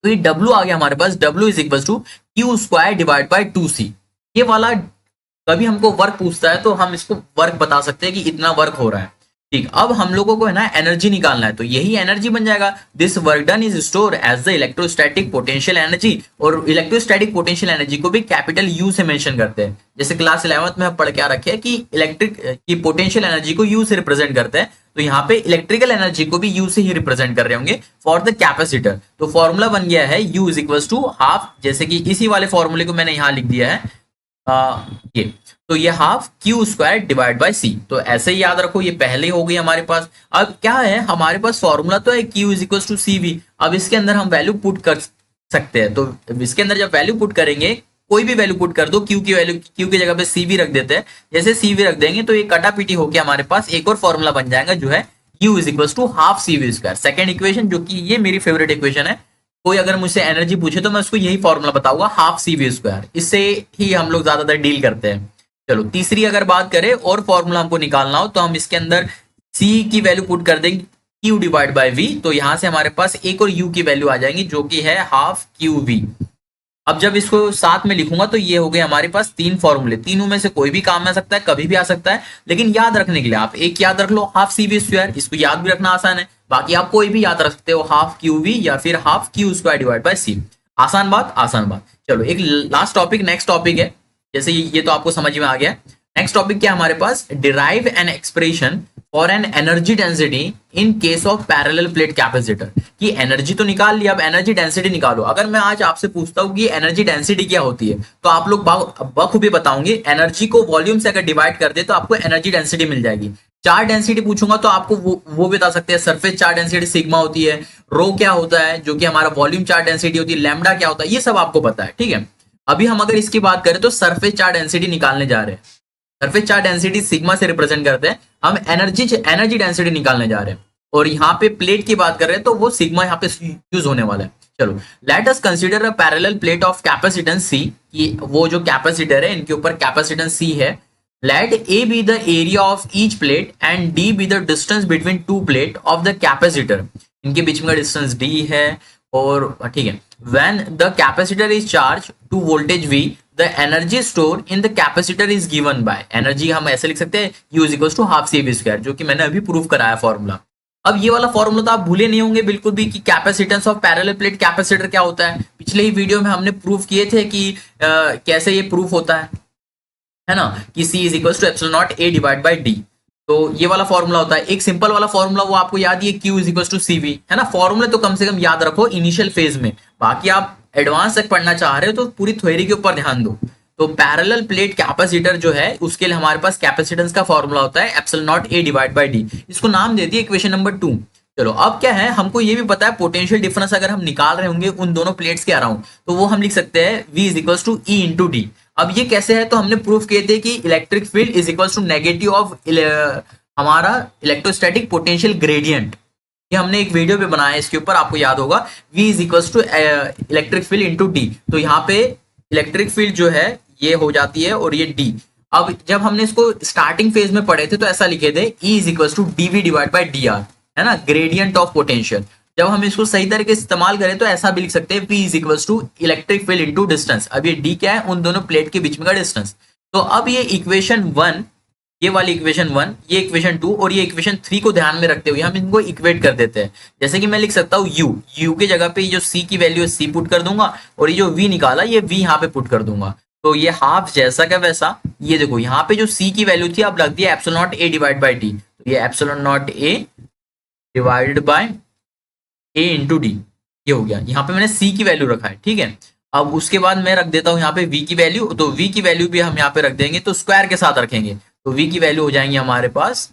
तो ये डब्ल्यू आ गया हमारे पास, W is equal to Q square divide by 2c। ये वाला कभी हमको वर्क पूछता है तो हम इसको वर्क बता सकते हैं कि इतना वर्क हो रहा है, ठीक। अब हम लोगों को है ना एनर्जी निकालना है, तो यही एनर्जी बन जाएगा। This work done is store as the electrostatic potential energy, और इलेक्ट्रोस्टैटिक पोटेंशियल एनर्जी को भी कैपिटल यू से मेंशन करते हैं। जैसे क्लास 11th में हम पढ़ के आ रखे हैं कि इलेक्ट्रिक की पोटेंशियल एनर्जी को यू से रिप्रेजेंट करते हैं, तो यहाँ पे इलेक्ट्रिकल एनर्जी को भी यू से ही रिप्रेजेंट कर रहे होंगे फॉर द कैपेसिटर। तो फॉर्मूला बन गया है U is equal to half, जैसे कि इसी वाले फॉर्मूले को मैंने यहाँ लिख दिया है, ये तो ये half Q square divide by C. तो ऐसे ही याद रखो, ये पहले हो गई हमारे पास। अब क्या है, हमारे पास फॉर्मूला तो है Q is equal to C V. अब इसके अंदर हम वैल्यू पुट कर सकते हैं, तो इसके अंदर जब वैल्यू पुट करेंगे, कोई भी वैल्यू पुट कर दो, क्यू की वैल्यू, क्यू की जगह पे सी वी रख देते हैं। जैसे सी वी रख देंगे तो ये कटा पीटी होकर हमारे पास एक और फॉर्मूला बन जाएगा, जो है U is equal to half C V square. Second equation, जो कि ये मेरी फेवरेट इक्वेशन है, कोई अगर मुझसे एनर्जी पूछे तो मैं उसको यही फॉर्मूला बताऊंगा, हाफ सी वी स्क्वायर। इससे ही हम लोग ज्यादातर डील करते हैं। चलो तीसरी अगर बात करें और फॉर्मूला हमको निकालना हो, तो हम इसके अंदर C की वैल्यू पुट कर देंगे Q डिवाइड बाय V, तो यहां से हमारे पास एक और U की वैल्यू आ जाएंगी, जो कि है हाफ QV। अब जब इसको साथ में लिखूंगा तो ये हो गए हमारे पास 3 फॉर्मूले। तीनों में से कोई भी काम आ सकता है, कभी भी आ सकता है, लेकिन याद रखने के लिए आप एक याद रख लो, हाफ CV स्क्वायर। इसको याद भी रखना आसान है, बाकी आप कोई भी याद रख सकते हो, हाफ QV या फिर half Q square divide by C। आसान बात, आसान बात। चलो एक लास्ट टॉपिक, नेक्स्ट टॉपिक है, जैसे ये तो आपको समझ में आ गया। नेक्स्ट टॉपिक क्या हमारे पास, derive an expression for an energy density in case of parallel plate capacitor. की एनर्जी तो निकाल लिया, अब एनर्जी डेंसिटी निकालो। अगर मैं आज आपसे पूछता हूँ कि एनर्जी डेंसिटी क्या होती है, तो आप लोग बखूबी बताओगे। एनर्जी को वॉल्यूम से अगर डिवाइड कर दे तो आपको एनर्जी डेंसिटी मिल जाएगी। चार्ज डेंसिटी पूछूंगा तो आपको वो बता सकते हैं, सरफेस चार्ज डेंसिटी सिग्मा होती है, रो क्या होता है जो कि हमारा वॉल्यूम चार्ज डेंसिटी होती है, लैम्डा क्या होता है, ये सब आपको पता है, ठीक है। अभी हम अगर इसकी बात करें तो सरफेस चार्ज डेंसिटी निकालने जा रहे हैं। सरफेस चार्ज डेंसिटी सिग्मा से रिप्रेजेंट करते हैं, हम एनर्जी डेंसिटी निकालने जा रहे हैं। और यहाँ पे प्लेट की बात कर रहे हैं तो वो सिग्मा यहाँ पे यूज होने वाला है। चलो let us consider a parallel plate of capacitance C। कि वो जो कैपेसिटर है इनके ऊपर कैपेसिटेंस C है। Let A be the area of each plate and D be the distance between two plate of the capacitor. इनके बीच में का डिस्टेंस D है और ठीक है। When the capacitor is charge to voltage V the energy store in the capacitor is given by, energy हम ऐसे लिख सकते हैं U is equal to half CV square, जो कि मैंने अभी प्रूव कराया फॉर्मूला। अब ये वाला फॉर्मूला तो आप भूले नहीं होंगे बिल्कुल भी कि capacitance of parallel plate capacitor क्या होता है। पिछले ही वीडियो में हमने प्रूव किए थे कि कैसे ये प्रूफ होता है ना, कि C is equal to epsilon naught A divide by D। तो ये वाला फॉर्मूला होता है। एक सिंपल वाला फॉर्मूला वो आपको याद ही है, Q is equal to CV, है ना। फॉर्मूले तो कम से कम याद रखो इनिशियल फेज में, बाकी आप एडवांस तक पढ़ना चाह रहे हो तो पूरी थ्योरी के ऊपर ध्यान दो। तो पैरेलल प्लेट कैपेसिटर जो है उसके लिए हमारे पास कैपेसिटेंस का फॉर्मूला होता है epsilon naught A divide by D। इसको नाम दे दिए इक्वेशन नंबर 2। चलो अब क्या है, हमको ये भी पता है पोटेंशियल डिफरेंस अगर हम निकाल रहे होंगे उन दोनों प्लेट्स के अराउंड, तो वो हम लिख सकते हैं V is equal to E into D. अब ये कैसे है, तो हमने प्रूफ किए थे कि electric field is equal to negative of हमारा इलेक्ट्रोस्टैटिक पोटेंशियल ग्रेडियंट। ये हमने एक वीडियो पे बनाया है इसके ऊपर, आपको याद होगा। V is equal to electric field into D. तो यहाँ पे इलेक्ट्रिक फील्ड जो है ये हो जाती है और ये D। अब जब हमने इसको स्टार्टिंग फेज में पढ़े थे तो ऐसा लिखे थे E is equal to dV divide by dr, है ना, ग्रेडियंट ऑफ पोटेंशियल। जब हम इसको सही तरीके से इस्तेमाल करें तो ऐसा भी लिख सकते हैं P is equal to electric field into distance. अब ये D क्या है, उन दोनों प्लेट के बीच में का डिस्टेंस। तो अब ये इक्वेशन 1, ये वाली इक्वेशन 1, ये इक्वेशन 2 और ये इक्वेशन 3 को ध्यान में रखते हुए हम इनको इक्वेट कर देते हैं। जैसे कि मैं लिख सकता हूँ U के जगह पे जो C की वैल्यू है C पुट कर दूंगा और ये जो V निकाला ये V यहाँ पे पुट कर दूंगा। तो ये हाफ जैसा का वैसा, ये देखो यहाँ पे जो C की वैल्यू थी अब लग दिया epsilon naught A divide by D। तो ये epsilon naught A divided by A into D, ये हो गया। यहाँ पे मैंने C की वैल्यू रखा है, ठीक है। अब उसके बाद मैं रख देता हूँ यहाँ पे V की वैल्यू, तो V की वैल्यू भी हम यहाँ पे रख देंगे, तो स्क्वायर के साथ रखेंगे। तो V की वैल्यू हो जाएंगी हमारे पास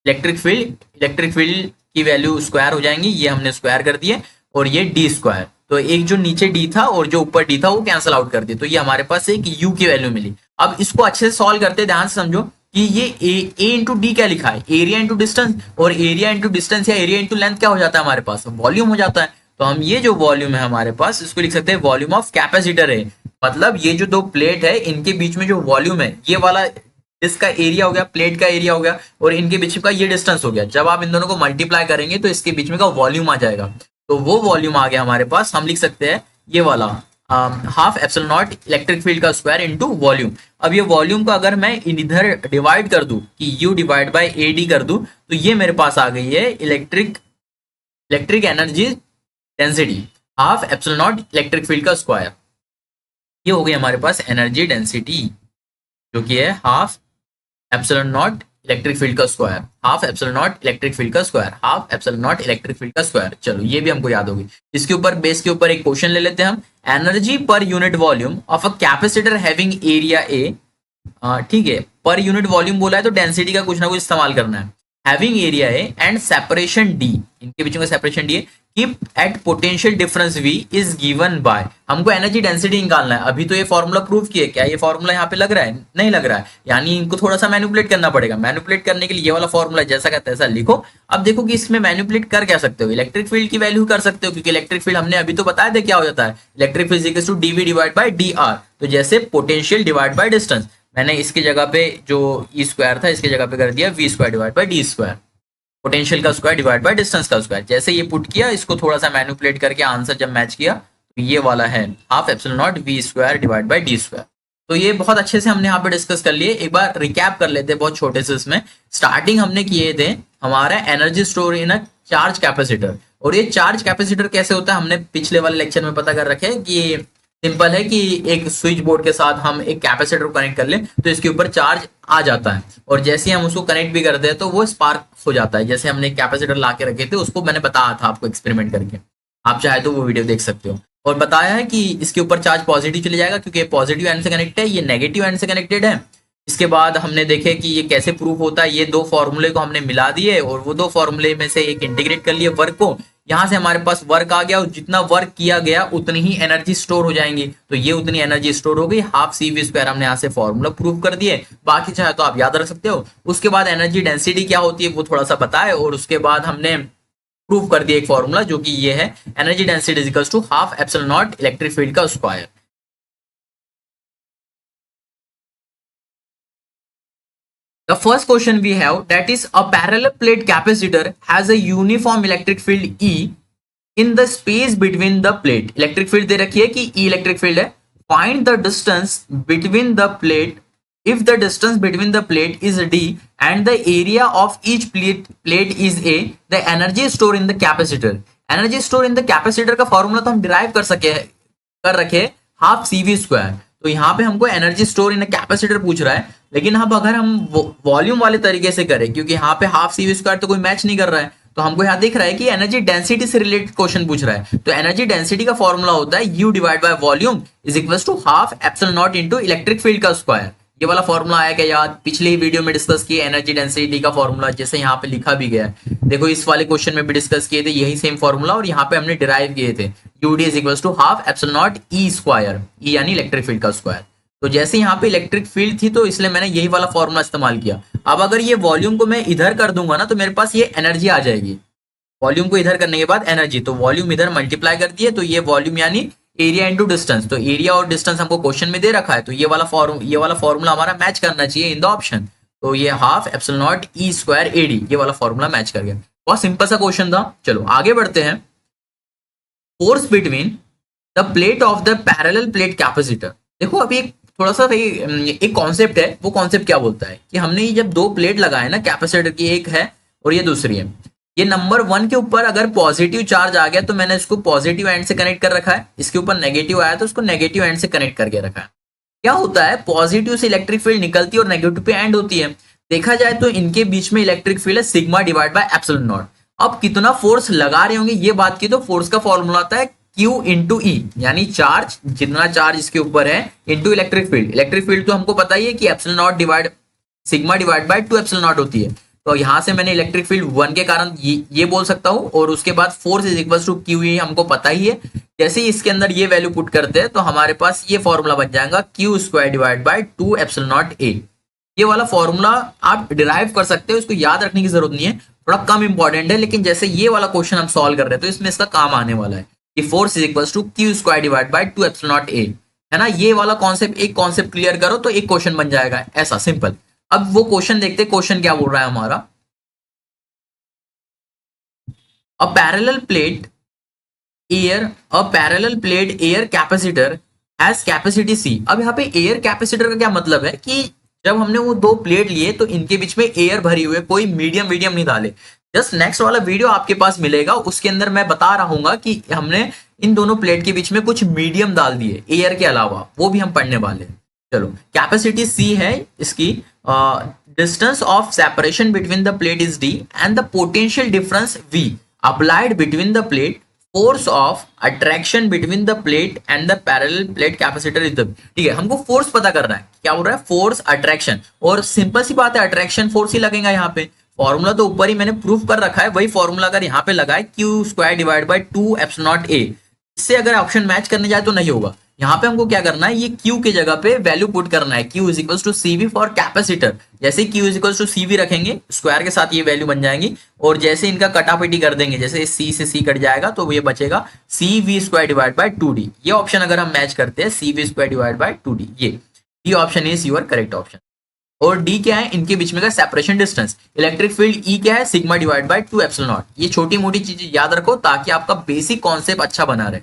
इलेक्ट्रिक फील्ड की वैल्यू स्क्वायर हो जाएंगी, ये हमने स्क्वायर कर दिए, और ये D स्क्वायर। तो एक जो नीचे D था और जो ऊपर D था वो कैंसिल आउट कर दिए, तो ये हमारे पास एक U की वैल्यू मिली। अब इसको अच्छे से सॉल्व करते, ध्यान से समझो कि ये ए इंटू डी क्या लिखा है, एरिया इंटू डिस्टेंस, और एरिया इंटू डिस्टेंस या एरिया इंटू लेंथ क्या हो जाता है हमारे पास, वॉल्यूम हो जाता है। तो हम ये जो वॉल्यूम है हमारे पास इसको लिख सकते हैं वॉल्यूम ऑफ कैपेसिटर है। मतलब ये जो दो प्लेट है इनके बीच में जो वॉल्यूम है, ये वाला इसका एरिया हो गया, प्लेट का एरिया हो गया, और इनके बीच का ये डिस्टेंस हो गया। जब आप इन दोनों को मल्टीप्लाई करेंगे तो इसके बीच में का वॉल्यूम आ जाएगा। तो वो वॉल्यूम आ गया हमारे पास, हम लिख सकते हैं ये वाला half epsilon naught electric field का स्क्वायर इनटू वॉल्यूम। अब ये वॉल्यूम को अगर मैं इधर डिवाइड कर दूं कि U डिवाइड बाय AD कर दूं, तो ये मेरे पास आ गई है electric energy density, half epsilon naught electric field का स्क्वायर। ये हो गई हमारे पास एनर्जी डेंसिटी, जो कि है half epsilon naught electric field का square, half epsilon naught electric field का square, half epsilon naught electric field का स्क्वायर। चलो ये भी हमको याद होगी। इसके ऊपर बेस के ऊपर एक क्वेश्चन ले लेते हैं हम। Energy per unit volume of a capacitor having area A, ठीक है, पर यूनिट वॉल्यूम बोला है तो डेंसिटी का कुछ ना कुछ इस्तेमाल करना है। Having area A and separation D, इनके बीच में सेपरेशन डी है, keep at potential difference V is given bye, हमको एनर्जी डेंसिटी निकालना है। अभी तो ये फॉर्मूला प्रूव किया, क्या ये फॉर्मूला यहाँ पे लग रहा है? नहीं लग रहा है, यानी इनको थोड़ा सा मैनिपुलेट करना पड़ेगा। मैनिपुलेट करने के लिए ये वाला फॉर्मूला जैसा का तैसा लिखो। अब देखो कि इसमें मैनिपुलेट कर क्या सकते हो, इलेक्ट्रिक फील्ड की वैल्यू कर सकते हो, क्योंकि इलेक्ट्रिक फील्ड हमने अभी तो बताया था क्या हो जाता है, electric field equal to dV divide by dr। तो जैसे पोटेंशियल डिवाइड बाय डिस्टेंस, मैंने इसकी जगह पे जो E स्क्वायर था इसकी जगह पे कर दिया V square divide by D square, potential का स्क्वायर डिवाइड बाय डिस्टेंस का स्क्वायर। जैसे ये पुट किया, इसको थोड़ा सा मैनिपुलेट करके आंसर जब मैच किया तो ये वाला है half epsilon not V square divide by D square. तो ये बहुत अच्छे से हमने यहाँ पे डिस्कस कर लिए। एक बार रिकैप कर लेते हैं बहुत छोटे से। इसमें स्टार्टिंग हमने किए थे हमारा energy store in a charge capacitor, और ये चार्ज कैपेसिटर कैसे होता है हमने पिछले वाले लेक्चर में पता कर रखे कि सिंपल है कि एक स्विच बोर्ड के साथ हम एक कैपेसिटर को कनेक्ट कर लें तो इसके ऊपर चार्ज आ जाता है, और जैसे ही हम उसको कनेक्ट भी करते हैं तो वो स्पार्क हो जाता है। जैसे हमने एक कैपेसिटर ला के रखे थे, उसको मैंने बताया था आपको एक्सपेरिमेंट करके, आप चाहे तो वो वीडियो देख सकते हो। और बताया है कि इसके ऊपर चार्ज पॉजिटिव चले जाएगा क्योंकि ये पॉजिटिव एंड से कनेक्ट है, ये नेगेटिव एंड से कनेक्टेड है। इसके बाद हमने देखे कि ये कैसे प्रूफ होता है, ये दो फॉर्मूले को हमने मिला दिए और वो दो फॉर्मूले में से एक इंटीग्रेट कर लिए वर्क को। यहाँ से हमारे पास वर्क आ गया और जितना वर्क किया गया उतनी ही एनर्जी स्टोर हो जाएंगी, तो ये उतनी एनर्जी स्टोर हो गई, हाफ CV स्क्वायर हमने यहाँ से फॉर्मूला प्रूव कर दिए। बाकी चाहे तो आप याद रख सकते हो। उसके बाद एनर्जी डेंसिटी क्या होती है वो थोड़ा सा बताए, और उसके बाद हमने प्रूव कर दिया एक फॉर्मूला जो कि ये है energy density is equal to half epsilon naught electric field का square. The first question we have, that is a parallel plate capacitor has a uniform electric field E in the space between the plate. Electric field दे रखी है कि E electric field है. Find the distance between the plate. If the distance between the plate is D and the area of each plate is A, the energy stored in the capacitor. Energy stored in the capacitor का फॉर्मूला तो हम डिराइव कर रखे हाफ CV स्क्वायर. तो यहाँ पे हमको एनर्जी स्टोर इन कैपेसिटर पूछ रहा है, लेकिन अब अगर हम वॉल्यूम वाले तरीके से करें, क्योंकि यहाँ पे हाफ CV स्क्वायर तो कोई मैच नहीं कर रहा है, तो हमको यहाँ दिख रहा है कि एनर्जी डेंसिटी से रिलेटेड क्वेश्चन पूछ रहा है. तो एनर्जी डेंसिटी का फॉर्मूला होता है U divide by volume is equal to half epsilon naught into electric field का स्क्वायर. ये वाला फॉर्मूला आया क्या याद? पिछले ही वीडियो में डिस्कस किए एनर्जी डेंसिटी का फॉर्मूला, जैसे यहाँ पे लिखा भी गया है. देखो इस वाले क्वेश्चन में भी डिस्कस किए थे यही सेम फॉर्मूला, और यहाँ पे हमने डिराइव किए थे UD is equal to half epsilon naught E square, E यानी इलेक्ट्रिक फील्ड का स्क्वायर. तो जैसे यहाँ पे इलेक्ट्रिक फील्ड थी तो इसलिए मैंने यही वाला फॉर्मूला इस्तेमाल किया. अब अगर ये वॉल्यूम को मैं इधर कर दूंगा ना तो मेरे पास ये एनर्जी आ जाएगी. वॉल्यूम को इधर करने के बाद एनर्जी, तो वॉल्यूम इधर मल्टीप्लाई कर दिए, तो ये वॉल्यूम यानी एरिया इंटू डिस्टेंस. तो एरिया और डिस्टेंस हमको क्वेश्चन में दे रखा है, तो ये वाला फॉर्मूला हमारा मैच करना चाहिए इन द ऑप्शन. तो ये half epsilon naught E square A D, ये वाला फॉर्मूला मैच कर गया. बहुत सिंपल सा क्वेश्चन था. चलो आगे बढ़ते हैं. Force between the plate of the parallel plate capacitor. देखो अभी थोड़ा सा एक कॉन्सेप्ट है. वो कॉन्सेप्ट क्या बोलता है कि हमने जब दो प्लेट लगाए ना कैपेसिटर की, एक है और ये दूसरी है, ये नंबर 1 के ऊपर अगर पॉजिटिव चार्ज आ गया तो मैंने इसको पॉजिटिव एंड से कनेक्ट कर रखा है, इसके ऊपर नेगेटिव आया तो उसको नेगेटिव एंड से कनेक्ट करके रखा है. क्या होता है, पॉजिटिव से इलेक्ट्रिक फील्ड निकलती है और नेगेटिव पे एंड होती है. देखा जाए तो इनके बीच में इलेक्ट्रिक फील्ड है sigma divide by epsilon not. अब कितना फोर्स लगा रहे होंगे ये बात की, तो फोर्स का फॉर्मूला आता है Q इंटू ई, यानी चार्ज, जितना चार्ज इसके ऊपर है into electric field. Electric field तो हमको पता ही है कि epsilon naught divide sigma divide by 2 epsilon not होती है. तो यहां से मैंने इलेक्ट्रिक फील्ड 1 के कारण ये बोल सकता हूं, और उसके बाद force is equal to Q, ये हमको पता ही है. जैसे ही इसके अंदर ये वैल्यू पुट करते हैं तो हमारे पास ये फॉर्मूला बन जाएगा Q square divide by 2 epsilon naught ए. ये वाला फॉर्मूला आप डिराइव कर सकते हो, इसको याद रखने की जरूरत नहीं है, थोड़ा कम इंपॉर्टेंट है, लेकिन जैसे ये वाला क्वेश्चन हम सॉल्व कर रहे हैं तो इसमें इसका काम आने वाला है कि force is equal to Q square divide by 2 epsilon naught A, है ना. ये वाला कॉन्सेप्ट, एक कॉन्सेप्ट क्लियर करो तो एक क्वेश्चन बन जाएगा ऐसा सिंपल. अब वो क्वेश्चन देखते हैं, क्वेश्चन क्या बोल रहा है हमारा. A parallel plate air capacitor has capacity C. अब यहाँ पे एयर कैपेसिटर का क्या मतलब है कि जब हमने वो दो प्लेट लिए तो इनके बीच में एयर भरी हुई है, कोई मीडियम नहीं डाले. जस्ट नेक्स्ट वाला वीडियो आपके पास मिलेगा, उसके अंदर मैं बता रहा हूँ कि हमने इन दोनों प्लेट के बीच में कुछ मीडियम डाल दिए एयर के अलावा, वो भी हम पढ़ने वाले हैं. चलो कैपेसिटी C है इसकी. Distance of separation between the plate is D and the potential difference V applied between the plate, force of attraction between the plate and the parallel plate capacitor is the. ठीक है, हमको फोर्स पता करना है. क्या बोल रहा है, फोर्स अट्रैक्शन, और सिंपल सी बात है अट्रैक्शन फोर्स ही लगेगा. यहाँ पे फॉर्मूला तो ऊपर ही मैंने प्रूफ कर रखा है, वही फॉर्मूला अगर यहाँ पे लगाए Q square divide by 2 epsilon naught ए, इससे अगर ऑप्शन मैच करने जाए तो नहीं होगा. यहाँ पे हमको क्या करना है, ये Q के जगह पे वैल्यू पुट करना है. Q is equal to CV for capacitor. जैसे Q is equal to CV रखेंगे स्क्वायर के साथ ये वैल्यू बन जाएंगी, और जैसे इनका कटापिटी कर देंगे, जैसे C से C कट जाएगा तो ये बचेगा CV square divide bye 2D. ये ऑप्शन अगर हम मैच करते हैं CV square divide bye 2D, ये option is your correct option. और D क्या है, इनके बीच में का separation distance. Electric field E क्या है, sigma divide by 2 epsilon naught. ये छोटी मोटी चीजें याद रखो ताकि आपका बेसिक कॉन्सेप्ट अच्छा बना रहे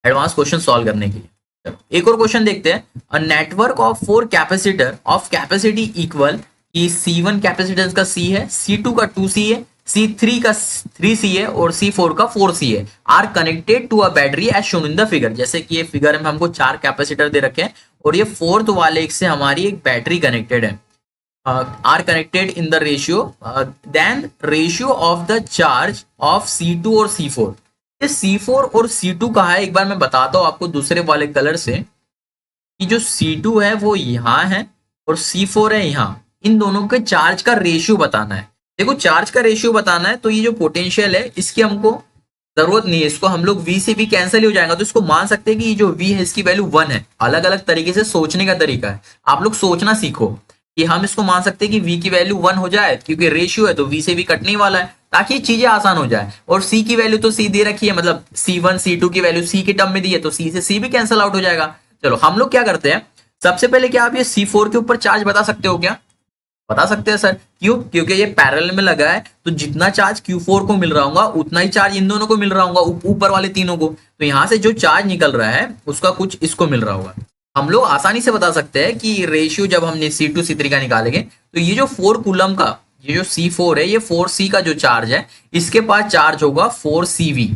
एडवांस क्वेश्चन सॉल्व करने के लिए. एक और क्वेश्चन देखते हैं. A network of 4 capacitor of capacity equal, कि C1 कैपेसिटेंस का C है, C2 का 2C है, C3 का 3C है और C4 का 4C है, are connected to a battery as shown in the figure. जैसे कि ये फिगर में हमको 4 कैपेसिटर दे रखे हैं और ये फोर्थ वाले एक से हमारी एक बैटरी कनेक्टेड है. Are connected in the ratio, then ratio of the charge of C2 और C4. ये C4 और C2 कहा है, एक बार मैं बताता हूँ आपको दूसरे वाले कलर से, कि जो C2 है वो यहाँ है और C4 है यहाँ. इन दोनों के चार्ज का रेशियो बताना है. देखो चार्ज का रेशियो बताना है तो ये जो पोटेंशियल है इसकी हमको जरूरत नहीं है, इसको हम लोग V से भी कैंसिल ही हो जाएगा, तो इसको मान सकते हैं कि ये जो V है इसकी वैल्यू 1 है. अलग अलग तरीके से सोचने का तरीका है, आप लोग सोचना सीखो कि हम इसको मान सकते हैं कि V की वैल्यू 1 हो जाए, क्योंकि रेशियो है तो V से भी कटने ही वाला है, ताकि चीजें आसान हो जाए. और C की वैल्यू तो C दे रखी है, मतलब C1 C2 की वैल्यू C के टर्म में दी है, तो C से C भी कैंसिल आउट हो जाएगा. चलो हम लोग क्या करते हैं, सबसे पहले क्या आप ये C4 के ऊपर चार्ज बता सकते हो क्या, बता सकते हैं सर क्यों? क्योंकि ये पैरेलल में लगा है, तो जितना चार्ज Q4 को मिल रहा होगा उतना ही चार्ज इन दोनों को मिल रहा होगा, ऊपर वाले तीनों को। तो यहाँ से जो चार्ज निकल रहा है उसका कुछ इसको मिल रहा होगा। हम लोग आसानी से बता सकते हैं कि रेशियो जब हमने C2 C3 का निकालेंगे, तो ये जो 4 कूलम का ये जो C4 है, ये 4C का जो चार्ज है, इसके पास चार्ज होगा 4CV।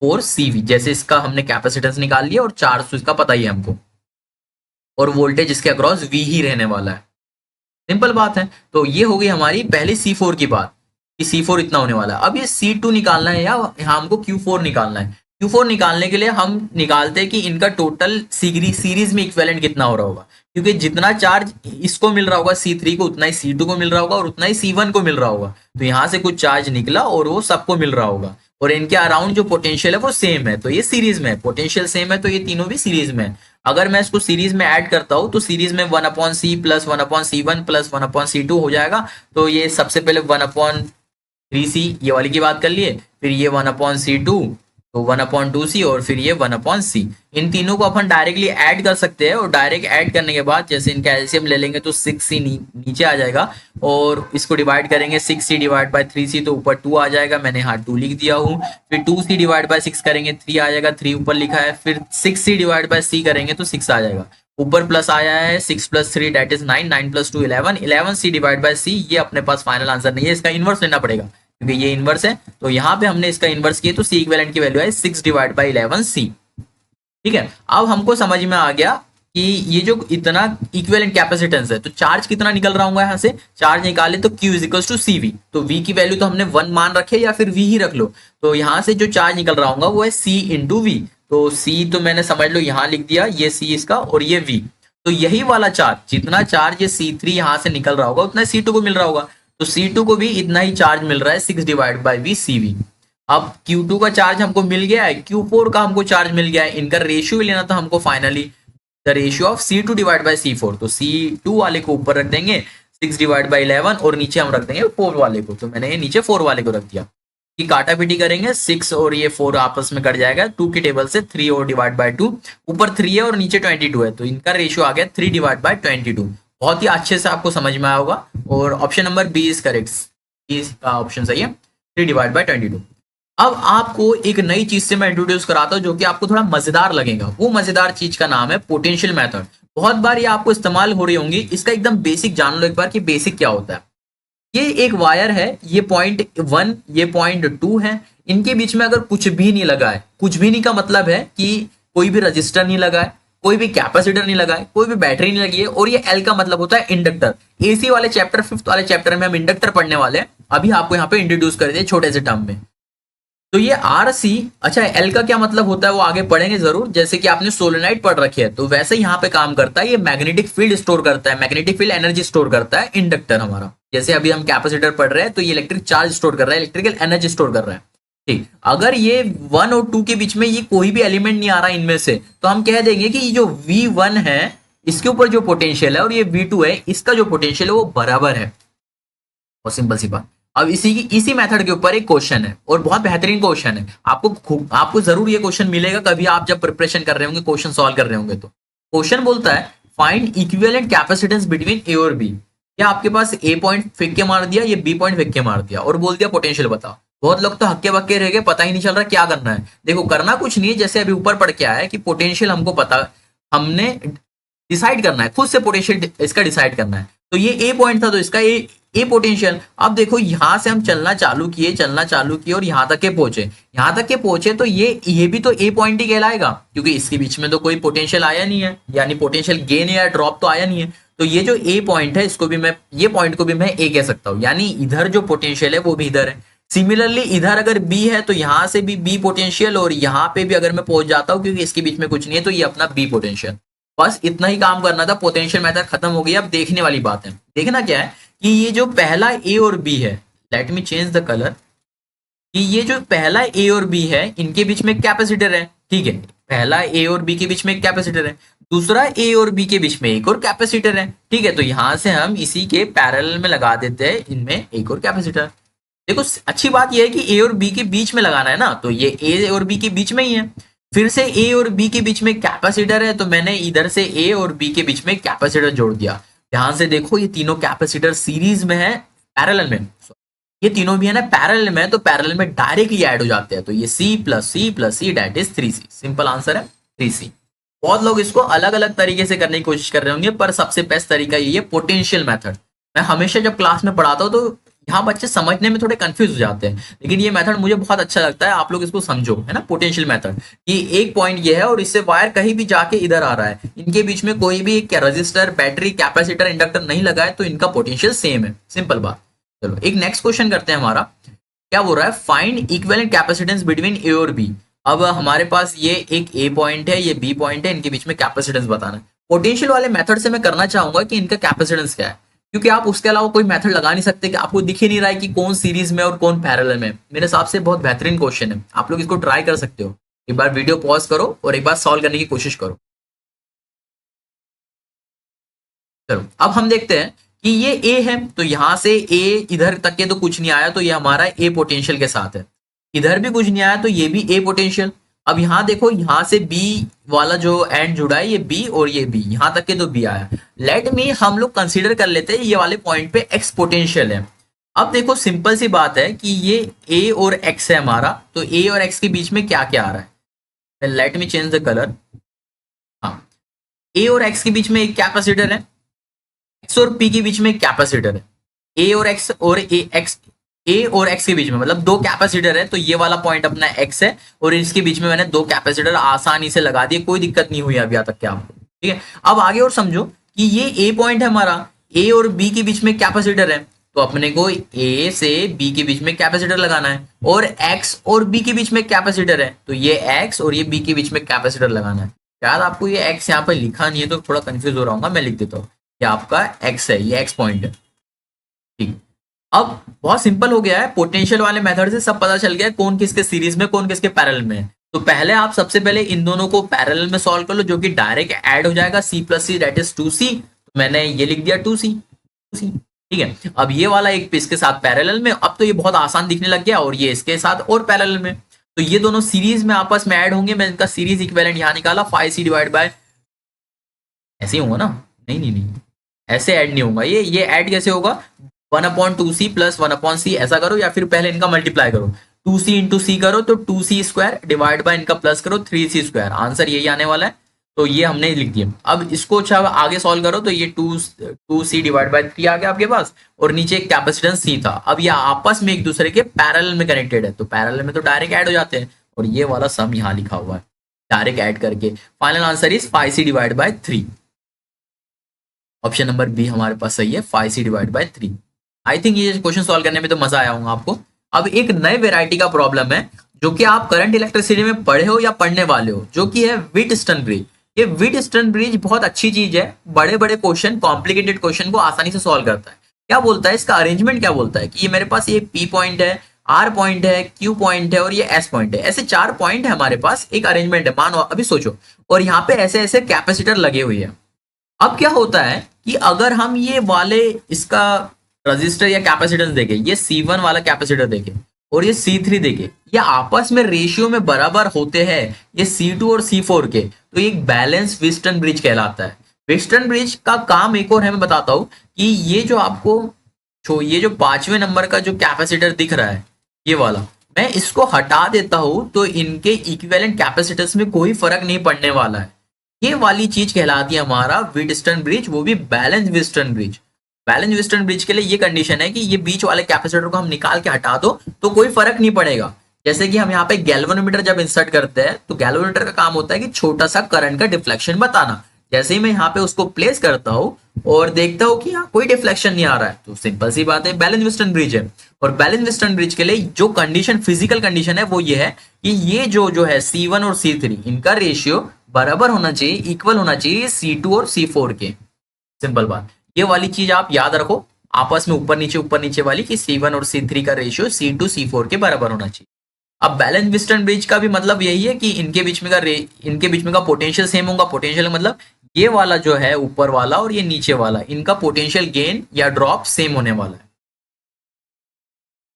4CV जैसे इसका हमने कैपेसिटेंस निकाल लिया और चार्ज तो इसका पता ही है हमको, और वोल्टेज इसके अक्रॉस V ही रहने वाला है। सिंपल बात है। तो ये हो गई हमारी पहली C4 की बात कि C4 इतना होने वाला है। अब ये C2 निकालना है या यहाँ हमको Q4 निकालना है। Q4 निकालने के लिए हम निकालते हैं कि इनका टोटल सीरीज में इक्विवेलेंट कितना हो रहा होगा, क्योंकि जितना चार्ज इसको मिल रहा होगा C3 को, उतना ही C2 को मिल रहा होगा और उतना ही C1 को मिल रहा होगा। तो यहाँ से कुछ चार्ज निकला और वो सबको मिल रहा होगा, और इनके अराउंड जो पोटेंशियल है वो सेम है, तो ये सीरीज में है। पोटेंशियल सेम है तो ये तीनों भी सीरीज में है। अगर मैं इसको सीरीज में ऐड करता हूं तो सीरीज में 1/C plus 1/C1 plus 1/C2 हो जाएगा। तो ये सबसे पहले 1/3C ये वाली की बात कर लिए, फिर ये 1/C2, तो 1/2C और फिर ये 1/C। इन तीनों को अपन डायरेक्टली ऐड कर सकते हैं, और डायरेक्ट ऐड करने के बाद जैसे इनका एलसीएम ले लेंगे तो 6C नीचे आ जाएगा, और इसको डिवाइड करेंगे 6C डिवाइड बाय 3C तो ऊपर 2 आ जाएगा, मैंने यहाँ 2 लिख दिया हूँ। फिर 2C डिवाइड बाय 6 करेंगे 3 आ जाएगा, 3 ऊपर लिखा है। फिर 6C डिवाइड बाय C करेंगे तो 6 आ जाएगा, ऊपर प्लस आया है 6 + 3 that is 9, 9 + 2 11, 11C divide by C। ये अपने पास फाइनल आंसर नहीं है, इसका इनवर्स लेना पड़ेगा क्योंकि ये इनवर्स है। तो यहाँ पे हमने इसका इनवर्स किया तो C इक्विवेलेंट की वैल्यू है 6 डिवाइड बाय 11C। ठीक है, अब हमको समझ में आ गया कि ये जो इतना इक्विवेलेंट कैपेसिटेंस है, तो चार्ज कितना निकल रहा होगा। यहाँ से चार्ज निकाले तो Q = CV, तो V की वैल्यू तो हमने 1 मान रखे या फिर V ही रख लो। तो यहाँ से जो चार्ज निकल रहा होगा वो है C × V। तो C तो मैंने समझ लो यहाँ लिख दिया, ये C इसका और ये V। तो यही वाला चार्ज, जितना चार्ज ये C3 यहाँ से निकल रहा होगा उतना C2 को मिल रहा होगा, तो C2 को भी इतना ही चार्ज मिल रहा है 6 डिवाइड बाय V CV। अब Q2 का चार्ज हमको मिल गया है, Q4 का हमको चार्ज मिल गया है, इनका रेशियो लेना था हमको finally, the ratio of C2 divide bye C4। तो C2 वाले को ऊपर रख देंगे 6 डिवाइड बाय 11 और नीचे हम रख देंगे 4 वाले को। तो मैंने ये नीचे 4 वाले को रख दिया कि काटा पीटी करेंगे, 6 और ये 4 आपस में कट जाएगा 2 की टेबल से, 3 और डिवाइड बाय 2, ऊपर 3 है और नीचे 22 है, तो इनका रेशियो आ गया 3 डिवाइड बाय 22। बहुत ही अच्छे से आपको समझ में आया होगा, और option number B is correct, इसका ऑप्शन सही है 3 डिवाइड बाय 22। अब आपको एक नई चीज से मैं इंट्रोड्यूस कराता हूं जो कि आपको थोड़ा मजेदार लगेगा। वो मजेदार चीज का नाम है पोटेंशियल मेथड। बहुत बार ये आपको इस्तेमाल हो रही होंगी, इसका एकदम बेसिक जान लो एक बार कि बेसिक क्या होता है। ये एक वायर है, ये .1 ये .2 है, इनके बीच में अगर कुछ भी नहीं लगा है, कुछ भी नहीं का मतलब है कि कोई भी रजिस्टर नहीं लगा है, कोई भी कैपेसिटर नहीं लगा है, कोई भी बैटरी नहीं लगी है, और ये एल का मतलब होता है इंडक्टर। एसी वाले चैप्टर 5th वाले चैप्टर में हम इंडक्टर पढ़ने वाले हैं, अभी आपको यहाँ पे इंट्रोड्यूस कर दिए छोटे से टर्म में। तो ये RC, अच्छा एल का क्या मतलब होता है वो आगे पढ़ेंगे जरूर, जैसे कि आपने सोलेनाइड पढ़ रखी है तो वैसे यहाँ पे काम करता है, ये मैग्नेटिक फील्ड स्टोर करता है, मैग्नेटिक फील्ड एनर्जी स्टोर करता है इंडक्टर हमारा। जैसे अभी हम कैपेसिटर पढ़ रहे हैं तो ये इलेक्ट्रिक चार्ज स्टोर कर रहा है, इलेक्ट्रिकल एनर्जी स्टोर कर रहा है। ठीक, अगर ये 1 और 2 के बीच में ये कोई भी एलिमेंट नहीं आ रहा इनमें से, तो हम कह देंगे कि ये जो V1 है इसके ऊपर जो पोटेंशियल है और ये V2 है इसका जो पोटेंशियल है वो बराबर है। और सिंपल सी बात। अब इसी मेथड के ऊपर एक क्वेश्चन है और बहुत बेहतरीन क्वेश्चन है, आपको जरूर ये क्वेश्चन मिलेगा कभी आप जब प्रिपरेशन कर रहे होंगे, क्वेश्चन सॉल्व कर रहे होंगे। तो क्वेश्चन बोलता है फाइंड इक्विवेलेंट कैपेसिटेंस बिटवीन ए और बी। क्या आपके पास ए पॉइंट फेंक के मार दिया, ये बी पॉइंट फेंक के मार दिया और बोल दिया पोटेंशियल बताओ। बहुत लोग तो हक्के बक्के रह गए, पता ही नहीं चल रहा क्या करना है। देखो करना कुछ नहीं है, जैसे अभी ऊपर पढ़ के आया है कि पोटेंशियल हमको पता, हमने डिसाइड करना है खुद से, पोटेंशियल इसका डिसाइड करना है। तो ये ए पॉइंट था तो इसका ए पोटेंशियल। अब देखो यहां से हम चलना चालू किए और यहां तक के पहुंचे तो ये भी तो ए पॉइंट ही कहलाएगा, क्योंकि इसके बीच में तो कोई पोटेंशियल आया नहीं है, यानी पोटेंशियल गेन या ड्रॉप तो आया नहीं है। तो ये जो ए पॉइंट है इसको भी मैं, ये पॉइंट को भी मैं ए कह सकता हूं, यानी इधर जो पोटेंशियल है वो भी इधर है। सिमिलरली इधर अगर बी है तो यहां से भी बी पोटेंशियल, और यहाँ पे भी अगर मैं पहुंच जाता हूं क्योंकि इसके बीच में कुछ नहीं है तो ये अपना बी पोटेंशियल। बस इतना ही काम करना था, पोटेंशियल मेथड खत्म हो गई। अब देखने वाली बात है, देखना क्या है कि ये जो पहला ए और बी है, let me change the colour, कि ये जो पहला ए और बी है इनके बीच में कैपेसिटर है। ठीक है, पहला ए और बी के बीच में एक कैपेसिटर है, दूसरा ए और बी के बीच में एक और कैपेसिटर है। ठीक है, तो यहां से हम इसी के पैरेलल में लगा देते हैं इनमें एक और कैपेसिटर। देखो अच्छी बात यह है कि ए और बी के बीच में लगाना है ना, तो ये ए और बी के बीच में ही है। फिर से ए और बी के बीच में कैपेसिटर है, तो मैंने इधर से ए और बी के बीच में कैपेसिटर जोड़ दिया। ध्यान से देखो, ये तीनों कैपेसिटर सीरीज में है, पैरेलल में, ये तीनों भी है ना पैरेलल में, तो पैरेलल में डायरेक्टली ऐड हो जाते हैं, तो ये C plus C plus C that is 3C। Simple answer है 3C। बहुत लोग इसको अलग अलग तरीके से करने की कोशिश कर रहे होंगे, पर सबसे बेस्ट तरीका ये है पोटेंशियल मेथड। मैं हमेशा जब क्लास में पढ़ाता हूँ तो यहाँ बच्चे समझने में थोड़े कंफ्यूज हो जाते हैं, लेकिन ये मेथड मुझे बहुत अच्छा लगता है। आप लोग इसको समझो, है ना, पोटेंशियल मेथड कि एक पॉइंट ये है और इससे वायर कहीं भी जाके इधर आ रहा है, इनके बीच में कोई भी रजिस्टर, बैटरी, कैपेसिटर, इंडक्टर नहीं लगा है, तो इनका पोटेंशियल सेम है। सिंपल बात। चलो एक नेक्स्ट क्वेश्चन करते हैं। हमारा क्या बोल रहा है, फाइंड इक्विवेलेंट कैपेसिटेंस बिटवीन ए और बी। अब हमारे पास ये एक ए पॉइंट है, ये बी पॉइंट है, इनके बीच में कैपेसिटेंस बताना है। पोटेंशियल वाले मेथड से मैं करना चाहूंगा कि इनका कैपेसिटेंस क्या है, क्योंकि आप उसके अलावा कोई मेथड लगा नहीं सकते कि आपको दिख ही नहीं रहा है कि कौन सीरीज में और कौन पैरेलल में। मेरे हिसाब से बहुत बेहतरीन क्वेश्चन है, आप लोग इसको ट्राई कर सकते हो। एक बार वीडियो पॉज करो और एक बार सॉल्व करने की कोशिश करो। चलो अब हम देखते हैं कि ये ए है, तो यहां से ए इधर तक के तो कुछ नहीं आया, तो ये हमारा ए पोटेंशियल के साथ है। इधर भी कुछ नहीं आया, तो ये भी ए पोटेंशियल। अब यहाँ देखो, यहाँ से बी वाला जो एंड जुड़ा है, ये बी और ये बी, यहां तक के तो बी आया। लेट मी हम लोग कंसीडर कर लेते हैं ये वाले पॉइंट पे एक्स पोटेंशियल है। अब देखो सिंपल सी बात है कि ये ए और एक्स है हमारा, तो ए और एक्स के बीच में क्या क्या आ रहा है। Let me change the colour. हाँ, ए और एक्स के बीच में एक कैपेसिटर है, एक्स और पी के बीच में कैपेसिटर है, ए और एक्स और ए और एक्स के बीच में मतलब दो कैपेसिटर है, तो ये वाला पॉइंट अपना एक्स है और इसके बीच में मैंने दो कैपेसिटर आसानी से लगा दिए, कोई दिक्कत नहीं हुई अभी तक के आपको। ठीक है, अब आगे और समझो कि ये ए पॉइंट है हमारा, ए और बी के बीच में कैपेसिटर है, तो अपने को ए से बी के बीच में कैपेसिटर लगाना है, और एक्स और बी के बीच में कैपेसिटर है, तो ये एक्स और ये बी के बीच में कैपेसिटर लगाना है। शायद आपको ये एक्स यहाँ पर लिखा नहीं है तो थोड़ा कंफ्यूज हो रहा हूँ, मैं लिख देता हूँ। ये आपका एक्स है, ये एक्स पॉइंट है। ठीक, अब बहुत सिंपल हो गया है, पोटेंशियल वाले मेथड से सब पता चल गया है कौन किसके सीरीज में कौन किसके पैरेलल में है। तो पहले आप सबसे पहले इन दोनों को पैरेलल में सॉल्व कर लो, जो कि डायरेक्ट ऐड हो जाएगा, C plus C that is 2C। तो मैंने ये लिख दिया 2C। ठीक है, अब ये वाला एक पीस के साथ पैरेलल में, अब तो ये बहुत आसान दिखने लग गया, और ये इसके साथ और पैरेलल में, तो ये दोनों सीरीज में आपस में ऐड होंगे। मैं इनका सीरीज इक्विवेलेंट यहाँ निकाला, 5C डिवाइड बाय, ऐसे ही होगा ना, नहीं नहीं नहीं, ऐसे ऐड नहीं होगा, ये ऐड कैसे होगा, 1/2C प्लस 1/C ऐसा करो, या फिर पहले इनका मल्टीप्लाई करो, 2C इंटू सी करो तो 2C स्क्वायर डिवाइड बाय इनका प्लस करो 3C स्क्वायर, आंसर यही आने वाला है। तो ये हमने लिख दिया। अब इसको अच्छा आगे सॉल्व करो, तो ये 2C डिवाइड बाय 3 आ गया आपके पास, और नीचे एक कैपेसिटेंस C था। अब ये आपस में एक दूसरे के पैरेलल में कनेक्टेड है, तो पैरेलल में तो डायरेक्ट ऐड हो जाते हैं, और ये वाला सम यहाँ लिखा हुआ है डायरेक्ट ऐड करके। Final answer is 5C divide by 3। Option number B हमारे पास सही है, 5C divide by 3। I think ये क्वेश्चन सॉल्व करने में तो मजा आया होगा आपको। अब एक नए वेराइटी का प्रॉब्लम है जो कि आप करंट इलेक्ट्रिसिटी में पढ़े हो या पढ़ने वाले हो, जो कि है व्हीटस्टोन ब्रिज। ये व्हीटस्टोन ब्रिज बहुत अच्छी चीज है, बड़े बड़े क्वेश्चन, कॉम्प्लिकेटेड क्वेश्चन को आसानी से सॉल्व करता है। क्या बोलता है, इसका अरेंजमेंट क्या बोलता है कि ये मेरे पास ये P पॉइंट है, R पॉइंट है, Q पॉइंट है और ये S पॉइंट है, ऐसे 4 पॉइंट है हमारे पास, एक अरेंजमेंट है मानो, अभी सोचो, और यहाँ पे ऐसे ऐसे कैपेसिटर लगे हुए हैं। अब क्या होता है कि अगर हम ये वाले इसका रजिस्टर या कैपेसिटेंस देखें, ये C1 वाला कैपेसिटर देखें और ये C3 देखें, ये आपस में रेशियो में बराबर होते हैं, ये C2 और C4 के, तो ये एक बैलेंस व्हीटस्टोन ब्रिज कहलाता है। व्हीटस्टोन ब्रिज का काम एक और है, मैं बताता हूं कि ये जो आपको ये जो 5वें नंबर का जो कैपेसिटर दिख रहा है, ये वाला, मैं इसको हटा देता हूं तो इनके इक्विवेलेंट कैपेसिटर्स में कोई फर्क नहीं पड़ने वाला है। ये वाली चीज कहलाती है हमारा व्हीटस्टोन ब्रिज, वो भी balance Wheatstone bridge. Balance Wheatstone bridge के लिए ये कंडीशन है कि ये बीच वाले कैपेसिटर को हम निकाल के हटा दो तो कोई फर्क नहीं पड़ेगा। जैसे कि हम यहाँ पे गैल्वेनोमीटर जब इंसर्ट करते हैं, तो गैल्वेनोमीटर का काम होता है कि छोटा सा करंट का डिफ्लेक्शन बताना। जैसे ही मैं यहाँ पे उसको प्लेस करता हूँ और देखता हूँ कि यहाँ कोई डिफ्लेक्शन नहीं आ रहा है, तो सिंपल सी बात है, बैलेंस व्हीटस्टोन ब्रिज है। और बैलेंस व्हीटस्टोन ब्रिज के लिए जो कंडीशन, फिजिकल कंडीशन है, वो ये है कि ये जो है C1 और C3, इनका रेशियो बराबर होना चाहिए, इक्वल होना चाहिए C2 और C4 के। सिंपल बात, ये वाली चीज आप याद रखो, आपस में ऊपर नीचे वाली, कि C1 और C3 का रेशियो C2 C4 के बराबर होना चाहिए। अब बैलेंस व्हीटस्टोन ब्रिज का भी मतलब यही है कि इनके बीच में का पोटेंशियल सेम होगा। पोटेंशियल मतलब ये वाला जो है ऊपर वाला और ये नीचे वाला, इनका पोटेंशियल गेन या ड्रॉप सेम होने वाला है।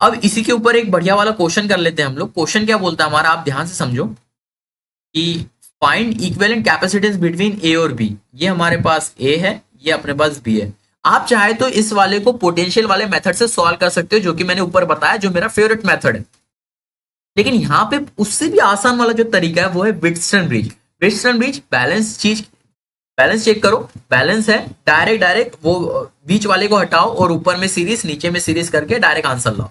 अब इसी के ऊपर एक बढ़िया वाला क्वेश्चन कर लेते हैं हम लोग। क्वेश्चन क्या बोलता है हमारा, आप ध्यान से समझो कि फाइंड इक्विवेलेंट कैपेसिटेंस बिटवीन ए और बी। ये हमारे पास ए है, ये अपने पास बी है। आप चाहे तो इस वाले को पोटेंशियल वाले मेथड से सॉल्व कर सकते हो, जो कि मैंने ऊपर बताया, जो मेरा फेवरेट मेथड है। लेकिन यहाँ पे उससे भी आसान वाला जो तरीका है वो है व्हिटस्टोन ब्रिज। व्हिटस्टोन ब्रिज बैलेंस चेक करो, बैलेंस है, डायरेक्ट डायरेक्ट वो बीच वाले को हटाओ और ऊपर में सीरीज नीचे में सीरीज करके डायरेक्ट आंसर लाओ।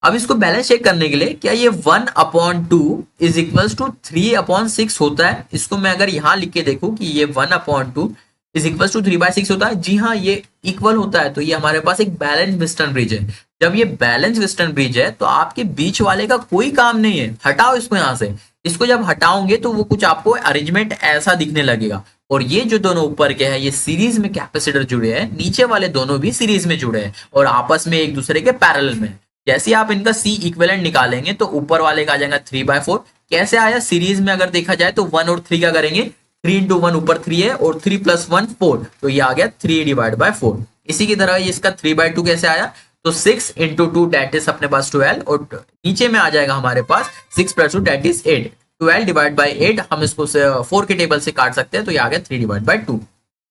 अब इसको बैलेंस चेक करने के लिए क्या ये 1/2 इज इक्वल्स टू 3/6 होता है? इसको मैं अगर यहाँ लिख के देखूं कि ये 1/2 इज इक्वल्स टू 3/6 होता है, जी हाँ ये इक्वल होता है। तो ये हमारे पास एक बैलेंस व्हिटस्टोन ब्रिज है। जब ये बैलेंस व्हिटस्टोन ब्रिज है तो आपके बीच वाले का कोई काम नहीं है, हटाओ इसको यहाँ से। इसको जब हटाओगे तो वो कुछ आपको अरेंजमेंट ऐसा दिखने लगेगा। और ये जो दोनों ऊपर के हैं ये सीरीज में कैपेसिटर जुड़े हैं, नीचे वाले दोनों भी सीरीज में जुड़े हैं और आपस में एक दूसरे के पैरेलल में। जैसे आप इनका सी इक्विवेलेंट निकालेंगे तो ऊपर वाले का आ जाएगा 3/4। कैसे आया? सीरीज में अगर देखा जाए तो 1 और 3 का करेंगे, 3 into 1 ऊपर 3 है और 3 + 1 4, तो ये आ गया 3/4। इसी की तरह इसका 3/2 कैसे आया? तो 6 into 2 डेट इज अपने पास 12 और नीचे में आ जाएगा हमारे पास 6 + 2 डेट इज 8। 12/8 हम इसको 4 के टेबल से काट सकते हैं, तो ये आ गया 3/2।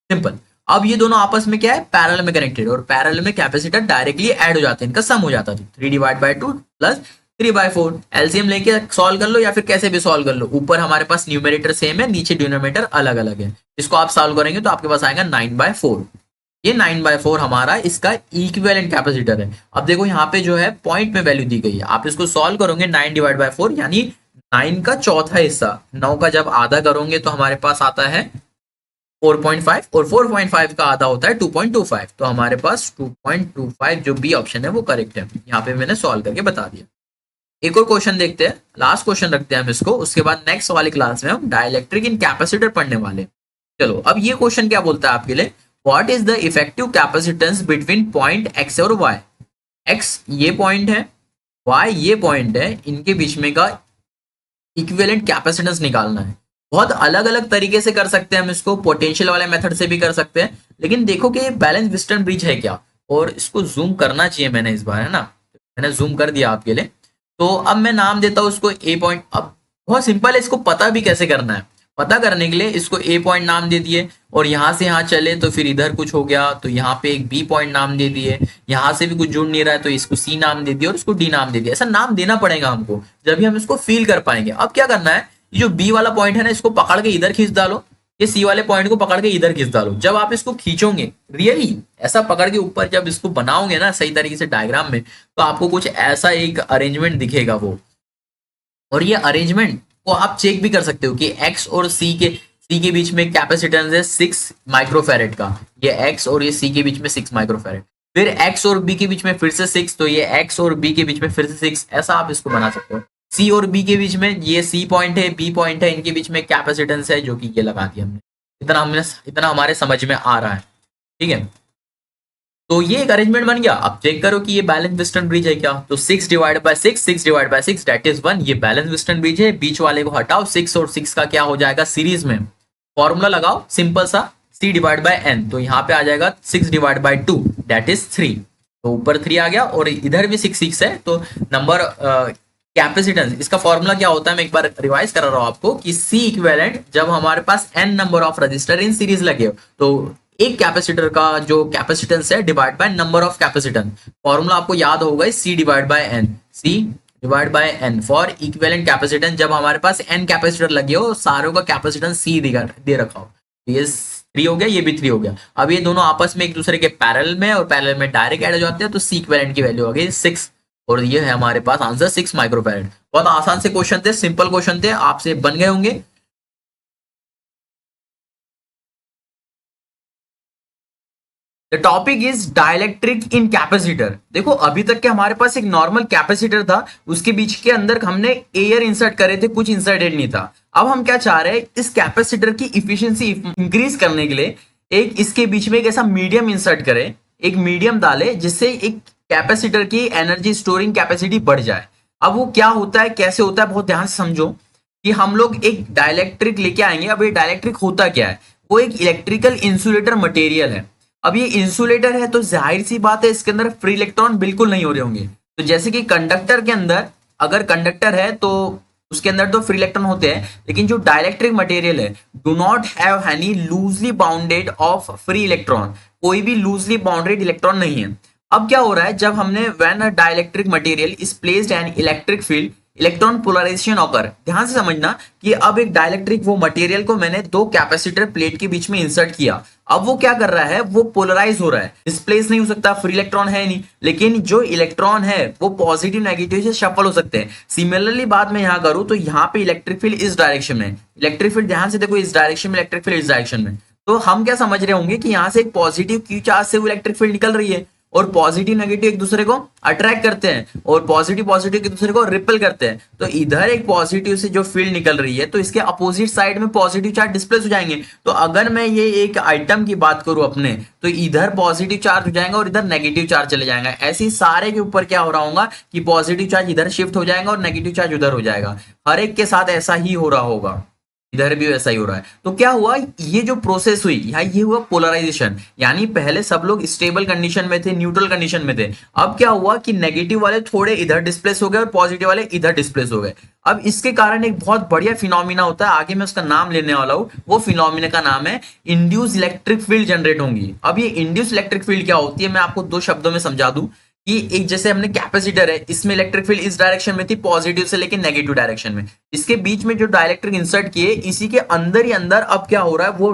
सिंपल। अब ये दोनों आपस में क्या है? पैरेलल में कनेक्टेड, और पैरेलल में कैपेसिटर डायरेक्टली ऐड हो जाते हैं, इनका सम हो जाता है 3/2 प्लस 3/4। एलसीएम लेके सॉल्व कर लो या फिर कैसे भी सॉल्व कर लो। ऊपर हमारे पास न्यूमरेटर सेम है, नीचे डिनोमिनेटर अलग अलग है। इसको आप सॉल्व करेंगे तो आपके पास आएगा 9/4। ये 9/4 हमारा इसका इक्विवेलेंट कैपेसिटर है। अब देखो यहाँ पे जो है पॉइंट में वैल्यू दी गई है, आप इसको सॉल्व करोगे 9/4 यानी 9 का चौथा हिस्सा, 9 का जब आधा करोगे तो हमारे पास आता है 4.5 और 4.5 का आधा होता है 2.25। तो हमारे पास 2.25 जो बी ऑप्शन है वो करेक्ट है। यहाँ पे मैंने सॉल्व करके बता दिया। एक और क्वेश्चन देखते हैं, लास्ट क्वेश्चन रखते हैं हम इसको, उसके बाद नेक्स्ट वाली क्लास में हम डाइलेक्ट्रिक इन कैपेसिटर पढ़ने वाले। चलो अब ये क्वेश्चन क्या बोलता है आपके लिए? What is the effective capacitance between point x और वाई? एक्स ये पॉइंट है, वाई ये पॉइंट है, इनके बीच में का इक्विवेलेंट कैपेसिटेंस निकालना है। बहुत अलग अलग तरीके से कर सकते हैं हम इसको, पोटेंशियल वाले मेथड से भी कर सकते हैं। लेकिन देखो कि बैलेंस व्हिटस्टोन ब्रिज है क्या, और इसको जूम करना चाहिए मैंने इस बार, है ना, मैंने जूम कर दिया आपके लिए। तो अब मैं नाम देता हूँ उसको ए पॉइंट। अब बहुत सिंपल है, इसको पता भी कैसे करना है। पता करने के लिए इसको ए पॉइंट नाम दे दिए, और यहाँ से यहाँ चले तो फिर इधर कुछ हो गया, तो यहाँ पे एक बी पॉइंट नाम दे दिए, यहाँ से भी कुछ जुड़ नहीं रहा है तो इसको सी नाम दे दिया और इसको डी नाम दे दिया। ऐसा नाम देना पड़ेगा हमको, जब भी हम इसको फील कर पाएंगे। अब क्या करना है, ये जो बी वाला पॉइंट है ना, इसको पकड़ के इधर खींच डालो, ये सी वाले पॉइंट को पकड़ के इधर खींच डालो। जब आप इसको खींचोगे रियली ऐसा पकड़ के ऊपर, जब इसको बनाओगे ना सही तरीके से डायग्राम में, तो आपको कुछ ऐसा एक अरेंजमेंट दिखेगा वो। और ये अरेंजमेंट को आप चेक भी कर सकते हो कि एक्स और सी के बीच में कैपेसिटेंस है 6 माइक्रोफैरेड का, ये एक्स और ये सी के बीच में 6 माइक्रोफैरेड। फिर एक्स और बी के बीच में फिर से 6, तो ये एक्स और बी के बीच में फिर से 6। ऐसा आप इसको बना सकते हो। सी और बी के बीच में ये सी पॉइंट है, बी पॉइंट है, इनके बीच में कैपेसिटेंस है जो कि ये लगा दिया हमने। इतना हमारे समझ में आ रहा है, ठीक है। तो ये एक अरेंजमेंट बन गया। अब चेक करो कि ये बैलेंस व्हिटस्टोन ब्रिज है क्या। तो 6/6 दैट इज 1, ये बैलेंस व्हिटस्टोन ब्रिज है। बीच वाले को हटाओ, 6 और 6 का क्या हो जाएगा सीरीज में, फॉर्मूला लगाओ सिंपल सा, C/n। तो यहाँ पे आ जाएगा 6/2 दैट इज 3। तो ऊपर 3 आ गया और इधर भी 6 है। तो नंबर कैपेसिटेंस, इसका फॉर्मूला क्या होता है, मैं एक बार रिवाइज कर रहा हूँ आपको कि C इक्विवेलेंट जब हमारे पास n number of register in series लगे तो एक कैपेसिटर का जो कैपेसिटेंस है divide by number of capacitance. Formula आपको याद होगा C/n फॉर इक्विवेलेंट कैपेसिटेंस। जब हमारे पास n कैपेसिटर लगे हो, सारों का कैपेसिटेंस C दे रखा हो, ये 3 हो गया, ये भी 3 हो गया। अब ये दोनों आपस में एक दूसरे के पैरेलल में और पैरेलल में डायरेक्ट ऐड हो जाते हैं, तो C इक्विवेलेंट की वैल्यू आ गई 6, और ये है हमारे पास आंसर 6 माइक्रोफैरेड। बहुत आसान से क्वेश्चन थे, सिंपल क्वेश्चन थे, आपसे बन गए होंगे। The topic is dielectric in capacitor. देखो अभी तक के हमारे पास एक नॉर्मल कैपेसिटर था, उसके बीच के अंदर हमने एयर इंसर्ट करे थे, कुछ इंसर्टेड नहीं था। अब हम क्या चाह रहे हैं, इस कैपेसिटर की इफिशियंसी इंक्रीज करने के लिए एक इसके बीच में एक ऐसा मीडियम इंसर्ट करें, एक मीडियम डाले जिससे एक कैपेसिटर की एनर्जी स्टोरिंग कैपेसिटी बढ़ जाए। अब वो क्या होता है, कैसे होता है, बहुत ध्यान से समझो कि हम लोग एक डाइलेक्ट्रिक लेके आएंगे। अब ये डाइलेक्ट्रिक होता क्या है, वो एक इलेक्ट्रिकल इंसुलेटर मटेरियल है। अब ये इंसुलेटर है तो जाहिर सी बात है इसके अंदर फ्री इलेक्ट्रॉन बिल्कुल नहीं हो रहे होंगे। तो जैसे कि कंडक्टर के अंदर अगर कंडक्टर है तो उसके अंदर तो फ्री इलेक्ट्रॉन होते हैं, लेकिन जो डाइलेक्ट्रिक मटेरियल है do not have any loosely bounded of free electron, कोई भी लूजली बाउंडेड इलेक्ट्रॉन नहीं है। अब क्या हो रहा है, जब हमने when a dielectric material is placed an electric field electron polarization occur, ध्यान से समझना कि अब एक डाइलेक्ट्रिक वो मटेरियल को मैंने दो कैपेसिटर प्लेट के बीच में इंसर्ट किया, अब वो क्या कर रहा है, वो पोलराइज हो रहा है, डिस्प्लेस नहीं हो सकता, फ्री इलेक्ट्रॉन है नहीं, लेकिन जो इलेक्ट्रॉन है वो पॉजिटिव नेगेटिव से शफल हो सकते हैं। सिमिलरली बात मैं यहां करूं तो यहाँ पे इलेक्ट्रिक फील्ड इस डायरेक्शन में, इलेक्ट्रिक फील्ड ध्यान से देखो इस डायरेक्शन में, इलेक्ट्रिक फील्ड इस डायरेक्शन में, तो हम क्या समझ रहे होंगे कि यहाँ से एक पॉजिटिव क्यू चार्ज से वो इलेक्ट्रिक फील्ड निकल रही है, और पॉजिटिव नेगेटिव एक दूसरे को अट्रैक्ट करते हैं और पॉजिटिव पॉजिटिव एक दूसरे को रिपेल करते हैं। तो इधर एक पॉजिटिव से जो फील्ड निकल रही है तो इसके अपोजिट साइड में पॉजिटिव चार्ज डिस्प्लेस हो जाएंगे। तो अगर मैं ये एक आइटम की बात करूं अपने, तो इधर पॉजिटिव चार्ज हो जाएगा और इधर नेगेटिव चार्ज चले जाएगा। ऐसे ही सारे के ऊपर क्या हो रहा होगा कि पॉजिटिव चार्ज इधर शिफ्ट हो जाएगा और नेगेटिव चार्ज उधर हो जाएगा। हर एक के साथ ऐसा ही हो रहा होगा, इधर भी वैसा ही हो रहा है। तो क्या हुआ, ये जो प्रोसेस हुई यहाँ, ये हुआ पोलराइजेशन, यानी पहले सब लोग स्टेबल कंडीशन में थे, न्यूट्रल कंडीशन में थे। अब क्या हुआ कि नेगेटिव वाले थोड़े इधर डिस्प्लेस हो गए और पॉजिटिव वाले इधर डिस्प्लेस हो गए। अब इसके कारण एक बहुत बढ़िया फिनोमिना होता है, आगे मैं उसका नाम लेने वाला हूं, वो फिनोमिना का नाम है इंड्यूस इलेक्ट्रिक फील्ड जनरेट होंगी। अब ये इंड्यूस इलेक्ट्रिक फील्ड क्या होती है, मैं आपको दो शब्दों में समझा दूं कि एक जैसे हमने कैपेसिटर है, इसमें इलेक्ट्रिक फील्ड इस डायरेक्शन में थी, पॉजिटिव से लेकर नेगेटिव डायरेक्शन में, इसके बीच में जो डाइलेक्ट्रिक इंसर्ट किए, इसी के अंदर ही अंदर अब क्या हो रहा है, वो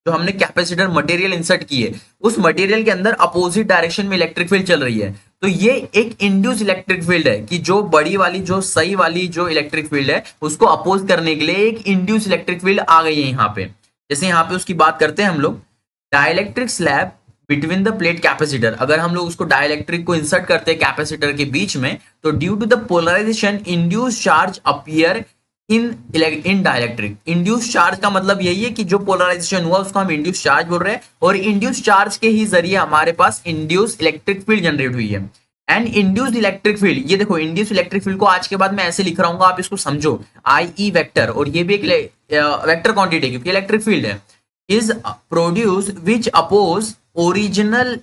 जो हमने कैपेसिटर मटेरियल इंसर्ट किए उस मटेरियल के अंदर अपोजिट डायरेक्शन में इलेक्ट्रिक फील्ड चल रही है। तो ये एक इंड्यूस इलेक्ट्रिक फील्ड है कि जो बड़ी वाली जो सही वाली जो इलेक्ट्रिक फील्ड है उसको अपोज करने के लिए एक इंड्यूस इलेक्ट्रिक फील्ड आ गई है यहाँ पे। जैसे यहाँ पे उसकी बात करते हैं हम लोग, dielectric slab between the plate capacitor, अगर हम लोग उसको डाइलेक्ट्रिक को इंसर्ट करते हैं कैपेसिटर के बीच में, तो due to the polarization induce charge appear in dielectric. Induce charge का मतलब यही है कि जो पोलराइजेशन हुआ उसको हम इंड्यूस चार्ज बोल रहे हैं, और इंड्यूस चार्ज के ही जरिए हमारे पास इंड्यूस इलेक्ट्रिक फील्ड जनरेट हुई है। एंड इंड्यूस्ड इलेक्ट्रिक फील्ड, ये देखो इंड्यूस इलेक्ट्रिक फील्ड को आज के बाद मैं ऐसे लिख रहा हूँ, आप इसको समझो आई ई वेक्टर, और ये भी एक वेक्टर क्वांटिटी क्योंकि इलेक्ट्रिक फील्ड है, is produce which oppose original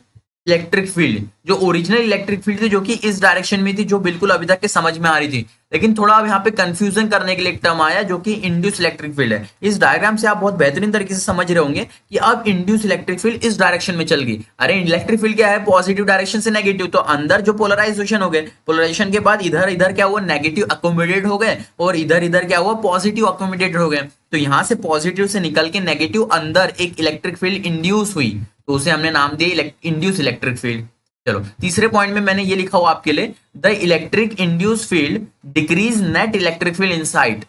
electric field, जो ओरिजिनल इलेक्ट्रिक फील्ड थी जो कि इस डायरेक्शन में थी, जो बिल्कुल अभी तक के समझ में आ रही थी, लेकिन थोड़ा अब यहाँ पे कंफ्यूजन करने के लिए एक टर्म आया जो कि इंड्यूस इलेक्ट्रिक फील्ड है। इस डायग्राम से आप बहुत बेहतरीन तरीके से समझ रहे होंगे कि अब इंड्यूस इलेक्ट्रिक फील्ड इस डायरेक्शन में चल गई। अरे इलेक्ट्रिक फील्ड क्या है, पॉजिटिव डायरेक्शन से नेगेटिव, तो अंदर जो पोलराइजेशन हो गए, पोलराइजेशन के बाद इधर इधर क्या हुआ, नेगेटिव अकोमोडेट हो गए, और इधर इधर क्या हुआ, पॉजिटिव अकोमोडेट हो गए। तो यहाँ से पॉजिटिव से निकल के नेगेटिव अंदर एक इलेक्ट्रिक फील्ड इंड्यूस हुई, तो उसे हमने नाम दिया इंड्यूस इलेक्ट्रिक फील्ड। चलो तीसरे पॉइंट में मैंने ये लिखा हुआ आपके लिए, the electric induce field decrease net electric field inside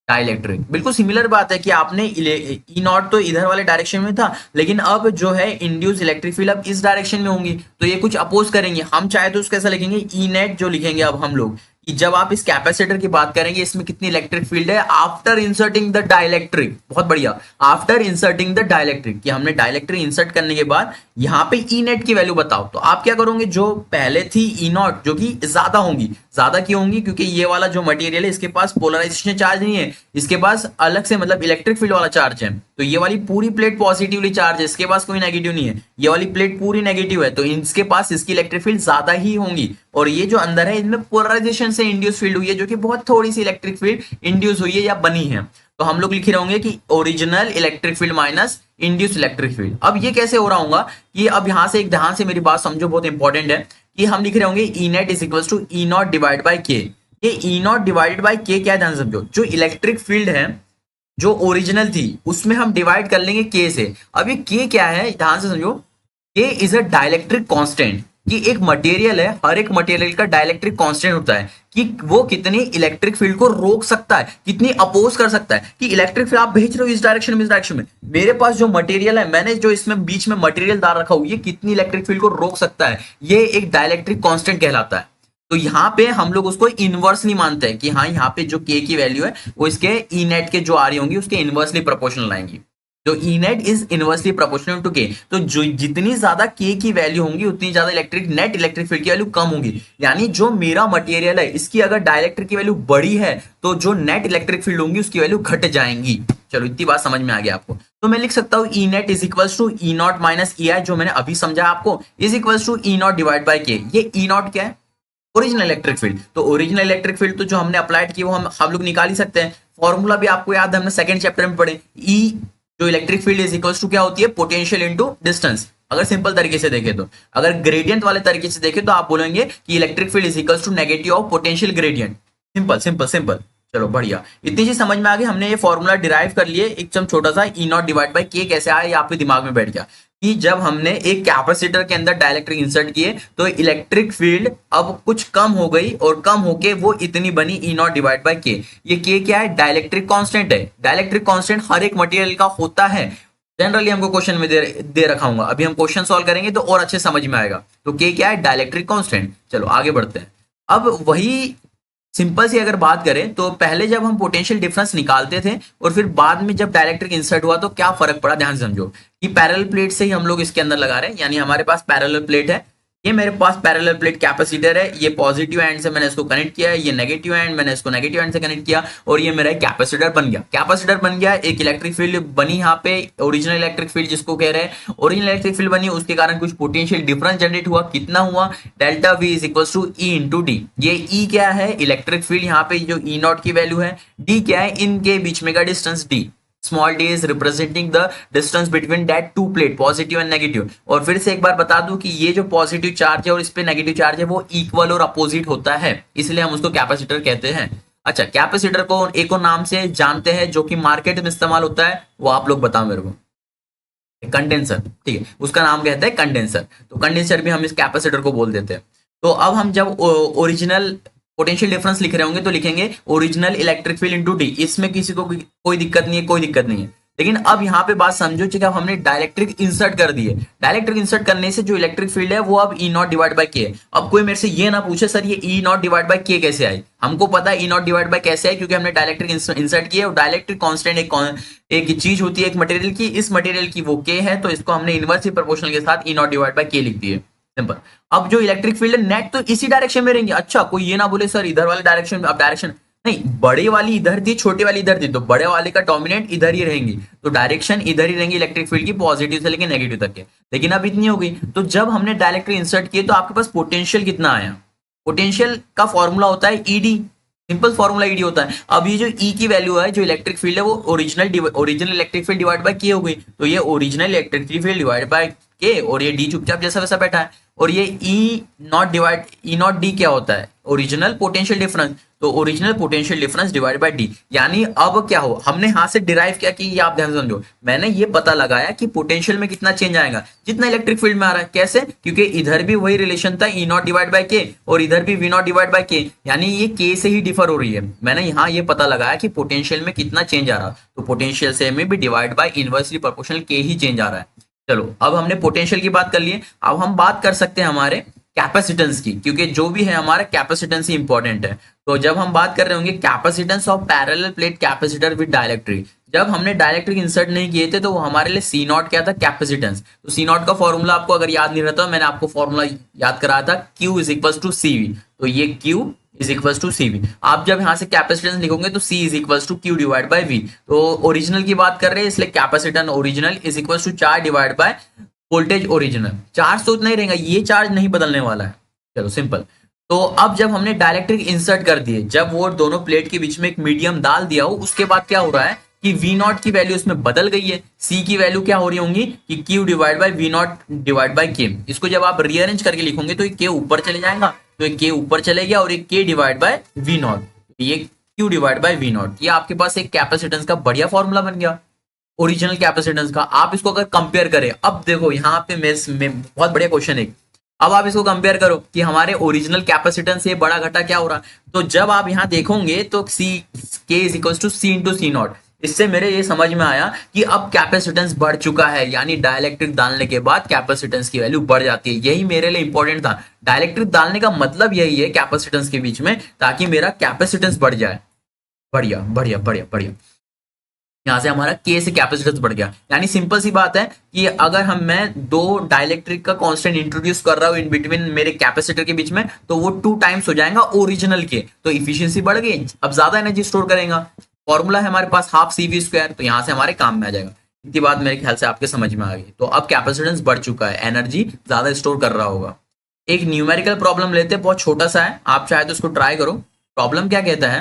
dielectric. बिल्कुल सिमिलर बात है कि आपने ई नॉट तो इधर वाले डायरेक्शन में था, लेकिन अब जो है इंड्यूस इलेक्ट्रिक फील्ड अब इस डायरेक्शन में होंगी, तो ये कुछ अपोज करेंगे। हम चाहे तो उसको कैसा लिखेंगे, ई नेट जो लिखेंगे अब हम लोग, कि जब आप इस कैपेसिटर की बात करेंगे इसमें कितनी इलेक्ट्रिक फील्ड है आफ्टर इंसर्टिंग द डाइलेक्ट्रिक, बहुत बढ़िया, आफ्टर इंसर्टिंग द डाइलेक्ट्रिक, कि हमने डाइलेक्ट्रिक इंसर्ट करने के बाद यहाँ पे ई नेट की वैल्यू बताओ, तो आप क्या करोगे, जो पहले थी ई नॉट जो कि ज्यादा होंगी, ज्यादा क्यों होंगी, क्योंकि ये वाला जो मटेरियल है इसके पास पोलराइजेशन चार्ज नहीं है, इसके पास अलग से मतलब इलेक्ट्रिक फील्ड वाला चार्ज है, तो ये वाली पूरी प्लेट पॉजिटिवली चार्ज है, इसके पास कोई नेगेटिव नहीं है, ये वाली प्लेट पूरी नेगेटिव है, तो इसके पास इसकी इलेक्ट्रिक फील्ड ज्यादा ही होंगी, और ये जो अंदर है इनमें पोलराइजेशन से इंड्यूस फील्ड हुई है, जो कि बहुत थोड़ी सी इलेक्ट्रिक फील्ड इंड्यूस हुई है या बनी है। तो हम लोग लिख रहे होंगे कि original electric field minus induce electric field. अब ये कैसे हो रहा होगा कि अब यहां से एक ध्यान से मेरी बात समझो, बहुत इंपॉर्टेंट है, कि हम लिख रहे होंगे E net is equal to E naught divide by K. ये ई नॉट डिवाइडेड बाई के क्या है, ध्यान समझो, जो इलेक्ट्रिक फील्ड है जो ओरिजिनल थी उसमें हम डिवाइड कर लेंगे के से। अब ये के क्या है, ध्यान से समझो, के इज अ डाइलेक्ट्रिक कांस्टेंट, कि एक मटेरियल है, हर एक मटेरियल का डाइलेक्ट्रिक कांस्टेंट होता है कि वो कितनी इलेक्ट्रिक फील्ड को रोक सकता है, कितनी अपोज कर सकता है, कि इलेक्ट्रिक फील्ड आप भेज रहे हो इस डायरेक्शन में, इस डायरेक्शन में, मेरे पास जो मटेरियल है, मैंने जो इसमें बीच में मटेरियल डाल रखा हूं, ये कितनी इलेक्ट्रिक फील्ड को रोक सकता है, ये एक डाइलेक्ट्रिक कांस्टेंट कहलाता है। तो यहाँ पे हम लोग उसको इनवर्सली मानते हैं कि हाँ यहाँ पे जो के की वैल्यू है वो इसके ई नेट के जो आ रही होंगी उसके इनवर्सली प्रोपोर्शनल आएंगी, जो E net is inversely proportional to K. तो जो जितनी ज्यादा के की वैल्यू होंगी उतनी ज्यादा नेट इलेक्ट्रिक फील्ड की वैल्यू कम होगी, यानी जो मेरा मटेरियल है इसकी अगर डाइलेक्ट्रिक की वैल्यू बड़ी है तो जो नेट इलेक्ट्रिक फील्ड होंगी उसकी वैल्यू घट जाएंगी। चलो इतनी बात समझ में आ गया आपको, तो मैं लिख सकता हूँ E net is equal to E naught minus E I, जो मैंने अभी समझा आपको, is equal to E naught divide by K. ये ई नॉट क्या है, ओरिजिनल इलेक्ट्रिक फील्ड। तो ओरिजिनल इलेक्ट्रिक फील्ड तो जो हमने अप्लाइड की वो हम लोग निकाल ही सकते हैं। फॉर्मूला भी आपको याद है, हमने सेकंड चैप्टर में पढ़े। ई जो electric field is equals to क्या होती है, पोटेंशियल इनटू डिस्टेंस। अगर सिंपल तरीके से देखें तो, अगर ग्रेडियंट वाले तरीके से देखें तो आप बोलेंगे कि electric field is equals to negative of potential gradient. Simple simple simple. चलो बढ़िया, इतनी चीज समझ में आ गई। हमने ये फॉर्मूला डिराइव कर लिए, एकदम छोटा सा, ई नॉट डिवाइड बाई के कैसे आया ये आपके दिमाग में बैठ गया कि जब हमने एक कैपेसिटर के अंदर डाइलेक्ट्रिक इंसर्ट किए तो इलेक्ट्रिक फील्ड अब कुछ कम हो गई और कम होके वो इतनी बनी ई नॉट डिवाइड बाई के। ये के क्या है, डाइलेक्ट्रिक कांस्टेंट है। डाइलेक्ट्रिक कांस्टेंट हर एक मटेरियल का होता है, जनरली हमको क्वेश्चन में दे रखा हूँ। अभी हम क्वेश्चन सॉल्व करेंगे तो और अच्छे समझ में आएगा। तो के क्या है, डाइलेक्ट्रिक कांस्टेंट। चलो आगे बढ़ते हैं। अब वही सिंपल सी अगर बात करें तो पहले जब हम पोटेंशियल डिफरेंस निकालते थे और फिर बाद में जब डाइलेक्ट्रिक इंसर्ट हुआ तो क्या फर्क पड़ा, ध्यान से समझो कि पैरेलल प्लेट से ही हम लोग इसके अंदर लगा रहे हैं। यानी हमारे पास पैरेलल प्लेट है, ये मेरे पास पैरेलल प्लेट कैपेसिटर है, ये पॉजिटिव एंड से मैंने इसको कनेक्ट किया है, ये नेगेटिव एंड मैंने इसको नेगेटिव एंड से कनेक्ट किया और ये मेरा कैपेसिटर बन गया। कैपेसिटर बन गया, एक इलेक्ट्रिक फील्ड बनी यहाँ पे, ओरिजिनल इलेक्ट्रिक फील्ड जिसको कह रहे हैं, ओरिजिनल इलेक्ट्रिक फील्ड बनी, उसके कारण कुछ पोटेंशियल डिफरेंस जनरेट हुआ। कितना हुआ, delta V is equal to E into D. ये ई क्या है, इलेक्ट्रिक फील्ड, यहाँ पे जो ई नॉट की वैल्यू है, डी क्या है, इनके बीच में का distance D. Small D is representing the distance between that two plate, positive and negative. और फिर से एक बार बता दूं कि ये जो पॉजिटिव चार्ज है और इस पे नेगेटिव चार्ज है वो इक्वल और अपोजिट होता है, इसलिए हम उसको कैपेसिटर कहते हैं। अच्छा, कैपेसिटर को एक और नाम से जानते हैं जो कि मार्केट में इस्तेमाल होता है, वो आप लोग बताओ मेरे को। कंडेंसर, ठीक है, उसका नाम कहते हैं कंडेंसर। तो कंडेंसर भी हम इस कैपेसिटर को बोल देते हैं। तो अब हम जब ओरिजिनल पोटेंशियल डिफरेंस लिख रहे होंगे तो लिखेंगे original electric field into D. इसमें किसी को कोई दिक्कत नहीं है, कोई दिक्कत नहीं है। लेकिन अब यहाँ पे बात समझो कि अब हमने डाइलेक्ट्रिक इंसर्ट कर दिए। डाइलेक्ट्रिक इंसर्ट करने से जो इलेक्ट्रिक फील्ड है वो अब ई नॉट डिवाइड बाई के है। अब कोई मेरे से ये ना पूछे सर ये ई नॉट डिवाइड बाई के कैसे आई, हमको पता है ई नॉट डिवाइड बाई कैसे आई, क्योंकि हमने डाइलेक्ट्रिक इंसर्ट किया। और डाइलेक्ट्रिक कांस्टेंट एक चीज होती है एक मटेरियल की, इस मटेरियल की वो के है, तो इसको हमने इनवर्सली प्रोपोर्शनल के साथ ई नॉट डिवाइड बाई के लिख दिए। सिंपल। अब जो इलेक्ट्रिक फील्ड है नेट तो इसी डायरेक्शन में रहेंगे। अच्छा, कोई ये ना बोले सर इधर वाले डायरेक्शन में, अब डायरेक्शन नहीं, बड़े वाली इधर थी छोटे वाली इधर थी, तो बड़े वाले का डोमिनेंट इधर ही रहेंगी, तो डायरेक्शन इधर ही रहेंगी इलेक्ट्रिक फील्ड की, पॉजिटिव से लेकर नेगेटिव तक के। लेकिन अब इतनी हो गई, तो जब हमने डाइलेक्ट्रिक इंसर्ट किए तो आपके पास पोटेंशियल कितना आया, पोटेंशियल का फॉर्मूला होता है ईडी, सिंपल फॉर्मूला ईडी होता है। अब ये जो ई की वैल्यू है जो इलेक्ट्रिक फील्ड है वो original electric field divide by के हो गई, तो ये original electric field divide by के, और ये डी चुपचाप जैसा वैसा बैठा है। और ये ई नॉट डी क्या होता है, ओरिजिनल पोटेंशियल डिफरेंस, तो original potential difference divide by D. यानी अब क्या हो, हमने यहां से डिराइव क्या की, ये आप ध्यान से समझो। मैंने ये पता लगाया कि पोटेंशियल में कितना चेंज आएगा जितना इलेक्ट्रिक फील्ड में आ रहा है। कैसे, क्योंकि इधर भी वही रिलेशन था ई नॉट डिवाइड बाय के और इधर भी वी नॉट डिवाइड बाय के, यानी ये के से ही डिफर हो रही है। मैंने यहाँ ये पता लगाया कि पोटेंशियल में कितना चेंज आ रहा, तो पोटेंशियल से में भी डिवाइड बाय इनवर्सली प्रोपोर्शनल के ही चेंज आ रहा है। चलो अब हमने पोटेंशियल की बात कर ली है, अब हम बात कर सकते हैं हमारे कैपेसिटेंस की, क्योंकि जो भी है हमारा कैपेसिटेंस ही इंपॉर्टेंट है। तो जब हम बात कर रहे होंगे capacitance of parallel plate capacitor with dielectric, जब हमने डाइलेक्ट्रिक इंसर्ट नहीं किए थे तो वो हमारे लिए सी नॉट क्या था, कैपेसिटेंस। तो सी नॉट का फॉर्मूला आपको अगर याद नहीं रहता, मैंने आपको फॉर्मूला याद कराया था, Q is equal to C V. तो ये Q is equal to C V. आप जब यहाँ से कैपेसिटेंस लिखोगे तो C is equal to Q divide by V। तो ओरिजिनल की बात कर रहे हैं इसलिए capacitance original is equal to charge divide by voltage original. Charge तो उतना ही रहेगा, ये चार्ज नहीं बदलने वाला है। चलो सिंपल। तो अब जब हमने डाइलेक्ट्रिक इंसर्ट कर दिए, जब वो दोनों प्लेट के बीच में एक मीडियम डाल दिया हो, उसके बाद क्या हो रहा है कि V नॉट की वैल्यू इसमें बदल गई है, C की वैल्यू क्या हो रही होंगी कि Q divide by V not divide bye K। इसको जब आप रीअरेंज करके लिखोगे तो ये K ऊपर चले जाएगा, तो ये K ऊपर चले गया और ये K divide by V not, ये Q divide by V not. ये आपके पास एक कैपेसिटेंस का बढ़िया फॉर्मूला बन गया, ओरिजिनल कैपेसिटेंस का। आप इसको अगर कंपेयर करें, अब देखो यहाँ पे में बहुत बढ़िया क्वेश्चन है। अब आप इसको कंपेयर करो कि हमारे ओरिजिनल कैपेसिटेंस से बड़ा घटा क्या हो रहा, तो जब आप यहाँ देखोगे तो C K is equal to C into C naught. इससे मेरे ये समझ में आया कि अब कैपेसिटेंस बढ़ चुका है, यानी डाइलेक्ट्रिक डालने के बाद कैपेसिटेंस की वैल्यू बढ़ जाती है। यही मेरे लिए इंपॉर्टेंट था, डाइलेक्ट्रिक डालने का मतलब यही है कैपेसिटेंस के बीच में, ताकि मेरा कैपेसिटेंस बढ़ जाए। बढ़िया बढ़िया बढ़िया बढ़िया। यहाँ से हमारा के से कैपेसिटेंस बढ़ गया। यानी सिंपल सी बात है कि अगर मैं दो डाइलेक्ट्रिक का कांस्टेंट इंट्रोड्यूस कर रहा हूँ इन बिटवीन मेरे कैपेसिटर के बीच में, तो वो 2 टाइम्स हो जाएगा ओरिजिनल के, तो इफिशियंसी बढ़ गई, अब ज्यादा एनर्जी स्टोर करेगा। फॉर्मूला है हमारे पास हाफ CV स्क्वायर, तो यहाँ से हमारे काम में आ जाएगा। इतनी बात मेरे ख्याल से आपके समझ में आ गई। तो अब कैपेसिटेंस बढ़ चुका है, एनर्जी ज्यादा स्टोर कर रहा होगा। एक न्यूमेरिकल प्रॉब्लम लेते हैं, बहुत छोटा सा है, आप चाहे तो उसको ट्राई करो। प्रॉब्लम क्या कहता है,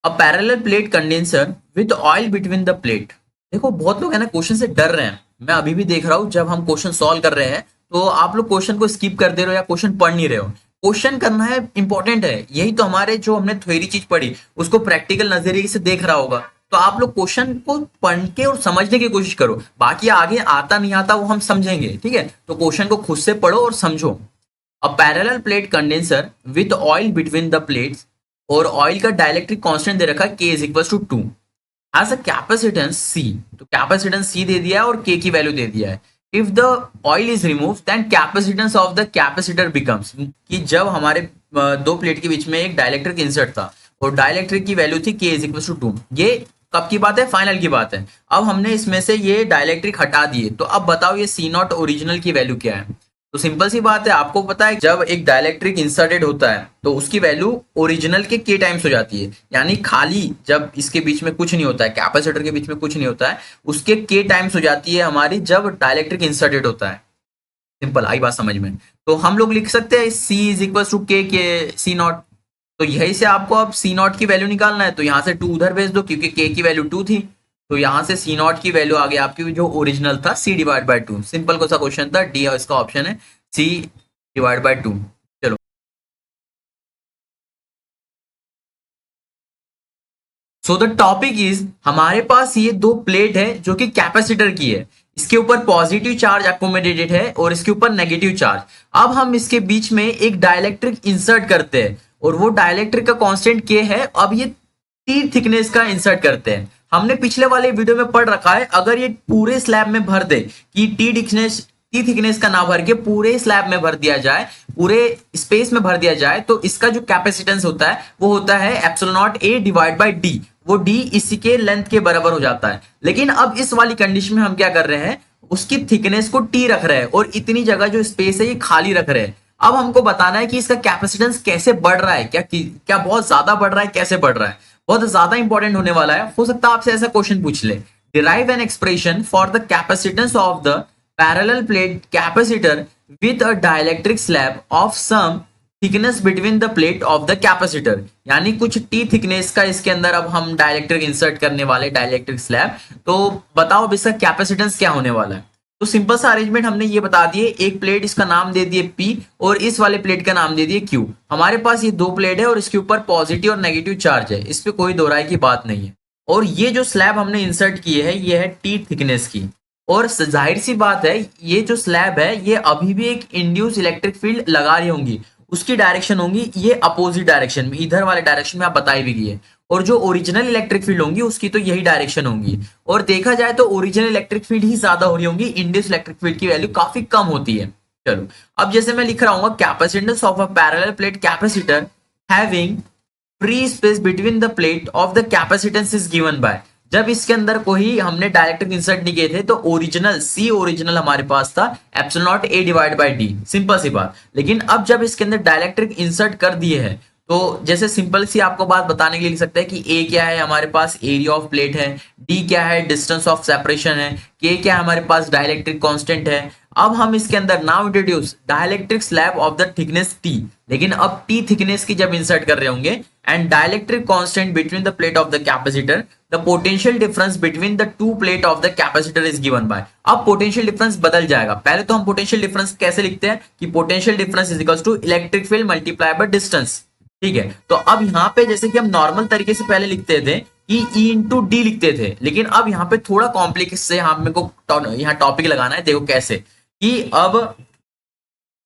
अ parallel plate condenser with oil between the plate. देखो बहुत लोग है ना क्वेश्चन से डर रहे हैं, मैं अभी भी देख रहा हूं जब हम क्वेश्चन सॉल्व कर रहे हैं तो आप लोग क्वेश्चन को स्किप कर दे रहे हो या क्वेश्चन पढ़ नहीं रहे हो। क्वेश्चन करना है, इंपॉर्टेंट है, यही तो हमारे जो हमने थ्योरी चीज पढ़ी उसको प्रैक्टिकल नजरिए से देख रहा होगा। तो आप लोग क्वेश्चन को पढ़ के और समझने की कोशिश करो, बाकी आगे आता नहीं आता वो हम समझेंगे, ठीक है। तो क्वेश्चन को खुद से पढ़ो और समझो। A parallel plate condenser with oil between the plates, और ऑयल का डाइलेक्ट्रिक कांस्टेंट दे रखा है K is equal to 2, as a capacitance C। तो कैपेसिटेंस C दे दिया है और K की वैल्यू दे दिया है। If the oil is remove then capacitance of the capacitor becomes, कि जब हमारे दो प्लेट के बीच में एक डाइलेक्ट्रिक इंसर्ट था और डाइलेक्ट्रिक की वैल्यू थी K इज इक्वल टू 2। ये कब की बात है, फाइनल की बात है। अब हमने इसमें से ये डाइलेक्ट्रिक हटा दिए, तो अब बताओ ये C नॉट ओरिजिनल की वैल्यू क्या है। तो सिंपल सी बात है, आपको पता है जब एक डाइलेक्ट्रिक इंसर्टेड होता है तो उसकी वैल्यू ओरिजिनल के K टाइम्स हो जाती है, यानी खाली जब इसके बीच में कुछ नहीं होता है, कैपेसिटर के बीच में कुछ नहीं होता है, उसके K टाइम्स हो जाती है हमारी जब डाइलेक्ट्रिक इंसर्टेड होता है। सिंपल, आई बात समझ में। तो हम लोग लिख सकते हैं C is equal to K के C नॉट। तो यही से आपको अब C नॉट की वैल्यू निकालना है, तो यहाँ से 2 उधर भेज दो क्योंकि K की वैल्यू 2 थी, तो यहाँ से C नॉट की वैल्यू आ गई आपकी जो ओरिजिनल था C डिवाइड बाई 2। सिंपल को सा क्वेश्चन था, डी इसका ऑप्शन है C डिवाइड बाई 2। चलो, सो द टॉपिक इज, हमारे पास ये दो प्लेट है जो कि कैपेसिटर की है, इसके ऊपर पॉजिटिव चार्ज अकोमोडेटेड है और इसके ऊपर नेगेटिव चार्ज। अब हम इसके बीच में एक डाइलेक्ट्रिक इंसर्ट करते हैं और वो डाइलेक्ट्रिक का कांस्टेंट K है। अब ये टी थिकनेस का इंसर्ट करते हैं। हमने पिछले वाले वीडियो में पढ़ रखा है, अगर ये पूरे स्लैब में भर दे, कि टी थिकनेस का ना भर के पूरे स्लैब में भर दिया जाए, पूरे स्पेस में भर दिया जाए, तो इसका जो कैपेसिटेंस होता है वो होता है epsilon naught A divide by D. वो D इसी के लेंथ के बराबर हो जाता है। लेकिन अब इस वाली कंडीशन में हम क्या कर रहे हैं, उसकी थिकनेस को T रख रहे हैं और इतनी जगह जो स्पेस है ये खाली रख रहे हैं। अब हमको बताना है कि इसका कैपेसिटेंस कैसे बढ़ रहा है, क्या बहुत ज्यादा बढ़ रहा है, कैसे बढ़ रहा है, बहुत ज्यादा इंपॉर्टेंट होने वाला है। हो सकता है आपसे ऐसा क्वेश्चन पूछ ले, derive an expression for the capacitance of the parallel plate capacitor with a dielectric slab of some thickness between the plate of the capacitor, यानी कुछ टी थिकनेस का इसके अंदर अब हम डाइलेक्ट्रिक इंसर्ट करने वाले डाइलेक्ट्रिक स्लैब। तो बताओ अब इसका कैपेसिटेंस क्या होने वाला है। तो सिंपल सा अरेंजमेंट हमने ये बता दिए, एक प्लेट इसका नाम दे दिए P और इस वाले प्लेट का नाम दे दिए Q। हमारे पास ये दो प्लेट है और इसके ऊपर पॉजिटिव और नेगेटिव चार्ज है, इस पे कोई दो राय की बात नहीं है। और ये जो स्लैब हमने इंसर्ट की है ये है टी थिकनेस की, और जाहिर सी बात है ये जो स्लैब है ये अभी भी एक इंड्यूस इलेक्ट्रिक फील्ड लगा रही होंगी, उसकी डायरेक्शन होंगी ये अपोजिट डायरेक्शन में, इधर वाले डायरेक्शन में आप बताई भी गई है। और जो ओरिजिनल इलेक्ट्रिक फील्ड होंगी उसकी तो यही डायरेक्शन होंगी, और देखा जाए तो ओरिजिनल इलेक्ट्रिक फील्ड ही ज्यादा हो रही होंगी, इंड्यूस इलेक्ट्रिक फील्ड की वैल्यू काफी कम होती है। चलो, अब जैसे मैं लिख रहा हूँ, capacitance of a parallel plate capacitor having free space between the plate of the capacitance is given bye. जब इसके अंदर कोई हमने डायरेक्ट्रिक इंसर्ट नहीं किए थे तो ओरिजिनल C ओरिजिनल हमारे पास था epsilon naught A divide by D, simple सी बात। लेकिन अब जब इसके अंदर डायरेक्ट्रिक इंसर्ट कर दिए हैं तो जैसे सिंपल सी आपको बात बताने के लिए लिख सकते हैं कि A क्या है, हमारे पास एरिया ऑफ प्लेट है, D क्या है, डिस्टेंस ऑफ सेपरेशन है, K क्या है, हमारे पास डाइलेक्ट्रिक कांस्टेंट है। अब हम इसके अंदर now introduce dielectric slab of the thickness T, लेकिन अब T थिकनेस की जब इंसर्ट कर रहे होंगे, and dielectric constant between the plate of the capacitor, the potential difference between the two plate of the capacitor is given bye. अब पोटेंशियल डिफरेंस बदल जाएगा। पहले तो हम पोटेंशियल डिफरेंस कैसे लिखते हैं कि potential difference is equal to electric field multiply by distance, ठीक है। तो अब यहाँ पे जैसे कि हम नॉर्मल तरीके से पहले लिखते थे कि E इंटू डी लिखते थे, लेकिन अब यहाँ पे थोड़ा कॉम्प्लेक्स से यहाँ मेरे को यहाँ टॉपिक लगाना है। देखो कैसे, कि अब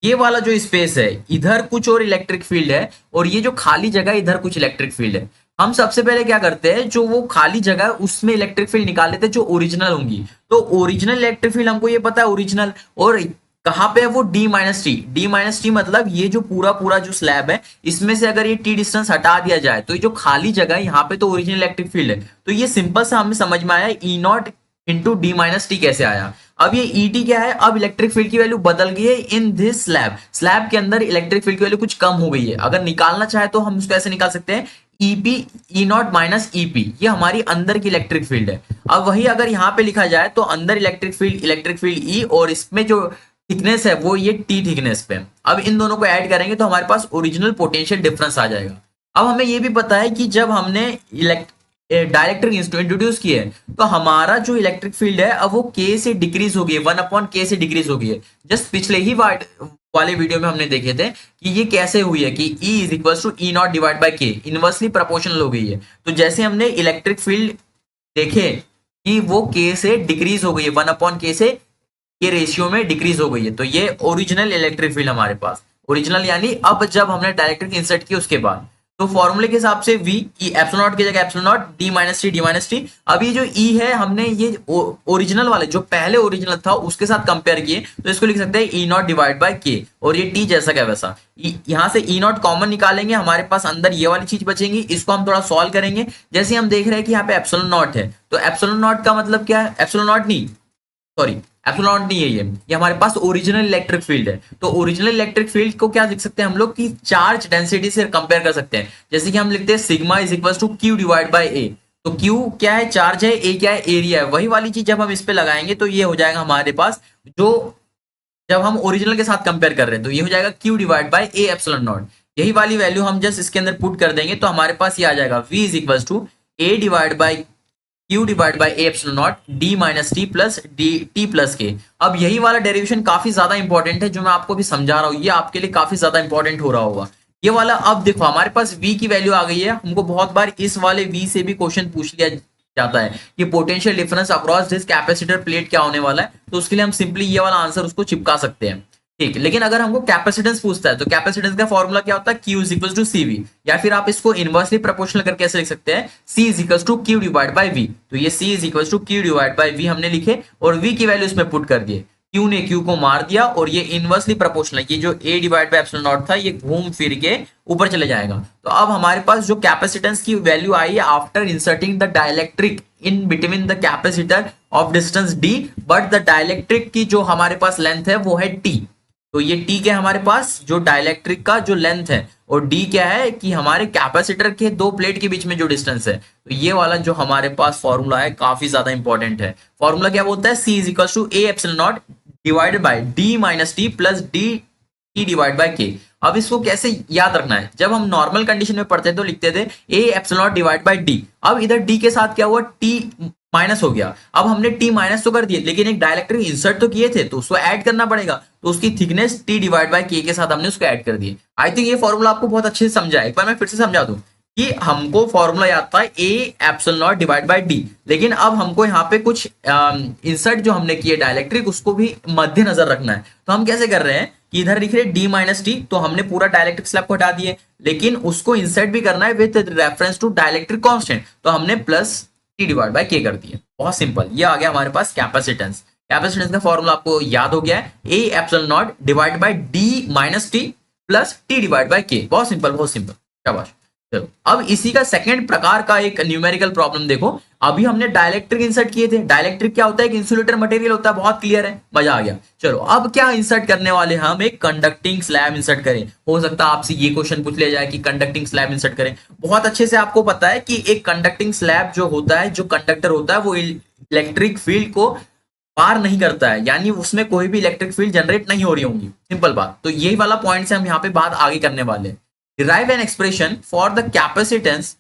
ये वाला जो स्पेस है इधर कुछ और इलेक्ट्रिक फील्ड है और ये जो खाली जगह है इधर कुछ इलेक्ट्रिक फील्ड है। हम सबसे पहले क्या करते हैं, जो वो खाली जगह है उसमें इलेक्ट्रिक फील्ड निकाल लेते हैं जो ओरिजिनल होंगी। तो ओरिजिनल इलेक्ट्रिक फील्ड हमको ये पता है ओरिजिनल, और कहाँ पे है वो D minus T. D minus T मतलब ये जो पूरा पूरा जो स्लैब है इसमें से अगर ये T डिस्टेंस हटा दिया जाए तो ये जो खाली जगह है यहाँ पे तो ओरिजिनल इलेक्ट्रिक फील्ड है। तो ये सिंपल सा हमें समझ में आया E not into D minus T कैसे आया। अब ये ET क्या है, अब इलेक्ट्रिक फील्ड की वैल्यू बदल गई है इन दिस स्लैब। स्लैब के अंदर इलेक्ट्रिक फील्ड की वैल्यू कुछ कम हो गई है। अगर निकालना चाहे तो हम उसको ऐसे निकाल सकते हैं EP E not minus EP, ये हमारी अंदर की इलेक्ट्रिक फील्ड है। अब वही अगर यहाँ पे लिखा जाए तो अंदर इलेक्ट्रिक फील्ड E और इसमें जो थिकनेस है वो ये टी थिकनेस पे। अब इन दोनों को ऐड करेंगे तो हमारे पास ओरिजिनल पोटेंशियल डिफरेंस आ जाएगा। अब हमें ये भी पता है कि जब हमने डायरेक्ट्रिक इंट्रोड्यूस किए तो हमारा जो इलेक्ट्रिक फील्ड है अब वो के से डिक्रीज हो गई है, 1/k से डिक्रीज हो गई है। जस्ट पिछले ही वाले वीडियो में हमने देखे थे कि ये कैसे हुई है कि E is equal to E naught divide by K, inversely proportional हो गई है। तो जैसे हमने इलेक्ट्रिक फील्ड देखे कि वो के से डिक्रीज हो गई है, 1/k से ये रेशियो में डिक्रीज हो गई है, तो ये ओरिजिनल इलेक्ट्रिक फील्ड हमारे पास, ओरिजिनल यानी अब जब हमने डायरेक्ट्रिक इंसर्ट की उसके बाद। तो फॉर्मूले के हिसाब से V ई एप्सिलॉन नॉट की जगह epsilon not d minus T. अभी जो E है हमने ये ओरिजिनल वाले जो पहले ओरिजिनल था उसके साथ कंपेयर किए, तो इसको लिख सकते हैं ई नॉट डिवाइड बाई के, और ये T जैसा क्या वैसा। यहाँ से ई नॉट कॉमन निकालेंगे, हमारे पास अंदर ये वाली चीज बचेंगी, इसको हम थोड़ा सॉल्व करेंगे। जैसे हम देख रहे हैं कि यहाँ पे एप्सिलॉन नॉट है, तो एप्सिलॉन नॉट का मतलब क्या है, एप्सिलॉन नॉट नहीं, सॉरी एप्सिलॉन नहीं है, ये हमारे पास ओरिजिनल इलेक्ट्रिक फील्ड है। तो ओरिजिनल इलेक्ट्रिक फील्ड को क्या लिख सकते हैं हम लोग कि चार्ज डेंसिटी से कंपेयर कर सकते हैं। जैसे कि हम लिखते हैं sigma is equal to Q divide by A. तो क्यू क्या है, चार्ज है, ए क्या है, एरिया है। वही वाली चीज जब हम इस पे लगाएंगे तो ये हो जाएगा हमारे पास, जो जब हम ओरिजिनल के साथ कंपेयर कर रहे हैं तो ये हो जाएगा Q divide by A epsilon not. यही वाली वैल्यू हम जस्ट इसके अंदर पुट कर देंगे तो हमारे पास ये आ जाएगा v is equal to A divide by Q divide by A epsilon naught D minus T plus D T plus K. अब यही वाला डेरिवेशन काफी ज्यादा इंपॉर्टेंट है जो मैं आपको भी समझा रहा हूँ, ये आपके लिए काफी ज्यादा इंपॉर्टेंट हो रहा होगा ये वाला। अब देखो हमारे पास v की वैल्यू आ गई है, हमको बहुत बार इस वाले v से भी क्वेश्चन पूछ लिया जाता है कि potential difference across this capacitor plate क्या होने वाला है, तो उसके लिए हम सिंपली ये वाला आंसर उसको चिपका सकते हैं। ठीक, लेकिन अगर हमको कैपेसिटेंस पूछता है तो कैपेसिटेंस का फॉर्मूला क्या होता है, Q is equal to CV, या फिर आप इसको इनवर्सली प्रोपोर्शनल करके ऐसे लिख सकते हैं C is equal to Q divide by V। तो ये C is equal to Q divide by V हमने लिखे और V की वैल्यू इसमें पुट कर दिए। Q ने Q को मार दिया और ये इनवर्सली प्रोपोर्शनल, ये जो A divide by epsilon not था ये घूम फिर के ऊपर चले जाएगा। तो अब हमारे पास जो कैपेसिटेंस की वैल्यू आई है after inserting the dielectric in between the capacitor of distance D, but the dielectric की जो हमारे पास लेंथ है वो है T। तो ये T क्या है हमारे पास, जो डाइलेक्ट्रिक का जो लेंथ है, और D क्या है कि हमारे कैपेसिटर के दो प्लेट के बीच में जो डिस्टेंस है। तो ये वाला जो हमारे पास फॉर्मूला है काफी ज्यादा इंपॉर्टेंट है। फॉर्मूला क्या बोलता है, C is equal to A epsilon naught divided by D minus T plus D T divide by K. अब इसको कैसे याद रखना है, जब हम नॉर्मल कंडीशन में पढ़ते थे तो लिखते थे ए epsilon naught divide by D. अब इधर D के साथ क्या हुआ, T माइनस हो गया। अब हमने T माइनस तो कर दिए लेकिन एक डाइलेक्ट्रिक इंसर्ट तो किए थे तो उसको ऐड करना पड़ेगा, तो उसकी थिकनेस T डिवाइड बाय के साथ हमने उसको ऐड कर दिए। आई थिंक ये फॉर्मूला आपको बहुत अच्छे से समझा है, एक बार मैं फिर से समझा दूं कि हमको फॉर्मूला याद था ए epsilon naught divide by D, लेकिन अब हमको यहाँ पे कुछ इंसर्ट जो हमने किए डाइलेक्ट्रिक उसको भी मद्देनजर रखना है। तो हम कैसे कर रहे हैं कि इधर लिख रहे हैं D माइनस टी, तो हमने पूरा डाइलेक्ट्रिक स्लैब को हटा दिए, लेकिन उसको इंसर्ट भी करना है with reference to dielectric constant, तो हमने प्लस T डिवाइड बाय के कर दिए। बहुत सिंपल, ये आ गया हमारे पास कैपेसिटेंस। कैपेसिटेंस का फॉर्मूला आपको याद हो गया है, ए epsilon naught divide by D minus T plus T divide by के। बहुत सिंपल, बहुत सिंपल, शाबाश। चलो अब इसी का सेकंड प्रकार का एक न्यूमेरिकल प्रॉब्लम देखो। अभी हमने डाइलेक्ट्रिक इंसर्ट किए थे, डाइलेक्ट्रिक क्या होता है, एक इंसुलेटर मटेरियल होता है, बहुत क्लियर है, मजा आ गया। चलो अब क्या इंसर्ट करने वाले, हम एक कंडक्टिंग स्लैब इंसर्ट करें। हो सकता है आपसे ये क्वेश्चन पूछ लिया जाए कि कंडक्टिंग स्लैब इंसर्ट करें। बहुत अच्छे से आपको पता है कि एक कंडक्टिंग स्लैब जो होता है, जो कंडक्टर होता है, वो इलेक्ट्रिक फील्ड को पार नहीं करता है, यानी उसमें कोई भी इलेक्ट्रिक फील्ड जनरेट नहीं हो रही होंगी, सिंपल बात। तो यही वाला पॉइंट से हम यहाँ पे बात आगे करने वाले हैं। Derive an expression for the capacitance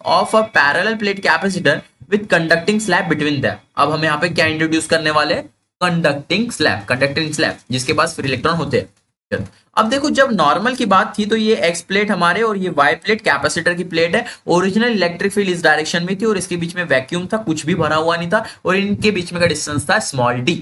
of a parallel plate capacitor with conducting slab between them। अब हम यहाँ पे क्या इंट्रोड्यूस करने वाले, कंडक्टिंग स्लैब जिसके पास फ्री इलेक्ट्रॉन होते हैं। चलो अब देखो, जब नॉर्मल की बात थी तो ये एक्स प्लेट हमारे और ये वाई प्लेट कैपेसिटर की प्लेट है। ओरिजिनल इलेक्ट्रिक फील्ड इस डायरेक्शन में थी और इसके बीच में वैक्यूम था, कुछ भी भरा हुआ नहीं था, और इनके बीच में का डिस्टेंस था स्मॉल d।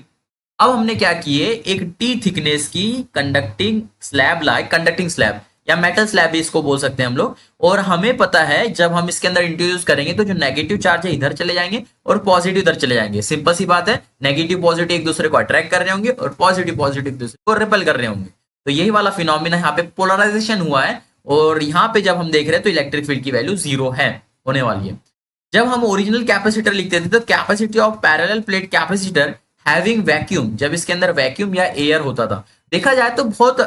अब हमने क्या किए, एक टी थिकनेस की कंडक्टिंग स्लैब या मेटल स्लैब भी इसको बोल सकते हैं हम लोग। और हमें पता है जब हम इसके अंदर इंट्रोड्यूस करेंगे तो जो नेगेटिव चार्ज है इधर चले जाएंगे और पॉजिटिव इधर चले जाएंगे। सिंपल सी बात है, नेगेटिव पॉजिटिव एक दूसरे को अट्रैक्ट कर रहे होंगे और पॉजिटिव एक दूसरे को रिपेल कर रहे होंगे। तो यही वाला फिनोमिना यहाँ पे पोलराइजेशन हुआ है, और यहाँ पे जब हम देख रहे हैं तो इलेक्ट्रिक फील्ड की वैल्यू 0 है, होने वाली है। जब हम ओरिजिनल कैपेसिटर लिखते थे तो capacity of parallel plate capacitor having vacuum, जब इसके अंदर वैक्यूम या एयर होता था, देखा जाए तो बहुत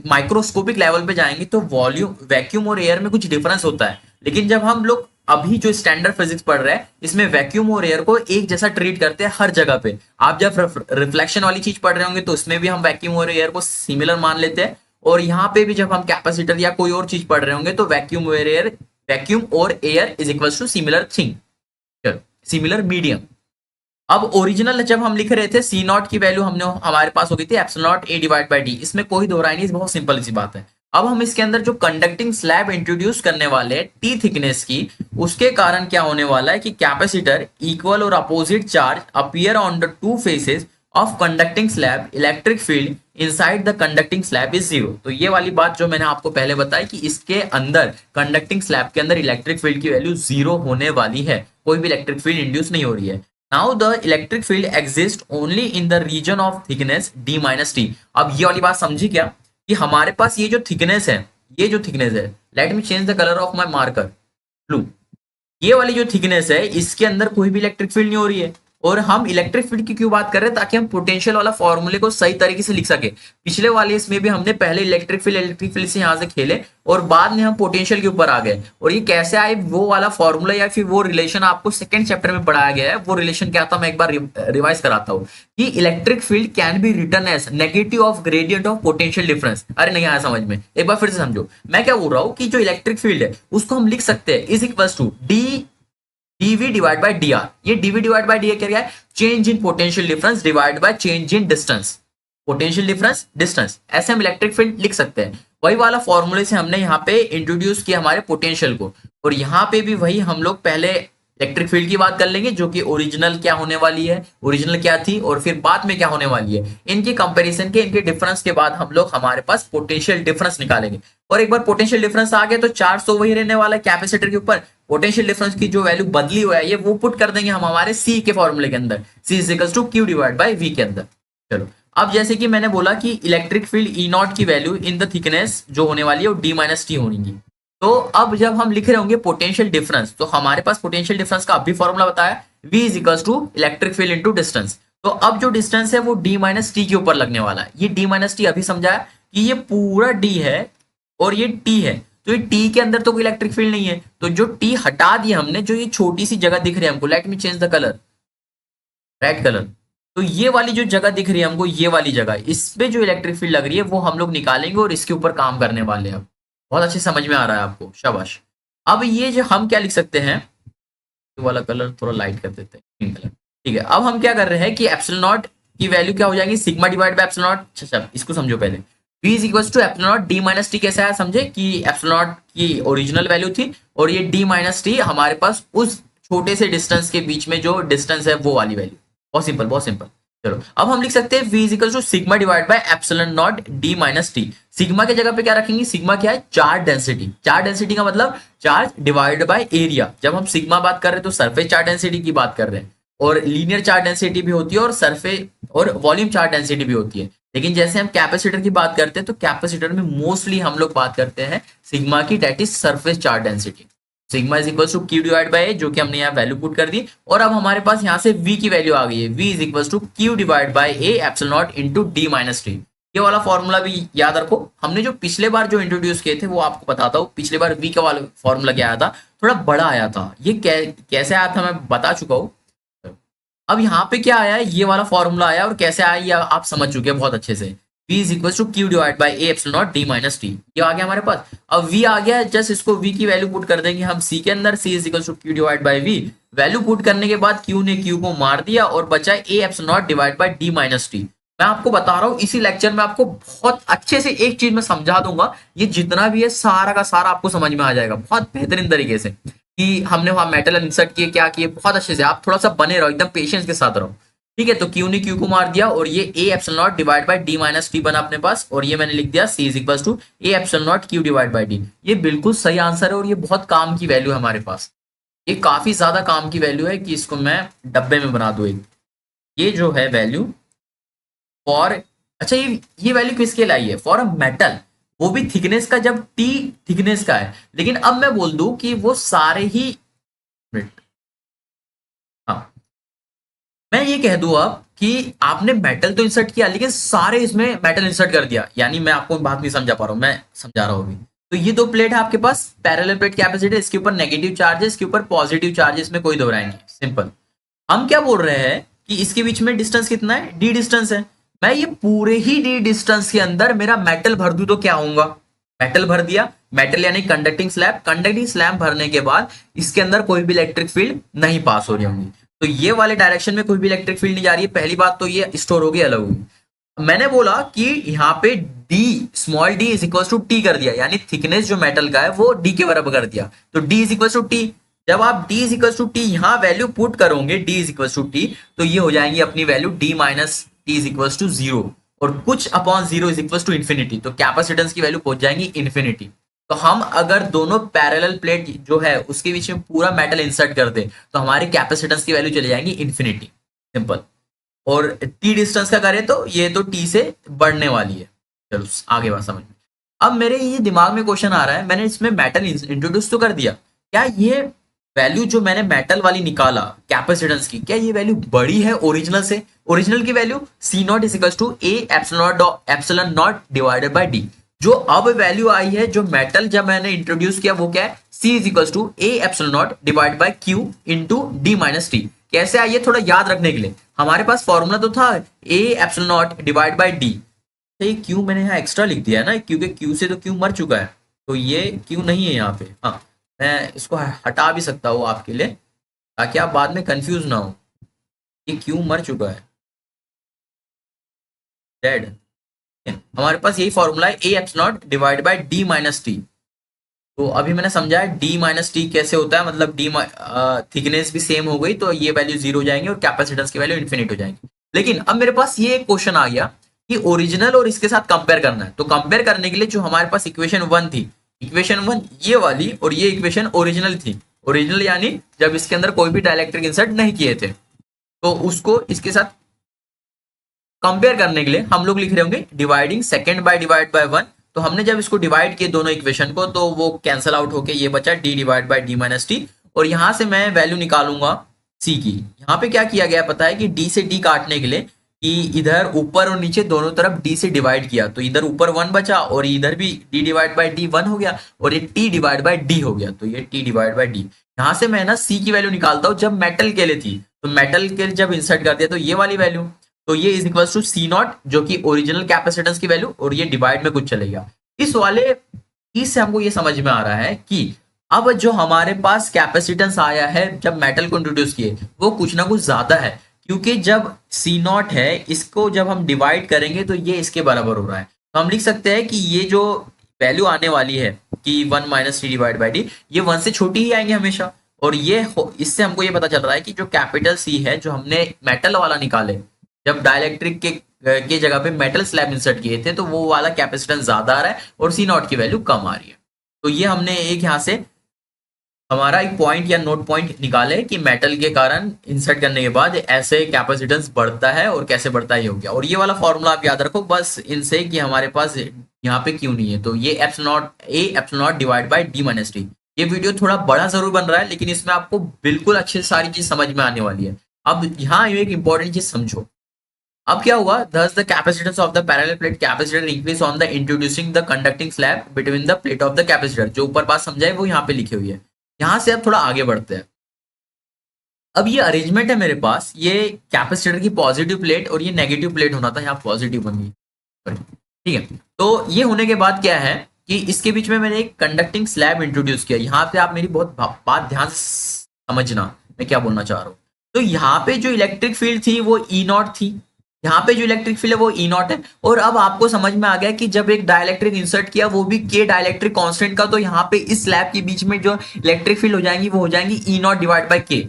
माइक्रोस्कोपिक लेवल पे जाएंगे तो वॉल्यूम, वैक्यूम और एयर में कुछ डिफरेंस होता है, लेकिन जब हम लोग अभी जो स्टैंडर्ड फिजिक्स पढ़ रहे हैं इसमें वैक्यूम और एयर को एक जैसा ट्रीट करते हैं हर जगह पे। आप जब रिफ्लेक्शन वाली चीज पढ़ रहे होंगे तो उसमें भी हम वैक्यूम और एयर को सिमिलर मान लेते हैं, और यहाँ पे भी जब हम कैपेसिटर या कोई और चीज पढ़ रहे होंगे तो वैक्यूम और air is equal to similar thing, similar medium. अब ओरिजिनल जब हम लिख रहे थे सी नॉट की वैल्यू हमारे पास हो गई थी epsilon naught A divide by D, इसमें कोई दोहराई नहीं, बहुत सिंपल सी बात है। अब हम इसके अंदर जो कंडक्टिंग स्लैब इंट्रोड्यूस करने वाले हैं टी थिकनेस की, उसके कारण क्या होने वाला है कि कैपेसिटर इक्वल और opposite charge appear on the two faces of conducting slab, electric field inside the conducting slab is zero. तो ये वाली बात जो मैंने आपको पहले बताई कि इसके अंदर कंडक्टिंग स्लैब के अंदर इलेक्ट्रिक फील्ड की वैल्यू जीरो होने वाली है, कोई भी इलेक्ट्रिक फील्ड इंड्यूस नहीं हो रही है। Now the electric field exists only in the region of thickness d minus t। अब ये वाली बात समझी क्या कि हमारे पास ये जो थिकनेस है, ये जो थिकनेस है, let me change the colour of my marker blue, ये वाली जो थिकनेस है इसके अंदर कोई भी इलेक्ट्रिक फील्ड नहीं हो रही है। और हम इलेक्ट्रिक फील्ड की क्यों बात कर रहे हैं, ताकि हम पोटेंशियल वाला फॉर्मूले को सही तरीके से लिख सके। पिछले वाले इसमें भी हमने पहले इलेक्ट्रिक फील्ड से यहाँ से खेले और बाद में हम पोटेंशियल के ऊपर आ गए, और ये कैसे आए वो वाला फॉर्मूला या फिर वो रिलेशन आपको सेकंड चैप्टर में पढ़ाया गया है। वो रिलेशन क्या था मैं एक बार रिवाइज कराता हूँ कि electric field can be written as negative of gradient of potential difference. अरे नहीं आया समझ में, एक बार फिर से समझो मैं क्या बोल रहा हूँ कि जो इलेक्ट्रिक फील्ड है उसको हम लिख सकते हैं is equal to dv divide by dr। ये dv डिवाइड बाय dr क्या है, change in potential difference divide by change in distance, potential difference distance, ऐसे हम इलेक्ट्रिक फील्ड लिख सकते हैं। वही वाला फॉर्मूले से हमने यहाँ पे इंट्रोड्यूस किया हमारे पोटेंशियल को, और यहाँ पे भी वही हम लोग पहले इलेक्ट्रिक फील्ड की बात कर लेंगे जो कि ओरिजिनल क्या होने वाली है, ओरिजिनल क्या थी और फिर बाद में क्या होने वाली है। इनके कंपैरिजन के, इनके डिफरेंस के बाद हम लोग हमारे पास पोटेंशियल डिफरेंस निकालेंगे। और एक बार पोटेंशियल डिफरेंस आ गया तो चार्ज तो वही रहने वाला है कैपेसिटर के ऊपर, पोटेंशियल डिफरेंस की जो वैल्यू बदली हुआ है ये वो पुट कर देंगे हम हमारे सी के फॉर्मूले के अंदर, C is equal to Q divide by V के अंदर। चलो अब जैसे कि मैंने बोला कि इलेक्ट्रिक फील्ड ई नॉट की वैल्यू इन द थिकनेस जो होने वाली है वो डी माइनस टी होगी। तो अब जब हम लिख रहे होंगे पोटेंशियल डिफरेंस, तो हमारे पास पोटेंशियल डिफरेंस का अभी फॉर्मूला बताया v is equal to electric field into distance. तो अब जो डिस्टेंस है वो d माइनस टी के ऊपर लगने वाला है। ये d माइनस टी अभी समझाया कि ये पूरा d है और ये t है, तो ये t के अंदर तो कोई इलेक्ट्रिक फील्ड नहीं है, तो जो t हटा दिया हमने, जो ये छोटी सी जगह दिख रही है हमको, let me change the colour, red colour, तो ये वाली जो जगह दिख रही है हमको, ये वाली जगह, इस पे जो इलेक्ट्रिक फील्ड लग रही है वो हम लोग निकालेंगे और इसके ऊपर काम करने वाले हैं। बहुत अच्छे समझ में आ रहा है आपको, शाबाश। अब ये जो हम क्या लिख सकते हैं, ये वाला कलर थोड़ा लाइट कर देते हैं, ग्रीन कलर, ठीक है। अब हम क्या कर रहे हैं कि एप्सिलॉन नॉट की वैल्यू क्या हो जाएगी, sigma divide by epsilon naught. अच्छा इसको समझो पहले, v is equal to epsilon naught D minus T. कैसे आया समझे कि एप्सिलॉन नॉट की ओरिजिनल वैल्यू थी और ये डी माइनस टी हमारे पास उस छोटे से डिस्टेंस के बीच में जो डिस्टेंस है वो वाली वैल्यू। बहुत सिंपल, बहुत सिंपल। चलो अब हम लिख सकते हैं v is equal to sigma divide by epsilon naught D minus T. Sigma के जगह पे क्या रखेंगे, सिग्मा क्या है, चार्ज डेंसिटी। चार्ज डेंसिटी का मतलब चार्ज डिवाइड बाय एरिया। जब हम सिग्मा बात कर रहे हैं तो सरफेस चार्ज डेंसिटी की बात कर रहे हैं, और लीनियर चार्ज डेंसिटी भी होती है और सरफेस और वॉल्यूम चार्ज डेंसिटी भी होती है। लेकिन जैसे हम कैपेसिटर की बात करते हैं तो कैपेसिटर में मोस्टली हम लोग बात करते हैं सिग्मा की, that is surface charge density. Sigma is equal to Q divide by A, जो कि हमने यहाँ वैल्यू पुट कर दी, और अब हमारे पास यहाँ से v की वैल्यू आ गई है, v is equal to Q divide by A epsilon naught into D minus T. ये वाला फॉर्मूला भी याद रखो, हमने जो पिछले बार जो इंट्रोड्यूस किए थे वो आपको बताता हूँ। पिछले बार v का वाला फॉर्मूला क्या आया था, थोड़ा बड़ा आया था, ये कैसे आया था मैं बता चुका हूँ। अब यहाँ पे क्या आया है, ये वाला फॉर्मूला आया, और कैसे आया ये आप समझ चुके हैं बहुत अच्छे से। v is equal to Q divide by A epsilon naught D minus T, ये आ गया हमारे पास। अब v आ गया, जस्ट इसको v की वैल्यू पुट कर देंगे हम c के अंदर, c is equal to Q divide by v। Value put करने के बाद q ने q को मार दिया और बचा a epsilon naught divide by D minus T. मैं आपको बता रहा हूँ इसी लेक्चर में आपको बहुत अच्छे से एक चीज में समझा दूंगा, ये जितना भी है सारा का सारा आपको समझ में आ जाएगा बहुत बेहतरीन तरीके से कि हमने वहां मेटल इंसर्ट किए, क्या किए, बहुत अच्छे से। आप थोड़ा सा बने रहो, एकदम पेशेंस के साथ रहो, ठीक है। तो क्यू ने क्यू को मार दिया और ये a epsilon naught divide by D minus T बना अपने पास, और ये मैंने लिख दिया c is equal to a epsilon naught Q divide by D. ये बिल्कुल सही आंसर है और ये बहुत काम की वैल्यू है हमारे पास, ये काफी ज्यादा काम की वैल्यू है कि इसको मैं डब्बे में बना दूं एक। ये जो है वैल्यू फॉर, अच्छा ये वैल्यू किसके लिए है, फॉर अ मेटल, वो भी थिकनेस का, जब टी थिकनेस का है। लेकिन अब मैं बोल दूं कि वो सारे ही, हाँ मैं ये कह दूं अब कि आपने मेटल तो इंसर्ट किया लेकिन सारे इसमें मेटल इंसर्ट कर दिया, यानी मैं आपको बात नहीं समझा पा रहा हूं, मैं समझा रहा हूं अभी। तो ये दो प्लेट है आपके पास, पैरेलल प्लेट कैपेसिटर, इसके ऊपर नेगेटिव चार्ज है, इसके ऊपर पॉजिटिव चार्ज है, इसमें कोई दो राय नहीं, सिंपल। हम क्या बोल रहे हैं कि इसके बीच में डिस्टेंस कितना है, डी डिस्टेंस है। मैं ये पूरे ही डी डिस्टेंस के अंदर मेरा मेटल भर दूं तो क्या होगा, मेटल भर दिया, मेटल यानी कंडक्टिंग स्लैब भरने के बाद इसके अंदर कोई भी इलेक्ट्रिक फील्ड नहीं पास हो रही होंगी, तो ये वाले डायरेक्शन में कोई भी इलेक्ट्रिक फील्ड नहीं जा रही है, पहली बात तो ये स्टोर होगी, अलग होगी। मैंने बोला कि यहाँ पे d small d is equal to T कर दिया, यानी थिकनेस जो मेटल का है वो d के बराबर कर दिया, तो d is equal to T. जब आप d is equal to T यहाँ वैल्यू पुट करोगे, d is equal to T, तो ये हो जाएंगी अपनी value d minus T is equal to zero, और कुछ upon zero is equal to infinity, तो कैपेसिटेंस की वैल्यू पहुंच जाएंगी इन्फिनिटी। तो हम अगर दोनों पैरेलल प्लेट जो है उसके बीच में पूरा मेटल इंसर्ट कर दे तो हमारी कैपेसिटेंस की वैल्यू चली जाएंगी इन्फिनिटी, सिंपल। और टी डिस्टेंस का करें तो ये तो टी से बढ़ने वाली है। चलो आगे बात समझ में। अब मेरे ये दिमाग में क्वेश्चन आ रहा है, मैंने इसमें मेटल इंट्रोड्यूस तो कर दिया, क्या ये वैल्यू जो मैंने मेटल वाली निकाला कैपेसिटेंस की, क्या ये वैल्यू बड़ी है ओरिजिनल से? ओरिजिनल की value C naught is equal to A epsilon naught divided by D. जो अब वैल्यू आई है जो मेटल जब मैंने इंट्रोड्यूस किया वो क्या है, C is equal to A epsilon naught divide by Q into D minus T. कैसे आई है थोड़ा याद रखने के लिए, हमारे पास फॉर्मूला तो था ए epsilon naught divide by D, तो ये क्यू मैंने यहाँ एक्स्ट्रा लिख दिया है ना, क्योंकि क्यू से तो क्यू मर चुका है, तो ये क्यू नहीं है यहाँ पे। हाँ, मैं इसको हटा भी सकता हूँ आपके लिए ताकि आप बाद में कंफ्यूज ना हो, ये क्यू मर चुका है, डेड। हमारे पास यही फॉर्मूला है, ए epsilon naught divide by D minus T. तो अभी मैंने समझा है डी माइनस टी कैसे होता है, मतलब डी थिकनेस भी सेम हो गई तो ये वैल्यू जीरो हो जाएंगे और कैपेसिटेंस की वैल्यू इन्फिनिट हो जाएंगी। लेकिन अब मेरे पास ये क्वेश्चन आ गया कि ओरिजिनल और इसके साथ कंपेयर करना है, तो कंपेयर करने के लिए जो हमारे पास इक्वेशन वन थी, इक्वेशन वन ये वाली, और ये इक्वेशन ओरिजिनल थी। ओरिजिनल यानी जब इसके अंदर कोई भी डाइलेक्ट्रिक इंसर्ट नहीं किए थे, तो उसको इसके साथ कंपेयर करने के लिए हम लोग लिख रहे होंगे dividing second by divide by one. तो हमने जब इसको डिवाइड किए दोनों इक्वेशन को तो वो कैंसिल आउट होके ये बचा D divide by D minus T, और यहां से मैं वैल्यू निकालूंगा सी की। यहाँ पे क्या किया गया पता है कि डी से डी काटने के लिए कि इधर ऊपर और नीचे दोनों तरफ डी से डिवाइड किया, तो इधर ऊपर वन बचा और इधर भी D divide by D one हो गया, और ये टी डिवाइड बाय डी हो गया, तो ये टी डिवाइड बाय डी। यहाँ से मैं ना सी की वैल्यू निकालता हूँ जब मेटल के लिए थी, तो मेटल के जब इंसर्ट कर दिया तो ये वाली वैल्यू, तो ये is equal to C naught जो कि ओरिजिनल कैपेसिटेंस की वैल्यू, और ये डिवाइड में कुछ चलेगा। इस वाले चीज से हमको ये समझ में आ रहा है कि अब जो हमारे पास कैपेसिटेंस आया है जब मेटल को इंट्रोड्यूस किए वो कुछ ना कुछ ज्यादा है, क्योंकि जब सी नॉट है इसको जब हम डिवाइड करेंगे तो ये इसके बराबर हो रहा है, तो हम लिख सकते हैं कि ये जो वैल्यू आने वाली है कि one minus T divide by D, ये वन से छोटी ही आएंगे हमेशा। और ये इससे हमको ये पता चल रहा है कि जो कैपिटल सी है जो हमने मेटल वाला निकाले जब डाइलेक्ट्रिक के जगह पे मेटल स्लैब इंसर्ट किए थे, तो वो वाला कैपेसिटेंस ज्यादा आ रहा है और सी नॉट की वैल्यू कम आ रही है। तो ये हमने एक यहाँ से हमारा एक पॉइंट या नोट पॉइंट निकाले कि मेटल के कारण इंसर्ट करने के बाद ऐसे कैपेसिटेंस बढ़ता है और कैसे बढ़ता है ये हो गया। और ये वाला फॉर्मूला आप याद रखो बस इनसे कि हमारे पास यहाँ पे क्यों नहीं है, तो ये epsilon naught divide by D minus T. ये वीडियो थोड़ा बड़ा जरूर बन रहा है लेकिन इसमें आपको बिल्कुल अच्छे से सारी चीज समझ में आने वाली है। अब यहाँ एक इंपॉर्टेंट चीज समझो, अब क्या हुआ, thus the capacitance of the parallel plate capacitor increase on the introducing the conducting slab between the plate of the capacitor। जो ऊपर बात समझाए वो यहाँ पे लिखी हुई है। यहाँ से अब थोड़ा आगे बढ़ते हैं। अब ये अरेंजमेंट है मेरे पास, ये कैपेसिटर की पॉजिटिव प्लेट और ये नेगेटिव प्लेट होना था, यहाँ पॉजिटिव बन गई, ठीक है। तो ये होने के बाद क्या है कि इसके बीच में मैंने एक कंडक्टिंग स्लैब इंट्रोड्यूस किया। यहाँ पे आप मेरी बहुत बात ध्यान से समझना मैं क्या बोलना चाह रहा हूँ। तो यहाँ पे जो इलेक्ट्रिक फील्ड थी वो ई नॉट थी, यहाँ पे जो इलेक्ट्रिक फील्ड है वो ई नॉट है। और अब आपको समझ में आ गया कि जब एक डाइलेक्ट्रिक इंसर्ट किया वो भी के डाइलेक्ट्रिक कांस्टेंट का, तो यहाँ पे इस स्लैब के बीच में जो इलेक्ट्रिक फील्ड हो जाएंगी वो हो जाएंगी ई नॉट डिवाइड बाय के।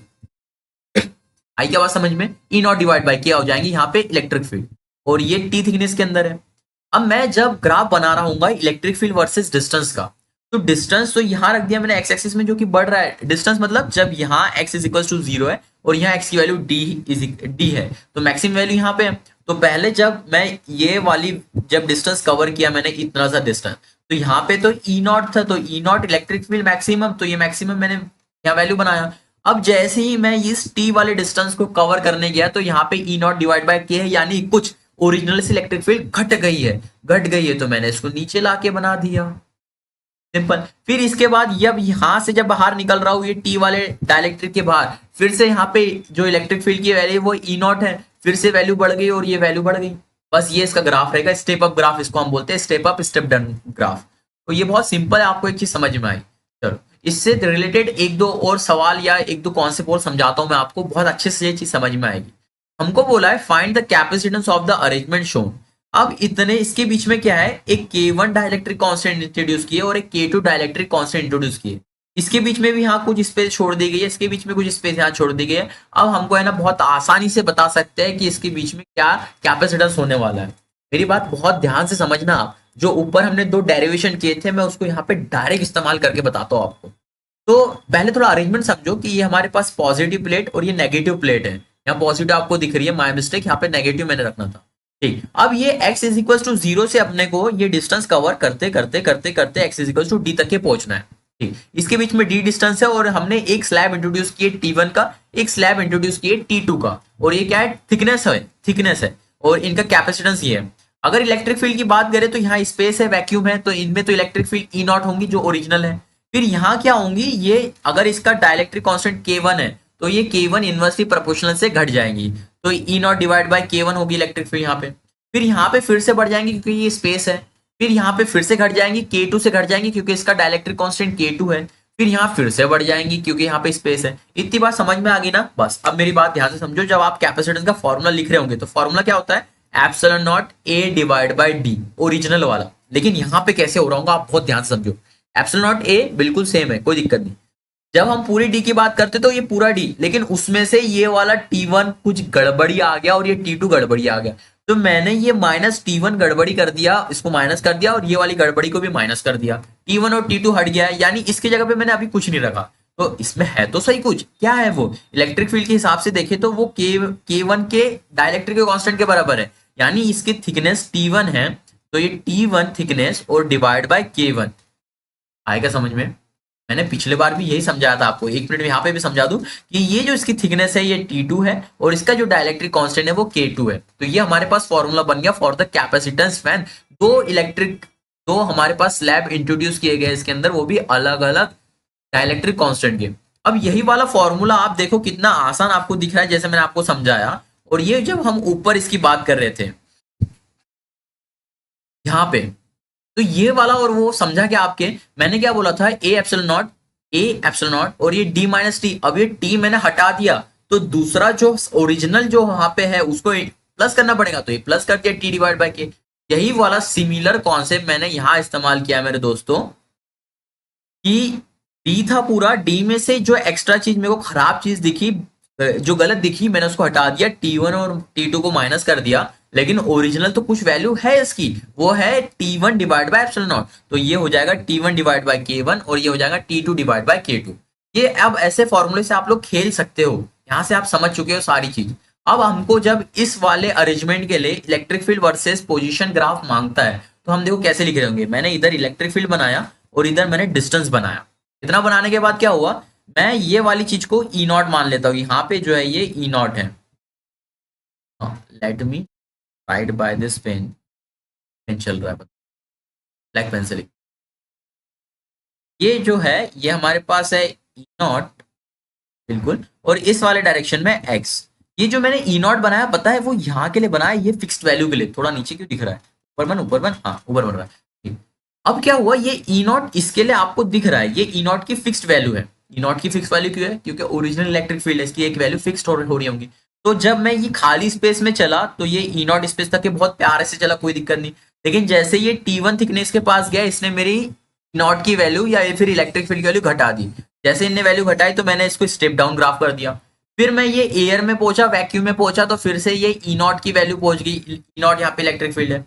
आई क्या बात समझ में, ई नॉट डिवाइड बाय के हो जाएंगी यहाँ पे इलेक्ट्रिक फील्ड, और ये टी थिकनेस के अंदर है। अब मैं जब ग्राफ बना रहा हूँ इलेक्ट्रिक फील्ड वर्सेस डिस्टेंस का, तो डिस्टेंस तो यहाँ रख दिया मैंने एक्स एक्सिस में जो कि बढ़ रहा है। डिस्टेंस मतलब जब यहाँ x इज इक्वल टू 0 है और यहाँ x की वैल्यू d है तो मैक्सिमम वैल्यू यहाँ पे है। तो पहले जब मैं ये वाली जब डिस्टेंस कवर किया मैंने इतना सा डिस्टेंस, तो यहाँ पे तो ई नॉट था, तो ई नॉट इलेक्ट्रिक फील्ड मैक्सिमम, तो ये मैक्सिमम मैंने यहाँ वैल्यू बनाया। अब जैसे ही मैं इस टी वाले डिस्टेंस को कवर करने गया तो यहाँ पे ई नॉट डिवाइड बाय के है, यानी कुछ ओरिजिनल से इलेक्ट्रिक फील्ड घट गई है, तो मैंने इसको नीचे ला के बना दिया। सिंपल। फिर इसके बाद ये अब यहाँ से जब बाहर निकल रहा हूँ ये टी वाले डाइलेक्ट्रिक के बाहर, फिर से यहाँ पे जो इलेक्ट्रिक फील्ड की वैल्यू वो ई नॉट है, फिर से वैल्यू बढ़ गई और ये वैल्यू बढ़ गई। बस ये इसका ग्राफ रहेगा, स्टेप अप ग्राफ इसको हम बोलते हैं, step up step down graph. तो ये बहुत सिंपल है, आपको एक चीज समझ में आई। चलो इससे रिलेटेड एक दो और सवाल या एक दो कॉन्सेप्ट और समझाता हूँ मैं आपको, बहुत अच्छे से ये चीज समझ में आएगी। हमको बोला है find the capacitance of the arrangement shown. अब इतने इसके बीच में क्या है, एक K1 डाइलेक्ट्रिक कांस्टेंट इंट्रोड्यूस किए और एक K2 डाइलेक्ट्रिक कांस्टेंट इंट्रोड्यूस किए। इसके बीच में भी यहाँ कुछ स्पेस छोड़ दी गई है, इसके बीच में कुछ स्पेस यहाँ छोड़ दी गई है। अब हमको है ना बहुत आसानी से बता सकते हैं कि इसके बीच में क्या कैपेसिटेंस होने वाला है। मेरी बात बहुत ध्यान से समझना आप, जो ऊपर हमने दो डेरिवेशन किए थे मैं उसको यहाँ पे डायरेक्ट इस्तेमाल करके बताता हूँ आपको। तो पहले थोड़ा अरेंजमेंट समझो कि ये हमारे पास पॉजिटिव प्लेट और ये नेगेटिव प्लेट है। यहाँ पॉजिटिव आपको दिख रही है, माय मिस्टेक, यहाँ पे नेगेटिव मैंने रखना था। ठीक, अब ये x इज इक्वल टू 0 से अपने को ये डिस्टेंस कवर करते करते करते करते x is equal to d तक के पहुंचना है। ठीक, इसके बीच में d डिस्टेंस है और हमने एक स्लैब इंट्रोड्यूस किए T1 का, एक स्लैब इंट्रोड्यूस किए T2 का, और ये क्या है, थिकनेस है और इनका कैपेसिटेंस ये है। अगर इलेक्ट्रिक फील्ड की बात करें तो यहाँ स्पेस है, वैक्यूम है, तो इनमें तो इलेक्ट्रिक फील्ड ई नॉट होंगी जो ओरिजिनल है। फिर यहाँ क्या होंगी, ये अगर इसका डाइलेक्ट्रिक कांस्टेंट K1 है तो ये K1 इनवर्सली प्रोपोर्शनल से घट जाएंगी, तो ई नॉट डिवाइड बाय K1 होगी इलेक्ट्रिक फील्ड यहाँ पे। फिर यहाँ पे फिर से बढ़ जाएंगी क्योंकि ये स्पेस है, फिर यहाँ पे फिर से घट जाएंगी, K2 से घट जाएंगी क्योंकि इसका डाइलेक्ट्रिक कांस्टेंट K2 है, फिर यहाँ फिर से बढ़ जाएंगी क्योंकि यहाँ पे स्पेस है। इतनी बात समझ में आ गई ना। बस अब मेरी बात ध्यान से समझो, जब आप कैपेसिटेंस का फॉर्मूला लिख रहे होंगे तो फॉर्मूला क्या होता है, epsilon naught A divide by D, original वाला। लेकिन यहाँ पे कैसे हो रहा होगा आप बहुत ध्यान से समझो। एप्सिलॉन नॉट A बिल्कुल सेम है, कोई दिक्कत नहीं। जब हम पूरी डी की बात करते तो ये पूरा डी, लेकिन उसमें से ये वाला T1 कुछ गड़बड़ी आ गया और ये T2 गड़बड़ी आ गया, तो मैंने ये माइनस T1 गड़बड़ी कर दिया, इसको माइनस कर दिया और ये वाली गड़बड़ी को भी माइनस कर दिया। T1 और T2 हट गया है, यानी इसकी जगह पे मैंने अभी कुछ नहीं रखा। तो इसमें है तो सही कुछ, क्या है वो, इलेक्ट्रिक फील्ड के हिसाब से देखे तो वो K1 के डाइलेक्ट्रिक कांस्टेंट के बराबर है, यानी इसकी थिकनेस T1 है, तो ये T1 थिकनेस और डिवाइड बाय K1 आएगा समझ में। मैंने पिछले बार भी यही समझाया था आपको, एक मिनट में यहाँ पे भी समझा दूं कि ये जो इसकी थिकनेस है ये T2 है और इसका जो डाइलेक्ट्रिक कांस्टेंट है वो K2 है। तो ये हमारे पास फॉर्मूला बन गया फॉर द कैपेसिटेंस फैन। दो हमारे पास स्लैब इंट्रोड्यूस किए गए इसके अंदर, वो भी अलग अलग डाइलेक्ट्रिक कांस्टेंट के। अब यही वाला फॉर्मूला आप देखो कितना आसान आपको दिख रहा है, जैसे मैंने आपको समझाया। और ये जब हम ऊपर इसकी बात कर रहे थे यहाँ पे, तो ये वाला और वो समझा क्या आपके, मैंने क्या बोला था, ए एप्सिलॉन नॉट और ये डी माइनस टी। अब ये टी मैंने हटा दिया तो दूसरा जो ओरिजिनल जो वहां पे है उसको प्लस करना पड़ेगा, तो ये प्लस कर दिया टी डिवाइड बाय के। यही वाला सिमिलर कॉन्सेप्ट मैंने यहां इस्तेमाल किया मेरे दोस्तों, कि डी था पूरा, डी में से जो एक्स्ट्रा चीज मेरे को खराब चीज दिखी, जो गलत दिखी, मैंने उसको हटा दिया, T1 और T2 को माइनस कर दिया, लेकिन ओरिजिनल तो कुछ वैल्यू है इसकी, वो है T1 divide by epsilon not. तो ये हो जाएगा T1 डिवाइड बाय K1 और ये हो जाएगा T2 डिवाइड बाय K2। ये अब ऐसे फॉर्मूले से आप लोग खेल सकते हो, यहाँ से आप समझ चुके हो सारी चीज। अब हमको जब इस वाले अरेंजमेंट के लिए electric field versus position graph मांगता है, तो हम देखो कैसे लिख रहे होंगे। मैंने इधर इलेक्ट्रिक फील्ड बनाया और इधर मैंने डिस्टेंस बनाया। इतना बनाने के बाद क्या हुआ, मैं ये वाली चीज को ई नॉट मान लेता हूँ, यहाँ पे जो है ये ई नॉट है। Let me write by this pen, pen चल रहा है ब्लैक पेंसिल। ये जो है ये हमारे पास है ई नॉट बिल्कुल, और इस वाले डायरेक्शन में एक्स। ये जो मैंने ई नॉट बनाया पता है वो यहाँ के लिए बनाया, ये फिक्स्ड वैल्यू के लिए। थोड़ा नीचे क्यों दिख रहा है, ऊपर बन, हाँ ऊपर बन रहा है। ठीक, अब क्या हुआ, ये ई नॉट इसके लिए आपको दिख रहा है, ये ई नॉट की फिक्स्ड वैल्यू है। ई नॉट की फिक्स वैल्यू क्यों है, क्योंकि ओरिजिनल इलेक्ट्रिक फील्ड है, इसकी एक वैल्यू फिक्स्ड हो रही होंगी। तो जब मैं ये खाली स्पेस में चला तो ये ई नॉट स्पेस तक के बहुत प्यारे से चला, कोई दिक्कत नहीं। लेकिन जैसे ये T1 थिकनेस के पास गया, इसने मेरी नॉट की वैल्यू या फिर इलेक्ट्रिक फील्ड की वैल्यू घटा दी। जैसे इनने वैल्यू घटाई तो मैंने इसको स्टेप डाउन ग्राफ कर दिया। फिर मैं ये एयर में पहुंचा, वैक्यूम में पहुंचा, तो फिर से ये ई नॉट की वैल्यू पहुंच गई। ई नॉट यहाँ पे इलेक्ट्रिक फील्ड है।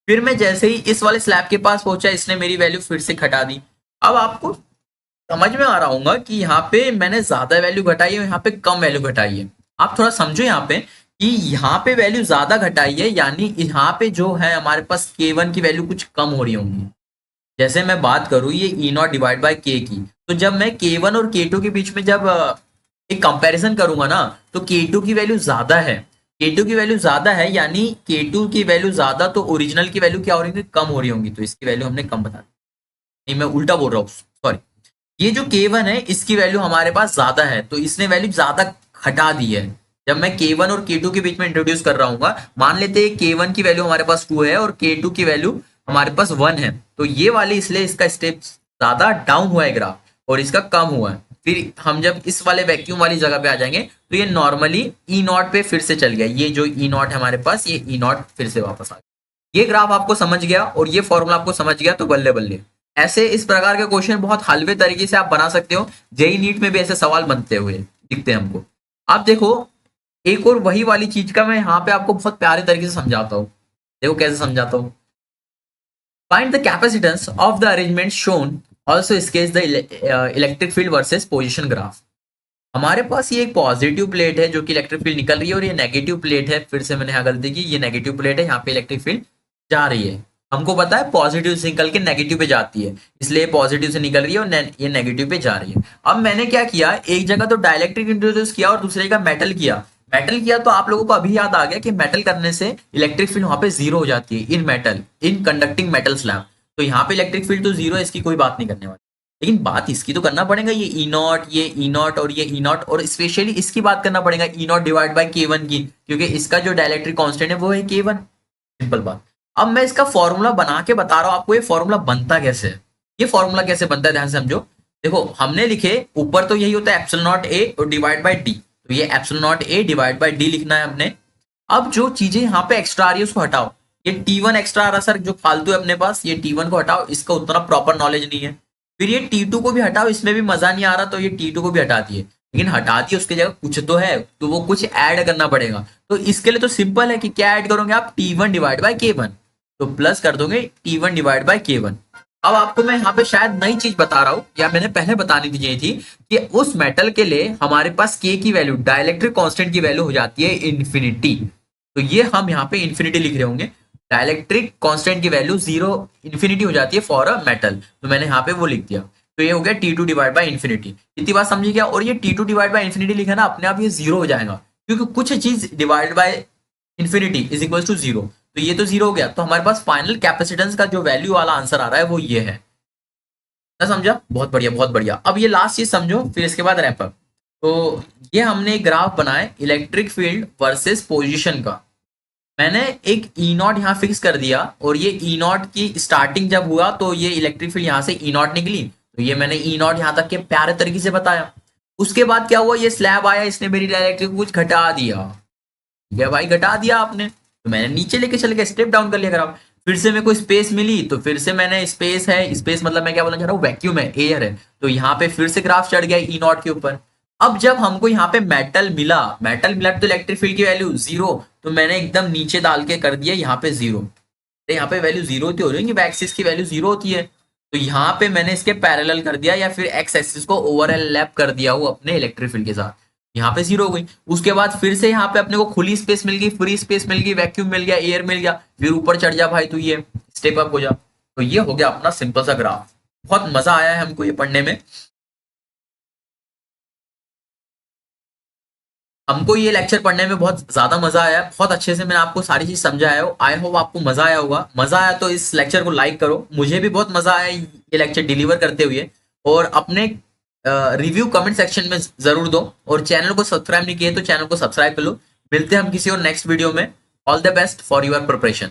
फिर मैं जैसे ही इस वाले स्लैब के पास पहुंचा, इसने मेरी वैल्यू फिर से घटा दी। अब आपको समझ में आ रहा होगा कि यहाँ पे मैंने ज्यादा वैल्यू घटाई है, यहाँ पे कम वैल्यू घटाई है। आप थोड़ा समझो यहाँ पे कि यहाँ पे वैल्यू ज्यादा घटाई है, यानी यहाँ पे जो है हमारे पास K1 की वैल्यू कुछ कम हो रही होंगी। जैसे मैं बात करूँ ये ई नॉट डिवाइड बाय के की, तो जब मैं K1 और K2 के बीच में जब एक कंपैरिजन करूंगा ना, तो K2 की वैल्यू ज्यादा है, K2 की वैल्यू ज्यादा है, यानी K2 की वैल्यू ज्यादा, तो ओरिजिनल की वैल्यू क्या हो रही होगी, कम हो रही होंगी। तो इसकी वैल्यू हमने कम बता दी। नहीं मैं उल्टा बोल रहा हूँ, सॉरी। ये जो K1 है इसकी वैल्यू हमारे पास ज्यादा है, तो इसने वैल्यू ज्यादा हटा दी है। जब मैं K1 और K2 के बीच में इंट्रोड्यूस कर रहा हूँ, मान लेते हैं K1 की वैल्यू हमारे पास 2 है और K2 की वैल्यू हमारे पास 1 है, तो ये वाली इसलिए इसका स्टेप ज्यादा डाउन हुआ है ग्राफ और इसका कम हुआ है। फिर हम जब इस वाले वैक्यूम वाली जगह पे आ जाएंगे तो ये नॉर्मली ई नॉट पे फिर से चल गया, ये जो ई नॉट है हमारे पास, ये ई नॉट फिर से वापस आ गया। ये ग्राफ आपको समझ गया और ये फॉर्मूला आपको समझ गया तो बल्ले बल्ले। ऐसे इस प्रकार के क्वेश्चन बहुत हलवे तरीके से आप बना सकते हो, जेई नीट में भी ऐसे सवाल बनते हुए दिखते हैं हमको। आप देखो एक और वही वाली चीज का मैं यहाँ पे आपको बहुत प्यारे तरीके से समझाता हूँ, देखो कैसे समझाता हूँ। Find the capacitance of the arrangement shown. Also sketch the electric field versus position graph. हमारे पास ये एक पॉजिटिव प्लेट है जो कि इलेक्ट्रिक फील्ड निकल रही है और ये नेगेटिव प्लेट है, फिर से मैंने यहाँ गलती की, ये नेगेटिव प्लेट है, यहाँ पे इलेक्ट्रिक फील्ड जा रही है। हमको पता है पॉजिटिव से निकल के नेगेटिव पे जाती है, इसलिए पॉजिटिव से निकल रही है और ये नेगेटिव पे जा रही है। अब मैंने क्या किया, एक जगह तो डाइलेक्ट्रिक इंट्रोड्यूस किया और दूसरी जगह मेटल किया। मेटल किया तो आप लोगों को अभी याद आ गया कि मेटल करने से इलेक्ट्रिक फील्ड वहां पे जीरो हो जाती है इन metal, in conducting metal slab. तो यहाँ पे इलेक्ट्रिक फील्ड तो जीरो है, इसकी कोई बात नहीं करने वाली। लेकिन बात इसकी तो करना पड़ेगा, ये ई नॉट, ये ई नॉट और ये ई नॉट, और स्पेशली इसकी बात करना पड़ेगा ई नॉट डिवाइड बाई K1 की, क्योंकि इसका जो डाइलेक्ट्रिक कांस्टेंट है वो है K1। सिंपल बात। अब मैं इसका फॉर्मूला बना के बता रहा हूं आपको, ये फॉर्मूला बनता कैसे है। ये फॉर्मूला कैसे बनता है ध्यान से समझो। देखो हमने लिखे ऊपर तो यही होता है एप्सिलॉन नॉट ए और डिवाइड बाई डी, तो ये epsilon naught A divide by D लिखना है हमने। अब जो चीजें यहाँ पे एक्स्ट्रा आ रही है उसको हटाओ। ये T1 एक्स्ट्रा आ रहा सर, जो फालतू है अपने पास, ये T1 को हटाओ, इसका उतना प्रॉपर नॉलेज नहीं है। फिर ये T2 को भी हटाओ, इसमें भी मजा नहीं आ रहा, तो ये T2 को भी हटा दिए। लेकिन हटा दिए उसकी जगह कुछ तो है, तो वो कुछ ऐड करना पड़ेगा। तो इसके लिए तो सिंपल है कि क्या ऐड करोगे आप, T1 डिवाइड बाई K1, तो प्लस कर दोगे T1 डिवाइड बाई K1। अब आपको मैं यहाँ पे शायद नई चीज बता रहा हूँ, या मैंने पहले बतानी चाहिए थी कि उस मेटल के लिए हमारे पास K की वैल्यू, डाइलेक्ट्रिक कांस्टेंट की वैल्यू हो जाती है इन्फिनिटी। तो ये हम यहाँ पे इन्फिनिटी लिख रहे होंगे, डाइलेक्ट्रिक कांस्टेंट की वैल्यू जीरो इन्फिनिटी हो जाती है फॉर अ मेटल, तो मैंने यहाँ पे वो लिख दिया। तो ये हो गया T2 डिवाइड बाई इन्फिनिटी। इतनी बात समझिए क्या, और ये T2 डिवाइड बाई इन्फिनिटी लिखा ना, अपने आप ये जीरो हो जाएगा, क्योंकि कुछ चीज divide by infinity is equal to zero, तो ये तो जीरो हो गया। तो हमारे पास फाइनल कैपेसिटेंस का जो वैल्यू वाला आंसर आ रहा है वो ये है ना, समझा? बहुत बढ़िया बहुत बढ़िया। अब ये लास्ट चीज समझो, फिर इसके बाद रैप अप। तो ये हमने एक ग्राफ बनाया इलेक्ट्रिक फील्ड वर्सेस पोजीशन का। मैंने एक ई नॉट यहाँ फिक्स कर दिया, और ये ई नॉट की स्टार्टिंग जब हुआ तो ये इलेक्ट्रिक फील्ड यहाँ से ई नॉट निकली, तो ये मैंने ई नॉट यहाँ तक के प्यारे तरीके से बताया। उसके बाद क्या हुआ, ये स्लैब आया, इसने मेरी डायरेक्ट्रिक कुछ घटा दिया। ये भाई घटा दिया आपने, तो मैंने नीचे लेके चल गया, स्टेप डाउन कर लिया ग्राफ। फिर से मेरे को स्पेस मिली, तो फिर से मैंने स्पेस है, स्पेस मतलब मैं क्या बोलना चाह रहा हूँ, वैक्यूम है, एयर है, तो यहाँ पे फिर से ग्राफ चढ़ गया ई नॉट के ऊपर। अब जब हमको यहाँ पे मेटल मिला, तो इलेक्ट्रिक फील्ड की वैल्यू जीरो, तो मैंने एकदम नीचे डाल के कर दिया यहाँ पे जीरो। तो यहाँ पे वैल्यू जीरो होती हो रही है, एक्सिस की वैल्यू जीरो होती है, तो यहाँ पे मैंने इसके पैरेलल कर दिया, या फिर एक्स एक्सिस को ओवरलैप कर दिया हूँ अपने इलेक्ट्रिक फील्ड के साथ, यहाँ पे जीरो हो गई। उसके बाद फिर से यहाँ पे अपने को खुली स्पेस मिल गई, फ्री स्पेस मिल गई, वैक्यूम मिल गया, एयर मिल गया, फिर ऊपर चढ़ जा भाई, तो ये स्टेप अप हो जा। तो ये हो गया अपना सिंपल सा ग्राफ। बहुत मजा आया है हमको ये पढ़ने में, हमको ये लेक्चर पढ़ने में बहुत ज्यादा मजा आया, बहुत अच्छे से मैंने आपको सारी चीज समझाया हो। आई होप आपको मजा आया होगा। मजा आया तो इस लेक्चर को लाइक करो, मुझे भी बहुत मजा आया ये लेक्चर डिलीवर करते हुए, और अपने रिव्यू कमेंट सेक्शन में जरूर दो, और चैनल को सब्सक्राइब नहीं किए तो चैनल को सब्सक्राइब कर लो। मिलते हैं हम किसी और नेक्स्ट वीडियो में। All the best for your preparation.